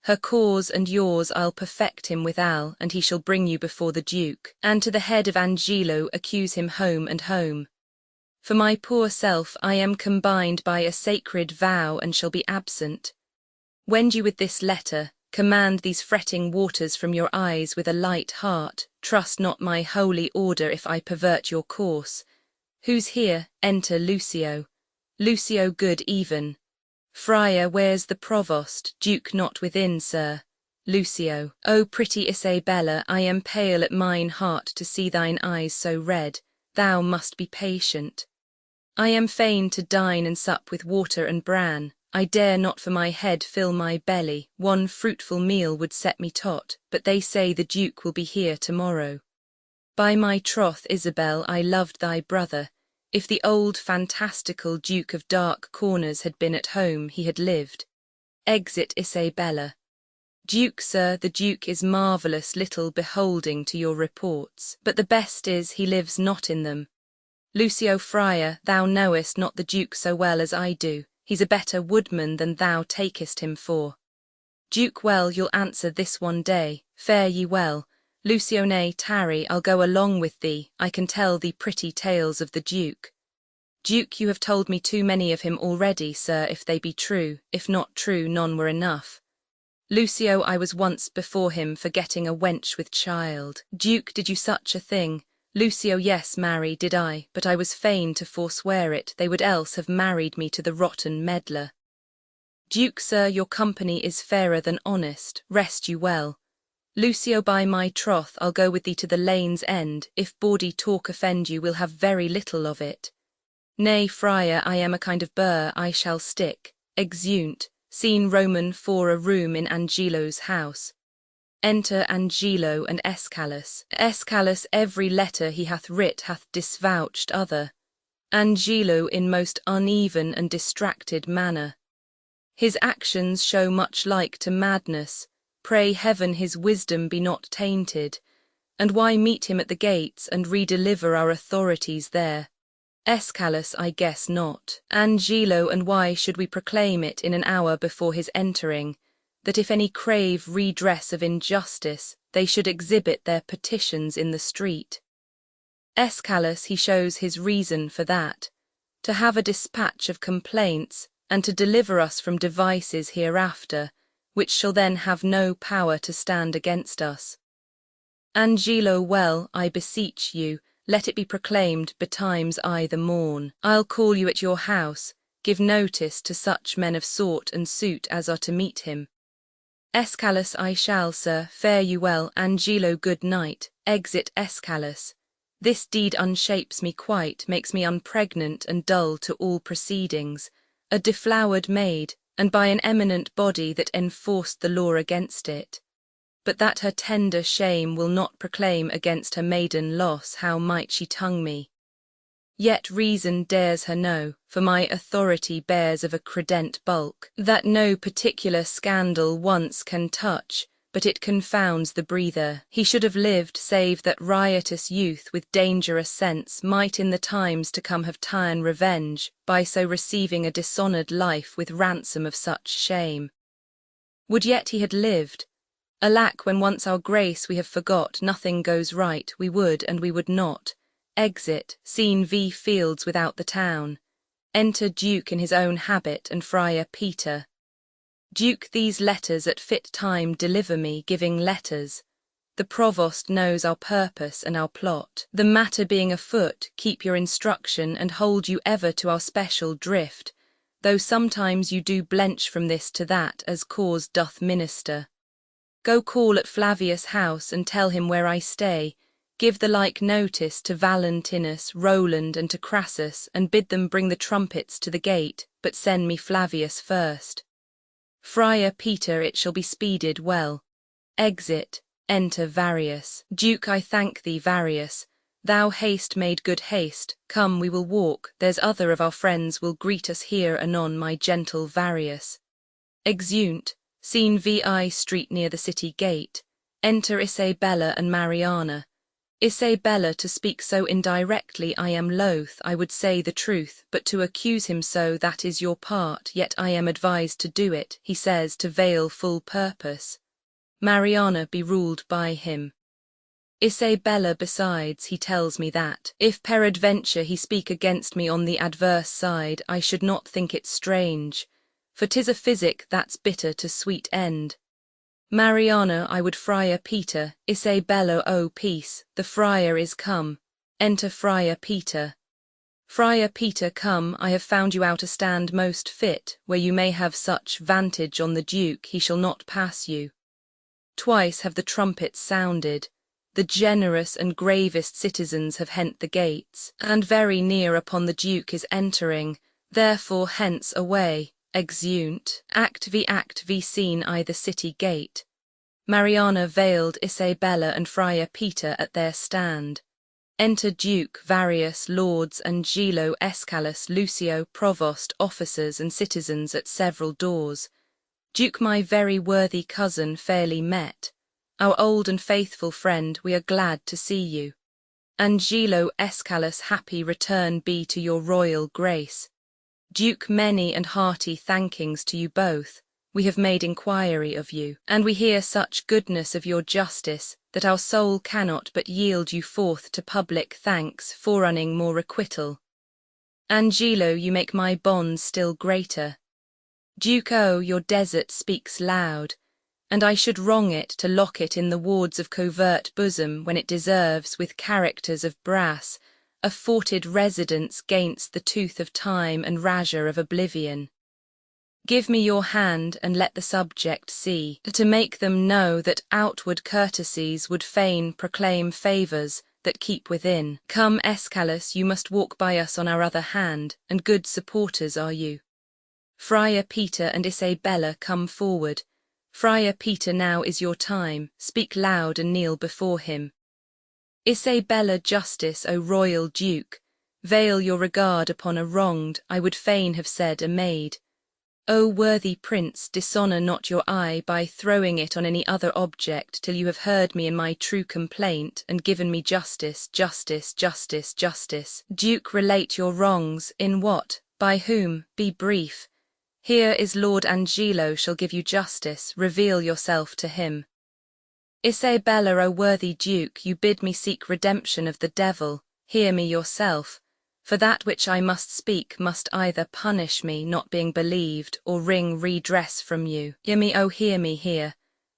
Her cause and yours I'll perfect him withal, and he shall bring you before the Duke, and to the head of Angelo accuse him home and home. For my poor self I am combined by a sacred vow and shall be absent. Wend you with this letter, command these fretting waters from your eyes with a light heart, trust not my holy order if I pervert your course. Who's here? Enter Lucio. Lucio, good even. Friar, where's the Provost? Duke not within, sir. Lucio, O pretty Isabella, I am pale at mine heart to see thine eyes so red. Thou must be patient. I am fain to dine and sup with water and bran. I dare not for my head fill my belly, one fruitful meal would set me tot, but they say the Duke will be here tomorrow. By my troth, Isabel, I loved thy brother. If the old fantastical Duke of Dark Corners had been at home, he had lived. Exit Isabella. Duke, sir, the Duke is marvellous little beholding to your reports, but the best is he lives not in them. Lucio Friar, thou knowest not the Duke so well as I do, he's a better woodman than thou takest him for. Duke, well, you'll answer this one day, fare ye well. Lucio, nay, tarry, I'll go along with thee, I can tell thee pretty tales of the Duke. Duke, you have told me too many of him already, sir, if they be true, if not true, none were enough. Lucio, I was once before him for getting a wench with child. Duke, did you such a thing? Lucio, yes, marry, did I, but I was fain to forswear it, they would else have married me to the rotten meddler. Duke, sir, your company is fairer than honest, rest you well. Lucio, by my troth, I'll go with thee to the lane's end, if bawdy talk offend you, we'll have very little of it. Nay, friar, I am a kind of burr, I shall stick. Exeunt. Scene Roman for a room in Angelo's house. Enter Angelo and Escalus. Escalus every letter he hath writ hath disvouched other. Angelo in most uneven and distracted manner. His actions show much like to madness. Pray heaven his wisdom be not tainted. And why meet him at the gates and redeliver our authorities there? Escalus, I guess not. Angelo, and why should we proclaim it in an hour before his entering, that if any crave redress of injustice, they should exhibit their petitions in the street? Escalus, he shows his reason for that, to have a dispatch of complaints, and to deliver us from devices hereafter, which shall then have no power to stand against us. Angelo, well, I beseech you, let it be proclaimed betimes I the morn. I'll call you at your house, give notice to such men of sort and suit as are to meet him. Escalus, I shall, sir, fare you well. Angelo, good night. Exit Escalus. This deed unshapes me quite, makes me unpregnant and dull to all proceedings, a deflowered maid, and by an eminent body that enforced the law against it. But that her tender shame will not proclaim against her maiden loss, how might she tongue me? Yet reason dares her no, for my authority bears of a credent bulk, that no particular scandal once can touch, but it confounds the breather. He should have lived, save that riotous youth with dangerous sense might in the times to come have ta'en revenge, by so receiving a dishonoured life with ransom of such shame. Would yet he had lived. Alack, when once our grace we have forgot, nothing goes right, we would and we would not. Exit, scene V fields without the town. Enter Duke in his own habit and Friar Peter. Duke, these letters at fit time deliver me, giving letters. The provost knows our purpose and our plot. The matter being afoot, keep your instruction and hold you ever to our special drift, though sometimes you do blench from this to that as cause doth minister. Go call at Flavius' house and tell him where I stay. Give the like notice to Valentinus, Roland, and to Crassus, and bid them bring the trumpets to the gate, but send me Flavius first. Friar Peter, it shall be speeded well. Exit, enter Varius. Duke, I thank thee, Varius. Thou haste made good haste. Come, we will walk. There's other of our friends will greet us here anon, my gentle Varius. Exeunt. Scene VI Street near the city gate. Enter Isabella and Mariana. Isabella, to speak so indirectly I am loath, I would say the truth, but to accuse him so that is your part, yet I am advised to do it, he says, to veil full purpose. Mariana, be ruled by him. Isabella, besides, he tells me that, if peradventure he speak against me on the adverse side, I should not think it strange, for 'tis a physic that's bitter to sweet end. Mariana, I would Friar Peter. Isabella, oh peace, the friar is come. Enter Friar Peter. Friar Peter, come, I have found you out a stand most fit, where you may have such vantage on the Duke he shall not pass you. Twice have the trumpets sounded. The generous and gravest citizens have hent the gates, and very near upon the Duke is entering, therefore hence away, exeunt. Act v scene I the city gate. Mariana veiled Isabella and Friar Peter at their stand. Enter Duke, Varius, Lords, Angelo, Escalus, Lucio, Provost, officers and citizens at several doors. Duke, my very worthy cousin, fairly met. Our old and faithful friend, we are glad to see you. Angelo, Escalus, happy return be to your royal grace. Duke, many and hearty thankings to you both. We have made inquiry of you, and we hear such goodness of your justice, that our soul cannot but yield you forth to public thanks, forerunning more requital. Angelo, you make my bonds still greater. Duke, oh, your desert speaks loud, and I should wrong it to lock it in the wards of covert bosom when it deserves, with characters of brass, a forted residence gainst the tooth of time and razor of oblivion. Give me your hand, and let the subject see, to make them know that outward courtesies would fain proclaim favours that keep within. Come, Escalus, you must walk by us on our other hand, and good supporters are you. Friar Peter and Isabella, come forward. Friar Peter, now is your time, speak loud and kneel before him. Isabella, justice, O royal Duke, veil your regard upon a wronged, I would fain have said a maid. O worthy prince, dishonour not your eye by throwing it on any other object till you have heard me in my true complaint and given me justice, justice, justice, justice. Duke, relate your wrongs, in what, by whom, be brief. Here is Lord Angelo shall give you justice, reveal yourself to him. Isabella, O worthy Duke, you bid me seek redemption of the devil, hear me yourself. For that which I must speak must either punish me, not being believed, or wring redress from you. Hear me, oh hear me here.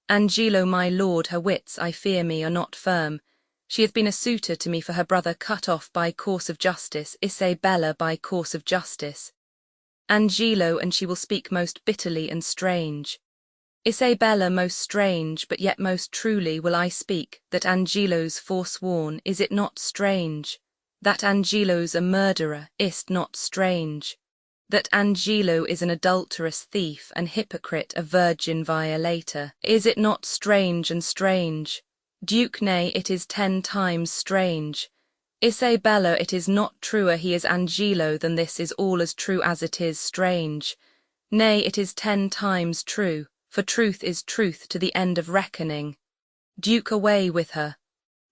Angelo, my lord, her wits, I fear me, are not firm. She hath been a suitor to me for her brother cut off by course of justice, Isabella by course of justice. Angelo, and she will speak most bitterly and strange. Isabella, most strange, but yet most truly will I speak, that Angelo's forsworn, is it not strange? That Angelo's a murderer, is't not strange? That Angelo is an adulterous thief, an hypocrite, a virgin violator, is it not strange and strange? Duke, nay, it is 10 times strange. Isabella, it is not truer he is Angelo than this is all as true as it is strange. Nay, it is 10 times true, for truth is truth to the end of reckoning. Duke, away with her.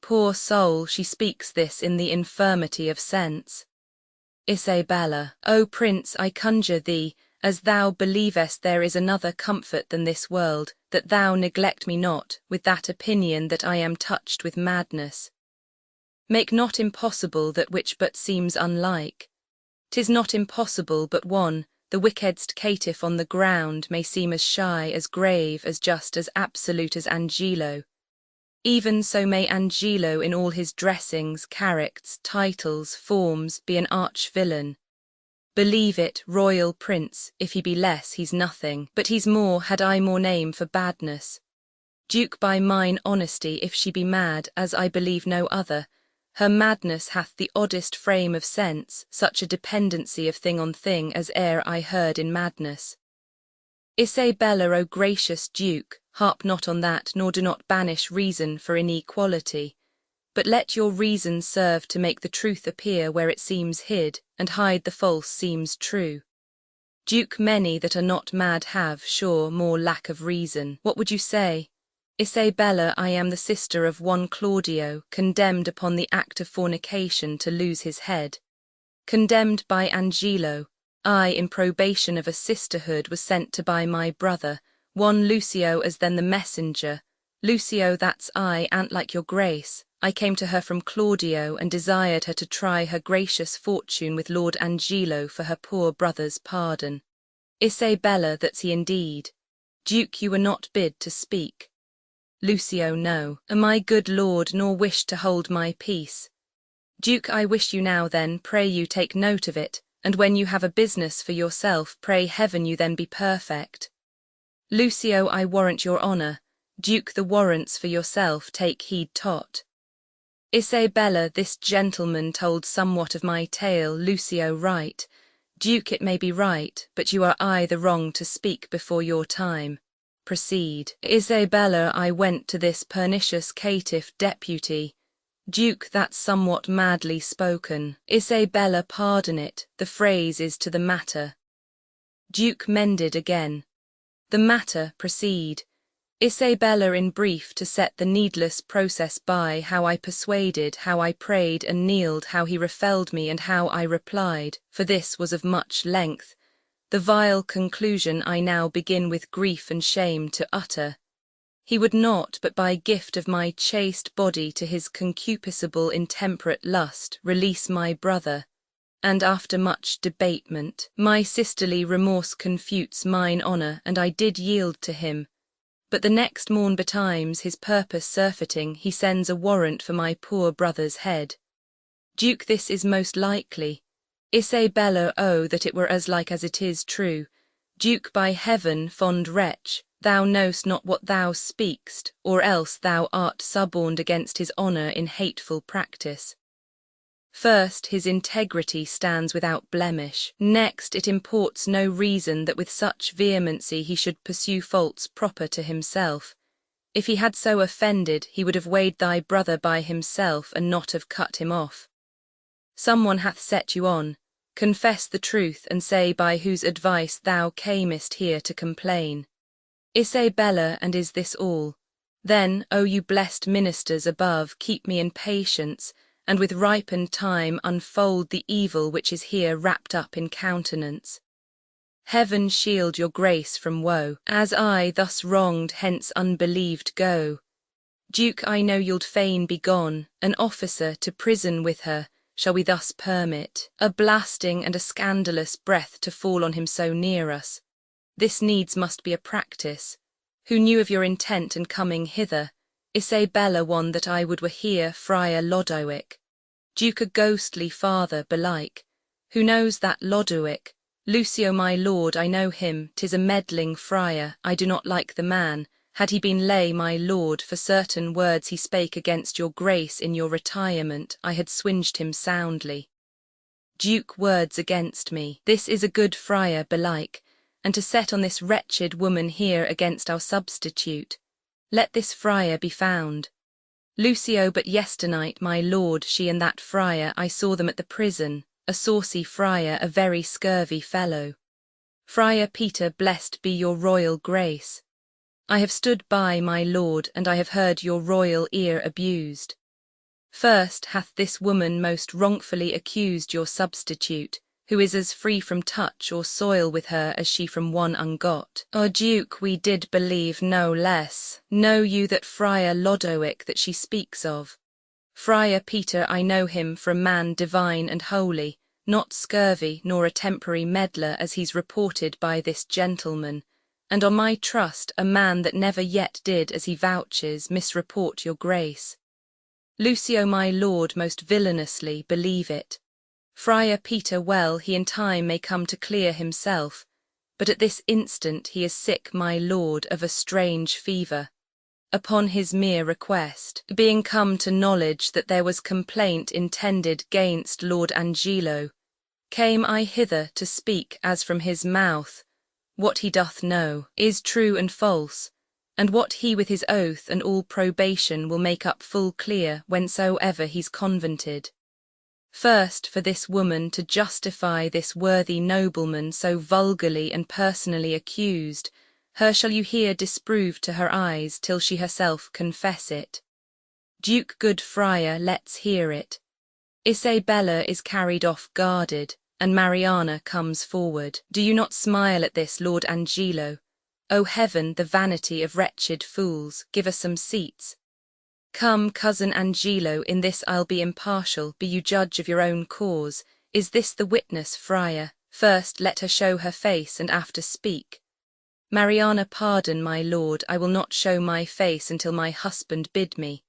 Poor soul, she speaks this in the infirmity of sense. Isabella, O prince, I conjure thee, as thou believest there is another comfort than this world, that thou neglect me not, with that opinion that I am touched with madness. Make not impossible that which but seems unlike. 'Tis not impossible but one, the wickedst caitiff on the ground, may seem as shy, as grave, as just, as absolute as Angelo. Even so may Angelo in all his dressings, characts, titles, forms, be an arch-villain. Believe it, royal prince, if he be less he's nothing, but he's more had I more name for badness. Duke, by mine honesty, if she be mad, as I believe no other, her madness hath the oddest frame of sense, such a dependency of thing on thing as e'er I heard in madness. Isabella, O gracious Duke, harp not on that, nor do not banish reason for inequality, but let your reason serve to make the truth appear where it seems hid, and hide the false seems true. Duke, many that are not mad have, sure, more lack of reason. What would you say? Isabella, I am the sister of one Claudio, condemned upon the act of fornication to lose his head. Condemned by Angelo, I, in probation of a sisterhood, was sent to by my brother, one Lucio as then the messenger. Lucio, that's I, an't like your grace. I came to her from Claudio, and desired her to try her gracious fortune with Lord Angelo for her poor brother's pardon. Isabella, that's he indeed. Duke, you were not bid to speak. Lucio, no, my good lord, nor wished to hold my peace. Duke, I wish you now then, pray you take note of it, and when you have a business for yourself, pray heaven you then be perfect. Lucio, I warrant your honour. Duke, the warrants for yourself take heed tot. Isabella, this gentleman told somewhat of my tale, Lucio right. Duke, it may be right, but you are I the wrong to speak before your time. Proceed. Isabella, I went to this pernicious caitiff deputy. Duke, that's somewhat madly spoken. Isabella, pardon it, the phrase is to the matter. Duke mended again. The matter, proceed. Isabella, in brief, to set the needless process by, how I persuaded, how I prayed and kneeled, how he refelled me and how I replied, for this was of much length. The vile conclusion I now begin with grief and shame to utter. He would not, but by gift of my chaste body to his concupiscible intemperate lust, release my brother. And after much debatement, my sisterly remorse confutes mine honour, and I did yield to him. But the next morn betimes, his purpose surfeiting, he sends a warrant for my poor brother's head. Duke, this is most likely. Isabella, oh, that it were as like as it is true. Duke, by heaven, fond wretch, thou know'st not what thou speak'st, or else thou art suborned against his honour in hateful practice. First, his integrity stands without blemish. Next, it imports no reason that with such vehemency he should pursue faults proper to himself. If he had so offended, he would have weighed thy brother by himself, and not have cut him off. Someone hath set you on. Confess the truth, and say by whose advice thou camest here to complain. Isabella, and is this all? Then, O you blessed ministers above, keep me in patience, and with ripened time unfold the evil which is here wrapped up in countenance. Heaven shield your grace from woe, as I, thus wronged, hence unbelieved go. Duke, I know you'ld fain be gone, an officer to prison with her, shall we thus permit a blasting and a scandalous breath to fall on him so near us? This needs must be a practice. Who knew of your intent and coming hither? Isabella, one that I would were here, Friar Lodowick. Duke, a ghostly father, belike. Who knows that Lodowick? Lucio, my lord, I know him, 'tis a meddling friar, I do not like the man. Had he been lay, my lord, for certain words he spake against your grace in your retirement, I had swinged him soundly. Duke, words against me. This is a good friar, belike, and to set on this wretched woman here against our substitute. Let this friar be found. Lucio, but yesternight, my lord, she and that friar, I saw them at the prison, a saucy friar, a very scurvy fellow. Friar Peter, blessed be your royal grace. I have stood by, my lord, and I have heard your royal ear abused. First hath this woman most wrongfully accused your substitute, who is as free from touch or soil with her as she from one ungot. O Duke, we did believe no less. Know you that Friar Lodowick that she speaks of? Friar Peter, I know him for a man divine and holy, not scurvy nor a temporary meddler as he's reported by this gentleman, and on my trust a man that never yet did, as he vouches, misreport your grace. Lucio, my lord, most villainously believe it. Friar Peter, well, he in time may come to clear himself, but at this instant he is sick, my lord, of a strange fever. Upon his mere request, being come to knowledge that there was complaint intended gainst Lord Angelo, came I hither to speak as from his mouth. What he doth know is true and false, and what he with his oath and all probation will make up full clear whensoever he's convented. First, for this woman to justify this worthy nobleman so vulgarly and personally accused, her shall you hear disprove to her eyes till she herself confess it. Duke, good friar, let's hear it. Isabella is carried off guarded, and Mariana comes forward. Do you not smile at this, Lord Angelo? O heaven, the vanity of wretched fools, give us some seats. Come, cousin Angelo, in this I'll be impartial, be you judge of your own cause. Is this the witness, friar? First let her show her face, and after speak. Mariana, pardon, my lord, I will not show my face until my husband bid me.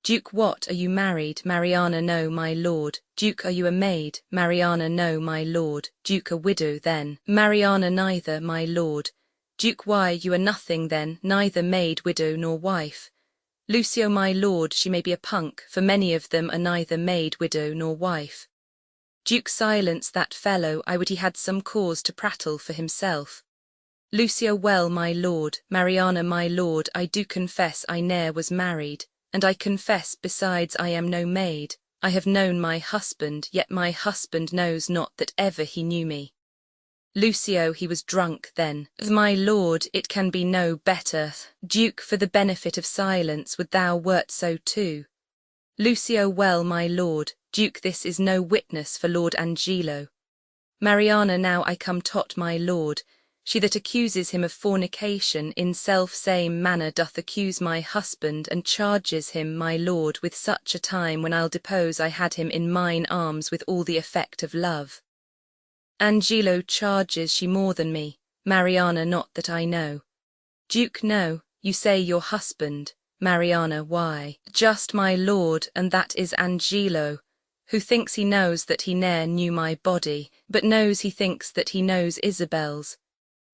Duke, what, are you married? Mariana, no, my lord. Duke, are you a maid? Mariana, no, my lord. Duke, a widow, then? Mariana, neither, my lord. Duke, why, you are nothing then, neither maid, widow, nor wife. Lucio, my lord, she may be a punk, for many of them are neither maid, widow, nor wife. Duke, silence that fellow, I would he had some cause to prattle for himself. Lucio, well, my lord, Mariana, my lord, I do confess I ne'er was married, and I confess besides I am no maid. I have known my husband, yet my husband knows not that ever he knew me. Lucio, he was drunk then. My lord, it can be no better. Duke, for the benefit of silence, would thou wert so too. Lucio, well, my lord, Duke, this is no witness for Lord Angelo. Mariana, now I come tot, my lord, she that accuses him of fornication in self-same manner doth accuse my husband, and charges him, my lord, with such a time when I'll depose I had him in mine arms with all the effect of love. Angelo, charges she more than me, Mariana, not that I know. Duke, no, you say your husband. Mariana, why? Just, my lord, and that is Angelo, who thinks he knows that he ne'er knew my body, but knows he thinks that he knows Isabel's.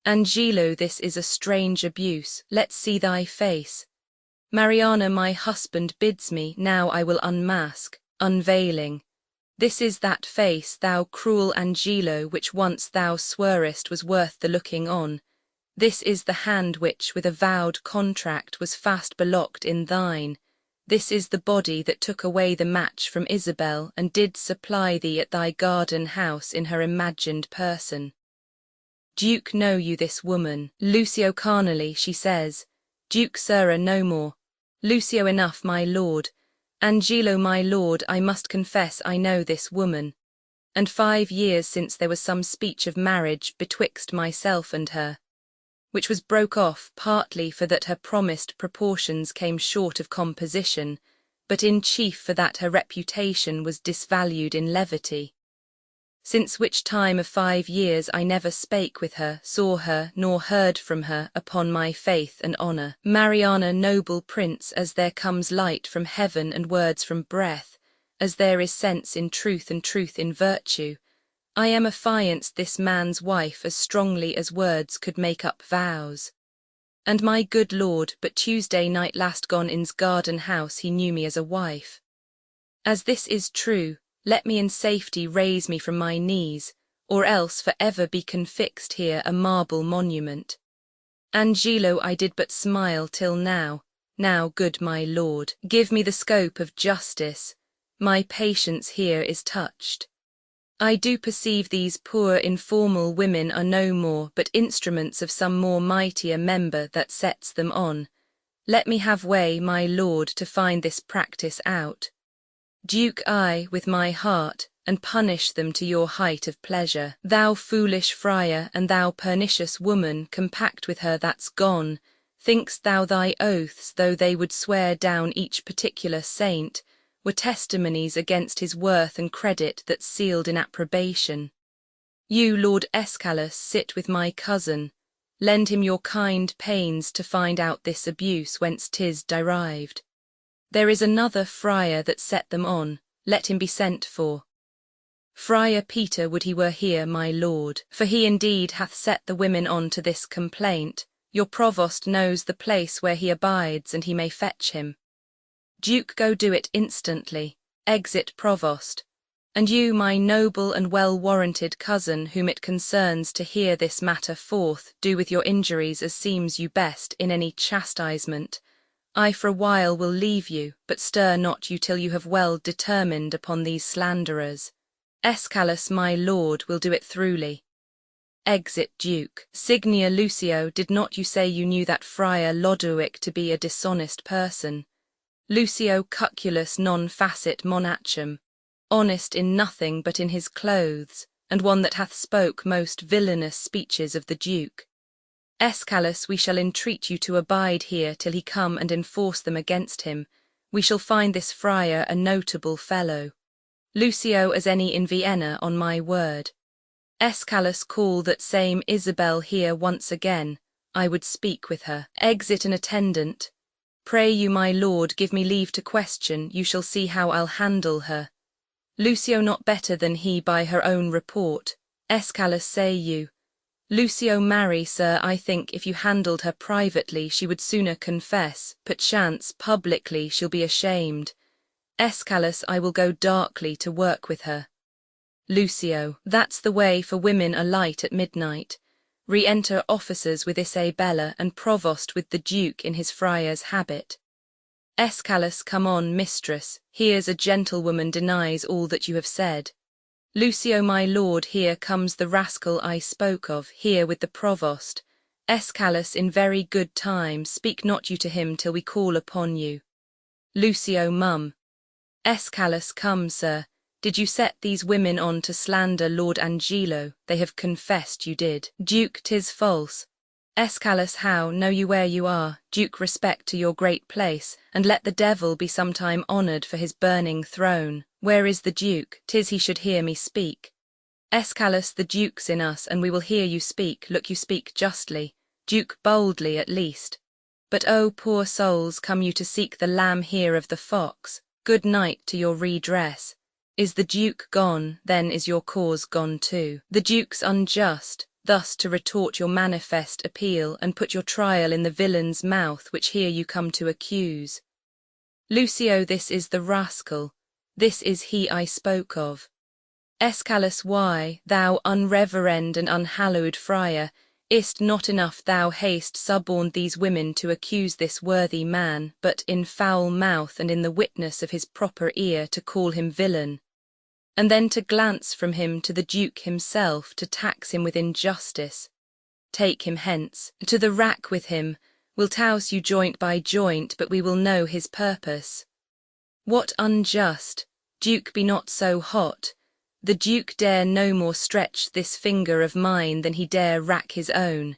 Angelo, this is a strange abuse, let's see thy face. Mariana, my husband bids me, now I will unmask, unveiling. This is that face, thou cruel Angelo, which once thou swearest was worth the looking on. This is the hand which, with a vowed contract, was fast belocked in thine. This is the body that took away the match from Isabel, and did supply thee at thy garden house in her imagined person. Duke, know you this woman? Lucio, carnally, she says. Duke, sirrah, no more. Lucio, enough, my lord. Angelo, my lord, I must confess I know this woman. And 5 years since there was some speech of marriage betwixt myself and her, which was broke off partly for that her promised proportions came short of composition, but in chief for that her reputation was disvalued in levity. Since which time of 5 years I never spake with her, saw her, nor heard from her, upon my faith and honour. Mariana, noble prince, as there comes light from heaven and words from breath, as there is sense in truth and truth in virtue, I am affianced this man's wife as strongly as words could make up vows. And my good lord, but Tuesday night last gone in's garden house he knew me as a wife. As this is true, let me in safety raise me from my knees, or else for ever be confixed here a marble monument. Angelo, I did but smile till now, good my lord, give me the scope of justice, my patience here is touched. I do perceive these poor informal women are no more but instruments of some more mightier member that sets them on. Let me have way, my lord, to find this practice out. Duke, I, with my heart, and punish them to your height of pleasure. Thou foolish friar, and thou pernicious woman, compact with her that's gone, think'st thou thy oaths, though they would swear down each particular saint, were testimonies against his worth and credit that's sealed in approbation? You, Lord Escalus, sit with my cousin, lend him your kind pains to find out this abuse whence 'tis derived. There is another friar that set them on, let him be sent for. Friar Peter would he were here, my lord, for he indeed hath set the women on to this complaint. Your provost knows the place where he abides, and he may fetch him. Duke, go do it instantly. Exit provost. And you, my noble and well-warranted cousin, whom it concerns to hear this matter forth, do with your injuries as seems you best in any chastisement. I for a while will leave you, but stir not you till you have well determined upon these slanderers. Escalus, my lord, will do it throughly. Exit Duke. Signia, Lucio, did not you say you knew that friar Lodowick to be a dishonest person? Lucio, cuculus non facit monachum, honest in nothing but in his clothes, and one that hath spoke most villainous speeches of the Duke. Escalus, we shall entreat you to abide here till he come and enforce them against him. We shall find this friar a notable fellow. Lucio, as any in Vienna, on my word. Escalus, call that same Isabel here once again, I would speak with her. Exit an attendant. Pray you, my lord, give me leave to question, you shall see how I'll handle her. Lucio, not better than he by her own report. Escalus, say you. Lucio, marry, sir, I think if you handled her privately she would sooner confess, perchance publicly she'll be ashamed. Escalus, I will go darkly to work with her. Lucio, that's the way, for women are light at midnight. Re-enter officers with Isabella, and Provost with the Duke in his friar's habit. Escalus, come on, mistress, here's a gentlewoman denies all that you have said. Lucio, my lord, here comes the rascal I spoke of, here with the Provost. Escalus, in very good time, speak not you to him till we call upon you. Lucio, mum. Escalus, come, sir. Did you set these women on to slander Lord Angelo? They have confessed you did. Duke, 'tis false. Escalus, how know you where you are? Duke, respect to your great place, and let the devil be sometime honoured for his burning throne. Where is the Duke? 'Tis he should hear me speak. Escalus, the Duke's in us, and we will hear you speak. Look, you speak justly. Duke, boldly at least. But oh, poor souls, come you to seek the lamb here of the fox? Good night to your redress. Is the Duke gone, then is your cause gone too. The Duke's unjust, thus to retort your manifest appeal, and put your trial in the villain's mouth which here you come to accuse. Lucio, this is the rascal, this is he I spoke of. Escalus, why, thou unreverend and unhallowed friar, is't not enough thou hast suborned these women to accuse this worthy man, but in foul mouth and in the witness of his proper ear to call him villain, and then to glance from him to the Duke himself to tax him with injustice. Take him hence, to the rack with him, we'll touse you joint by joint, but we will know his purpose. What unjust? Duke, be not so hot. The Duke dare no more stretch this finger of mine than he dare rack his own.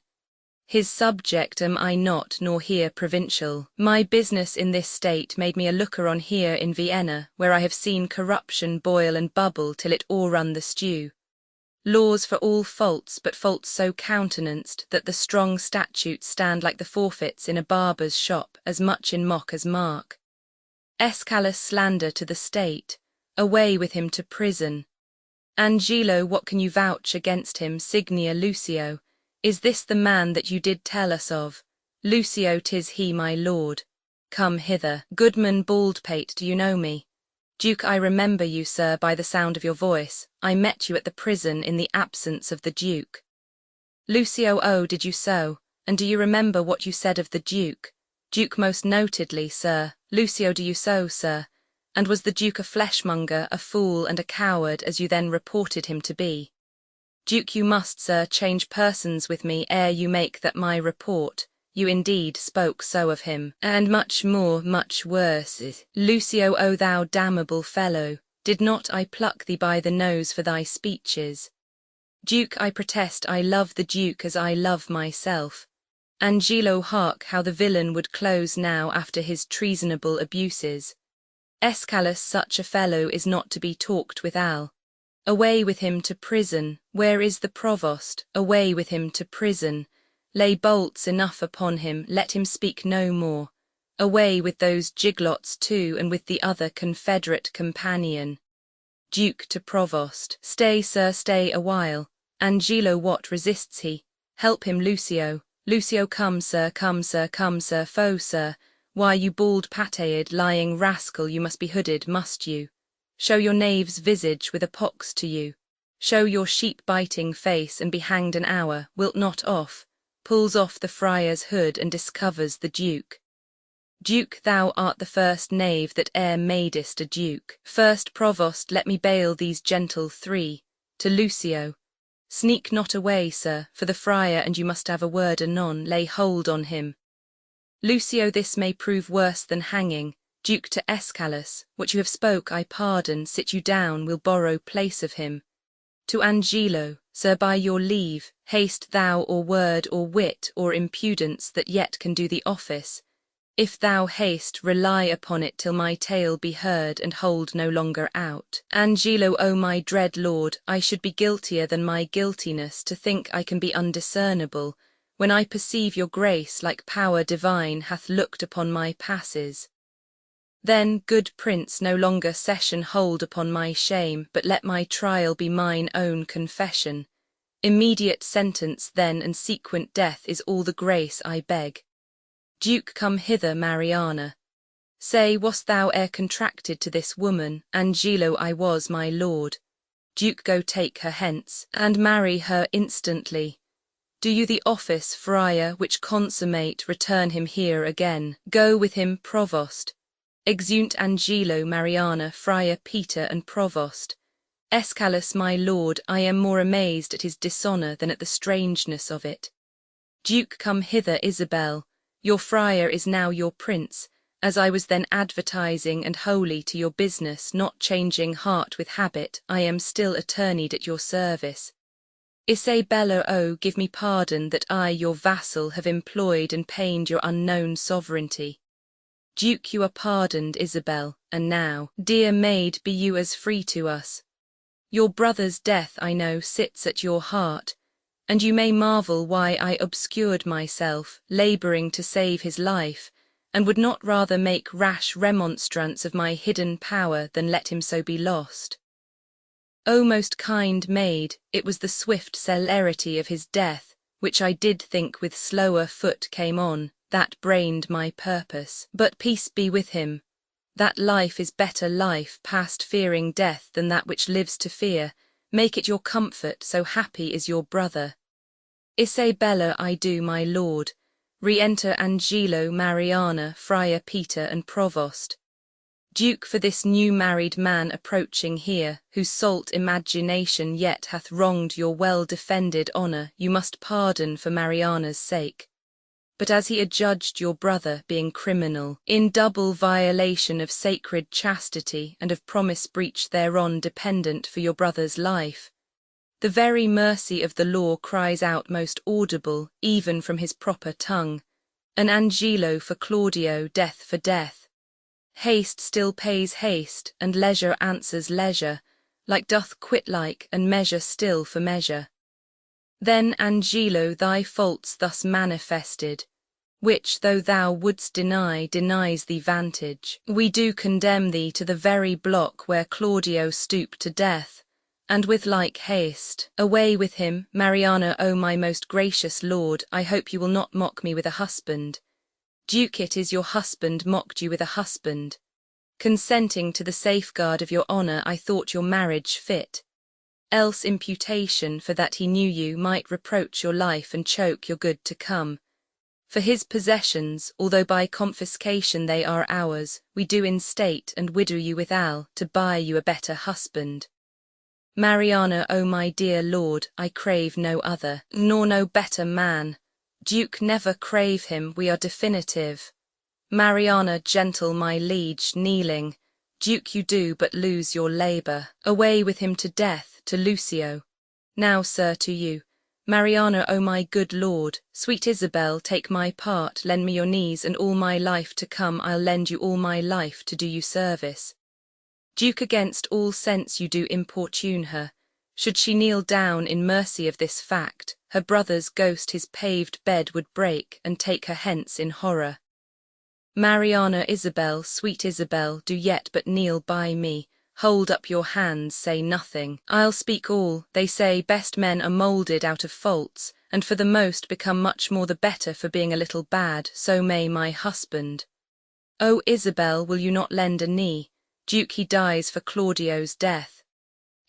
His subject am I not, nor here provincial. My business in this state made me a looker on here in Vienna, where I have seen corruption boil and bubble till it o'errun the stew. Laws for all faults, but faults so countenanced that the strong statutes stand like the forfeits in a barber's shop, as much in mock as mark. Escalus, slander to the state, away with him to prison. Angelo, what can you vouch against him? Signia, Lucio. Is this the man that you did tell us of? Lucio, 'tis he, my lord. Come hither. Goodman Baldpate, do you know me? Duke, I remember you, sir, by the sound of your voice. I met you at the prison in the absence of the Duke. Lucio, oh, did you so? And do you remember what you said of the Duke? Duke, most notedly, sir. Lucio, do you so, sir? And was the Duke a fleshmonger, a fool, and a coward, as you then reported him to be? Duke, you must, sir, change persons with me ere you make that my report. You indeed spoke so of him, and much more, much worse. Lucio, O thou damnable fellow, did not I pluck thee by the nose for thy speeches? Duke, I protest I love the Duke as I love myself. Angelo, hark how the villain would close now after his treasonable abuses. Escalus, such a fellow is not to be talked withal. Away with him to prison. Where is the Provost? Away with him to prison. Lay bolts enough upon him, let him speak no more. Away with those giglots too, and with the other confederate companion. Duke to Provost. Stay, sir, stay a while. Angelo, what resists he? Help him, Lucio. Lucio, come, sir, come, sir, come, sir, foe, sir. Why, you bald-pated, lying rascal, you must be hooded, must you? Show your knave's visage with a pox to you. Show your sheep-biting face, and be hanged an hour, wilt not off. Pulls off the friar's hood, and discovers the Duke. Duke, thou art the first knave that e'er madest a Duke. First Provost, let me bail these gentle three. To Lucio. Sneak not away, sir, for the friar and you must have a word anon, lay hold on him. Lucio, this may prove worse than hanging. Duke to Escalus, what you have spoke I pardon, sit you down, we'll borrow place of him. To Angelo, sir, by your leave, haste thou or word or wit or impudence that yet can do the office. If thou haste, rely upon it till my tale be heard and hold no longer out. Angelo, O my dread lord, I should be guiltier than my guiltiness to think I can be undiscernible, when I perceive your grace like power divine hath looked upon my passes. Then, good prince, no longer session hold upon my shame, but let my trial be mine own confession. Immediate sentence then and sequent death is all the grace I beg. Duke, come hither, Mariana. Say, wast thou e'er contracted to this woman? Angelo, I was, my lord. Duke, go take her hence, and marry her instantly. Do you the office, friar, which consummate, return him here again. Go with him, provost. Exeunt Angelo, Mariana, Friar Peter and Provost. Escalus, my lord, I am more amazed at his dishonour than at the strangeness of it. Duke, come hither, Isabel. Your friar is now your prince, as I was then advertising and wholly to your business, not changing heart with habit, I am still attorneyed at your service. Isabella, oh, give me pardon that I, your vassal, have employed and pained your unknown sovereignty. Duke, you are pardoned, Isabel, and now, dear maid, be you as free to us. Your brother's death, I know, sits at your heart, and you may marvel why I obscured myself, labouring to save his life, and would not rather make rash remonstrance of my hidden power than let him so be lost. O most kind maid, it was the swift celerity of his death, which I did think with slower foot came on, that brained my purpose. But peace be with him. That life is better life past fearing death than that which lives to fear. Make it your comfort, so happy is your brother. Isabella, I do, my lord. Re-enter Angelo, Mariana, Friar Peter and Provost. Duke, for this new married man approaching here, whose salt imagination yet hath wronged your well-defended honour, you must pardon for Mariana's sake. But as he adjudged your brother, being criminal, in double violation of sacred chastity and of promise breach thereon dependent for your brother's life, the very mercy of the law cries out most audible, even from his proper tongue, an Angelo for Claudio, death for death. Haste still pays haste, and leisure answers leisure, like doth quit like, and measure still for measure. Then, Angelo, thy faults thus manifested, which, though thou wouldst deny, denies thee vantage. We do condemn thee to the very block where Claudio stooped to death, and with like haste. Away with him, Mariana, O my most gracious lord, I hope you will not mock me with a husband. Duke, it is your husband mocked you with a husband. Consenting to the safeguard of your honour, I thought your marriage fit. Else imputation, for that he knew you, might reproach your life and choke your good to come. For his possessions, although by confiscation they are ours, we do in state and widow you withal, to buy you a better husband. Mariana, O my dear lord, I crave no other, nor no better man. Duke, never crave him, we are definitive. Mariana, gentle my liege, kneeling. Duke, you do but lose your labour. Away with him to death, to Lucio. Now, sir, to you. Mariana, O my good lord, sweet Isabel, take my part, lend me your knees, and all my life to come I'll lend you all my life to do you service. Duke, against all sense you do importune her. Should she kneel down in mercy of this fact, her brother's ghost his paved bed would break, and take her hence in horror. Mariana, Isabel, sweet Isabel, do yet but kneel by me. Hold up your hands, say nothing. I'll speak all. They say best men are moulded out of faults, and for the most become much more the better for being a little bad, so may my husband. O Isabel, will you not lend a knee? Duke, he dies for Claudio's death.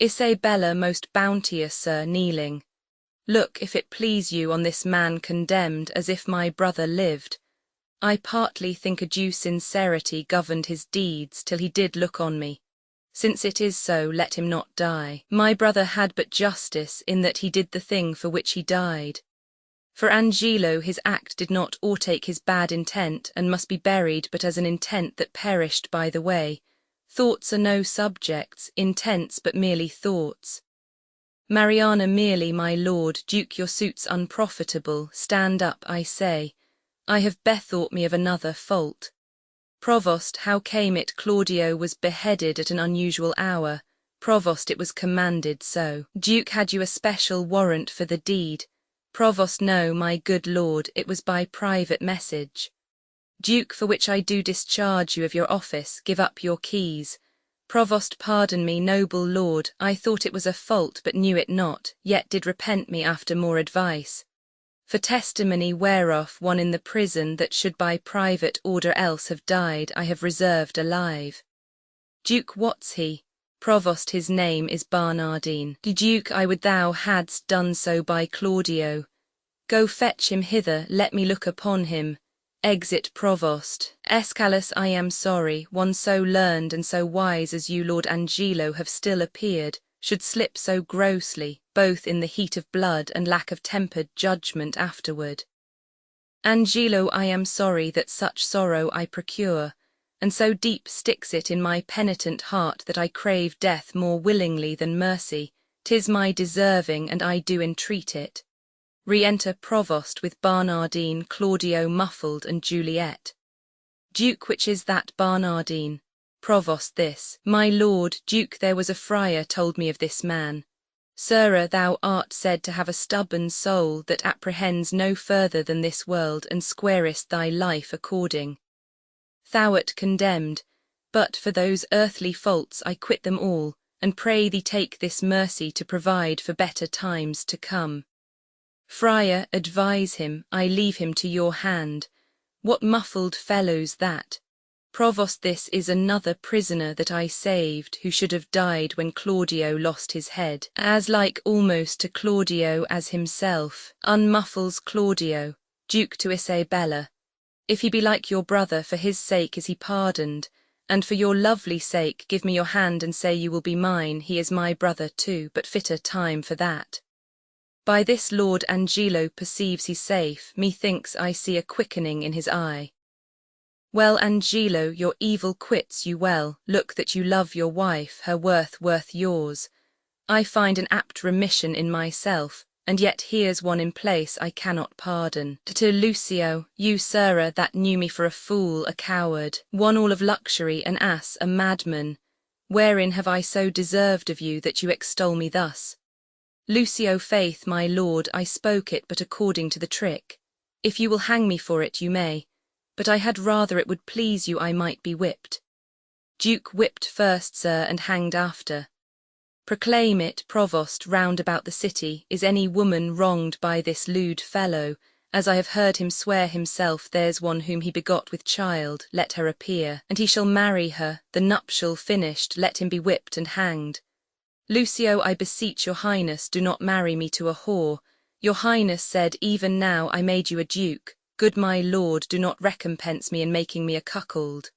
Isabella, most bounteous sir, kneeling. Look, if it please you, on this man condemned, as if my brother lived. I partly think a due sincerity governed his deeds till he did look on me. Since it is so, let him not die. My brother had but justice in that he did the thing for which he died. For Angelo his act did not o'ertake his bad intent, and must be buried but as an intent that perished by the way. Thoughts are no subjects, intents but merely thoughts. Mariana, merely, my lord, Duke, your suit's unprofitable, stand up, I say. I have bethought me of another fault. Provost, how came it Claudio was beheaded at an unusual hour? Provost, it was commanded so. Duke, had you a special warrant for the deed? Provost, no, my good lord, it was by private message. Duke, for which I do discharge you of your office, give up your keys. Provost, pardon me, noble lord, I thought it was a fault but knew it not, yet did repent me after more advice. For testimony whereof one in the prison that should by private order else have died I have reserved alive. Duke, what's he? Provost, his name is Barnardine. Duke, I would thou hadst done so by Claudio. Go fetch him hither, let me look upon him. Exit Provost. Escalus, I am sorry, one so learned and so wise as you, Lord Angelo, have still appeared, should slip so grossly, both in the heat of blood and lack of tempered judgment afterward. Angelo, I am sorry that such sorrow I procure, and so deep sticks it in my penitent heart that I crave death more willingly than mercy. 'Tis my deserving, and I do entreat it. Re-enter Provost with Barnardine, Claudio muffled, and Juliet. Duke, which is that Barnardine? Provost, this. My lord, Duke, there was a friar told me of this man. Sirrah, thou art said to have a stubborn soul that apprehends no further than this world, and squarest thy life according. Thou'rt condemned, but for those earthly faults I quit them all, and pray thee take this mercy to provide for better times to come. Friar, advise him, I leave him to your hand. What muffled fellow's that? Provost, this is another prisoner that I saved, who should have died when Claudio lost his head, as like almost to Claudio as himself. Unmuffles Claudio. Duke to Isabella. If he be like your brother, for his sake is he pardoned, and for your lovely sake give me your hand and say you will be mine. He is my brother too, but fitter time for that. By this Lord Angelo perceives he's safe, methinks I see a quickening in his eye. Well, Angelo, your evil quits you well, look that you love your wife, her worth yours. I find an apt remission in myself, and yet here's one in place I cannot pardon. To Lucio, you, sirrah, that knew me for a fool, a coward, one all of luxury, an ass, a madman, wherein have I so deserved of you that you extol me thus? Lucio, faith, my lord, I spoke it but according to the trick. If you will hang me for it, you may, but I had rather it would please you I might be whipped. Duke, whipped first, sir, and hanged after. Proclaim it, Provost, round about the city, is any woman wronged by this lewd fellow? As I have heard him swear himself, there's one whom he begot with child, let her appear, and he shall marry her, the nuptial finished, let him be whipped and hanged. Lucio, I beseech your highness, do not marry me to a whore. Your highness said even now I made you a duke. Good my lord, do not recompense me in making me a cuckold.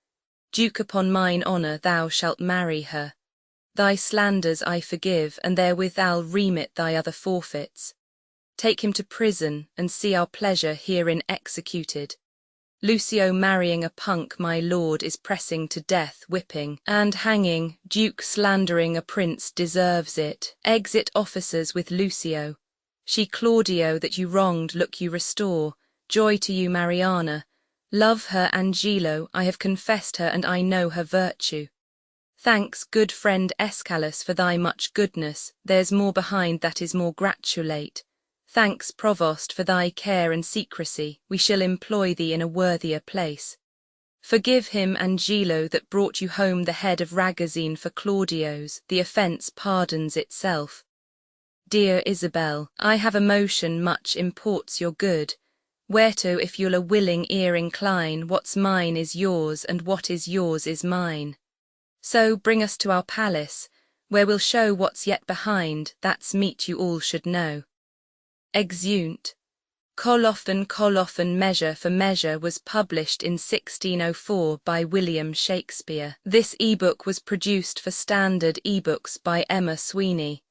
Duke, upon mine honour thou shalt marry her. Thy slanders I forgive, and therewith I'll remit thy other forfeits. Take him to prison, and see our pleasure herein executed. Lucio, marrying a punk, my lord, is pressing to death, whipping, and hanging. Duke, slandering a prince deserves it. Exit officers with Lucio. She Claudio that you wronged, look you restore. Joy to you, Mariana. Love her, Angelo, I have confessed her, and I know her virtue. Thanks, good friend Escalus, for thy much goodness, there's more behind that is more gratulate. Thanks, Provost, for thy care and secrecy, we shall employ thee in a worthier place. Forgive him, Angelo, that brought you home the head of Ragozine for Claudio's, the offence pardons itself. Dear Isabel, I have a motion much imports your good, whereto if you'll a willing ear incline, what's mine is yours, and what is yours is mine. So bring us to our palace, where we'll show what's yet behind, that's meet you all should know. Exeunt. Colophon Measure for Measure was published in 1604 by William Shakespeare. This ebook was produced for Standard eBooks by Emma Sweeney,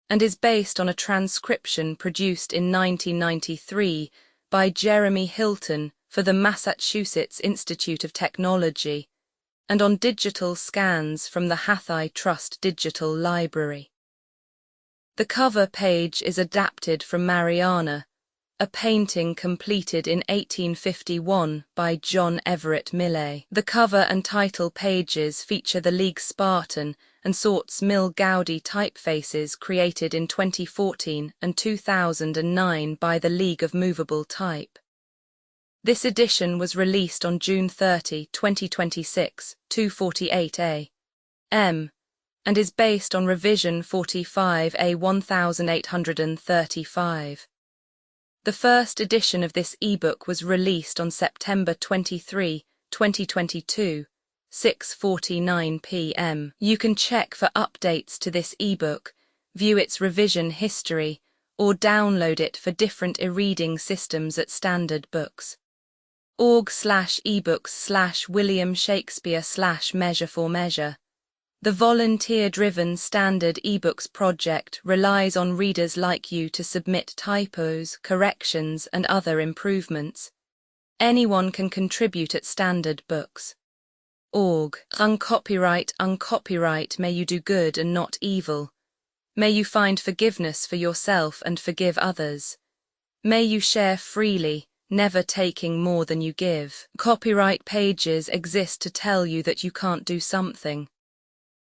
and is based on a transcription produced in 1993 by Jeremy Hilton for the Massachusetts Institute of Technology, and on digital scans from the Hathaway Trust Digital Library. The cover page is adapted from Mariana, a painting completed in 1851 by John Everett Millais. The cover and title pages feature the League Spartan and Sorts Mill Gaudi typefaces created in 2014 and 2009 by the League of Movable Type. This edition was released on June 30, 2026, 248A. M, and is based on revision 45A 1835. The first edition of this ebook was released on September 23, 2022, 6:49 p.m. You can check for updates to this ebook, view its revision history, or download it for different e-reading systems at Standard Books. org/ebooks/William Shakespeare/Measure for Measure. The volunteer-driven Standard eBooks project relies on readers like you to submit typos, corrections, and other improvements. Anyone can contribute at Standard Books. Org. Uncopyright, may you do good and not evil. May you find forgiveness for yourself and forgive others. May you share freely, never taking more than you give. Copyright pages exist to tell you that you can't do something.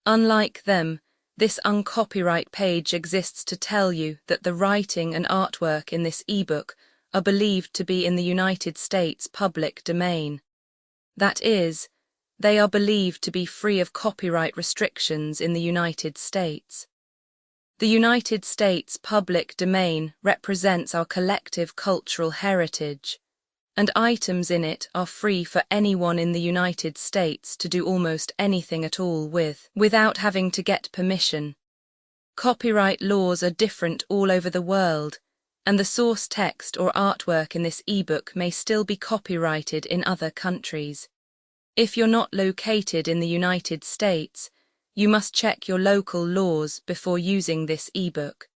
Unlike them, this uncopyright page exists to tell you that the writing and artwork in this ebook are believed to be in the United States public domain. That is, they are believed to be free of copyright restrictions in the United States. The United States public domain represents our collective cultural heritage, and items in it are free for anyone in the United States to do almost anything at all with, without having to get permission. Copyright laws are different all over the world, and the source text or artwork in this ebook may still be copyrighted in other countries. If you're not located in the United States, you must check your local laws before using this ebook.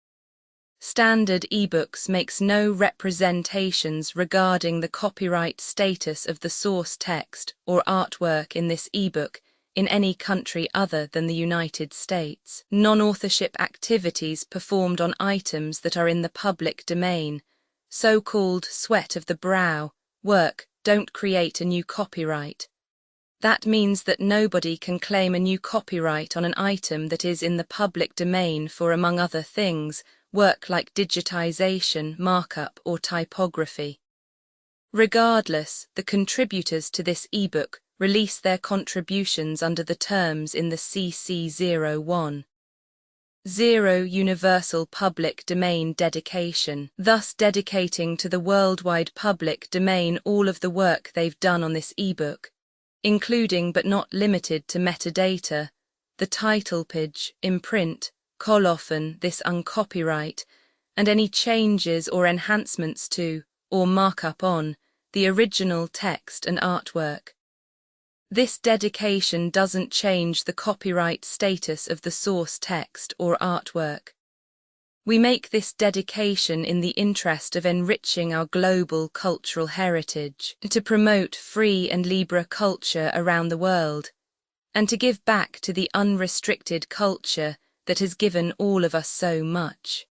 Standard eBooks makes no representations regarding the copyright status of the source text or artwork in this ebook in any country other than the United States. Non-authorship activities performed on items that are in the public domain, so-called sweat of the brow, work, don't create a new copyright. That means that nobody can claim a new copyright on an item that is in the public domain for, among other things, work like digitization, markup, or typography. Regardless, the contributors to this ebook release their contributions under the terms in the CC01. 0 Universal Public Domain Dedication, thus dedicating to the worldwide public domain all of the work they've done on this ebook, including but not limited to metadata, the title page, imprint, colophon, this uncopyright, and any changes or enhancements to, or markup on, the original text and artwork. This dedication doesn't change the copyright status of the source text or artwork. We make this dedication in the interest of enriching our global cultural heritage, to promote free and libre culture around the world, and to give back to the unrestricted culture that has given all of us so much.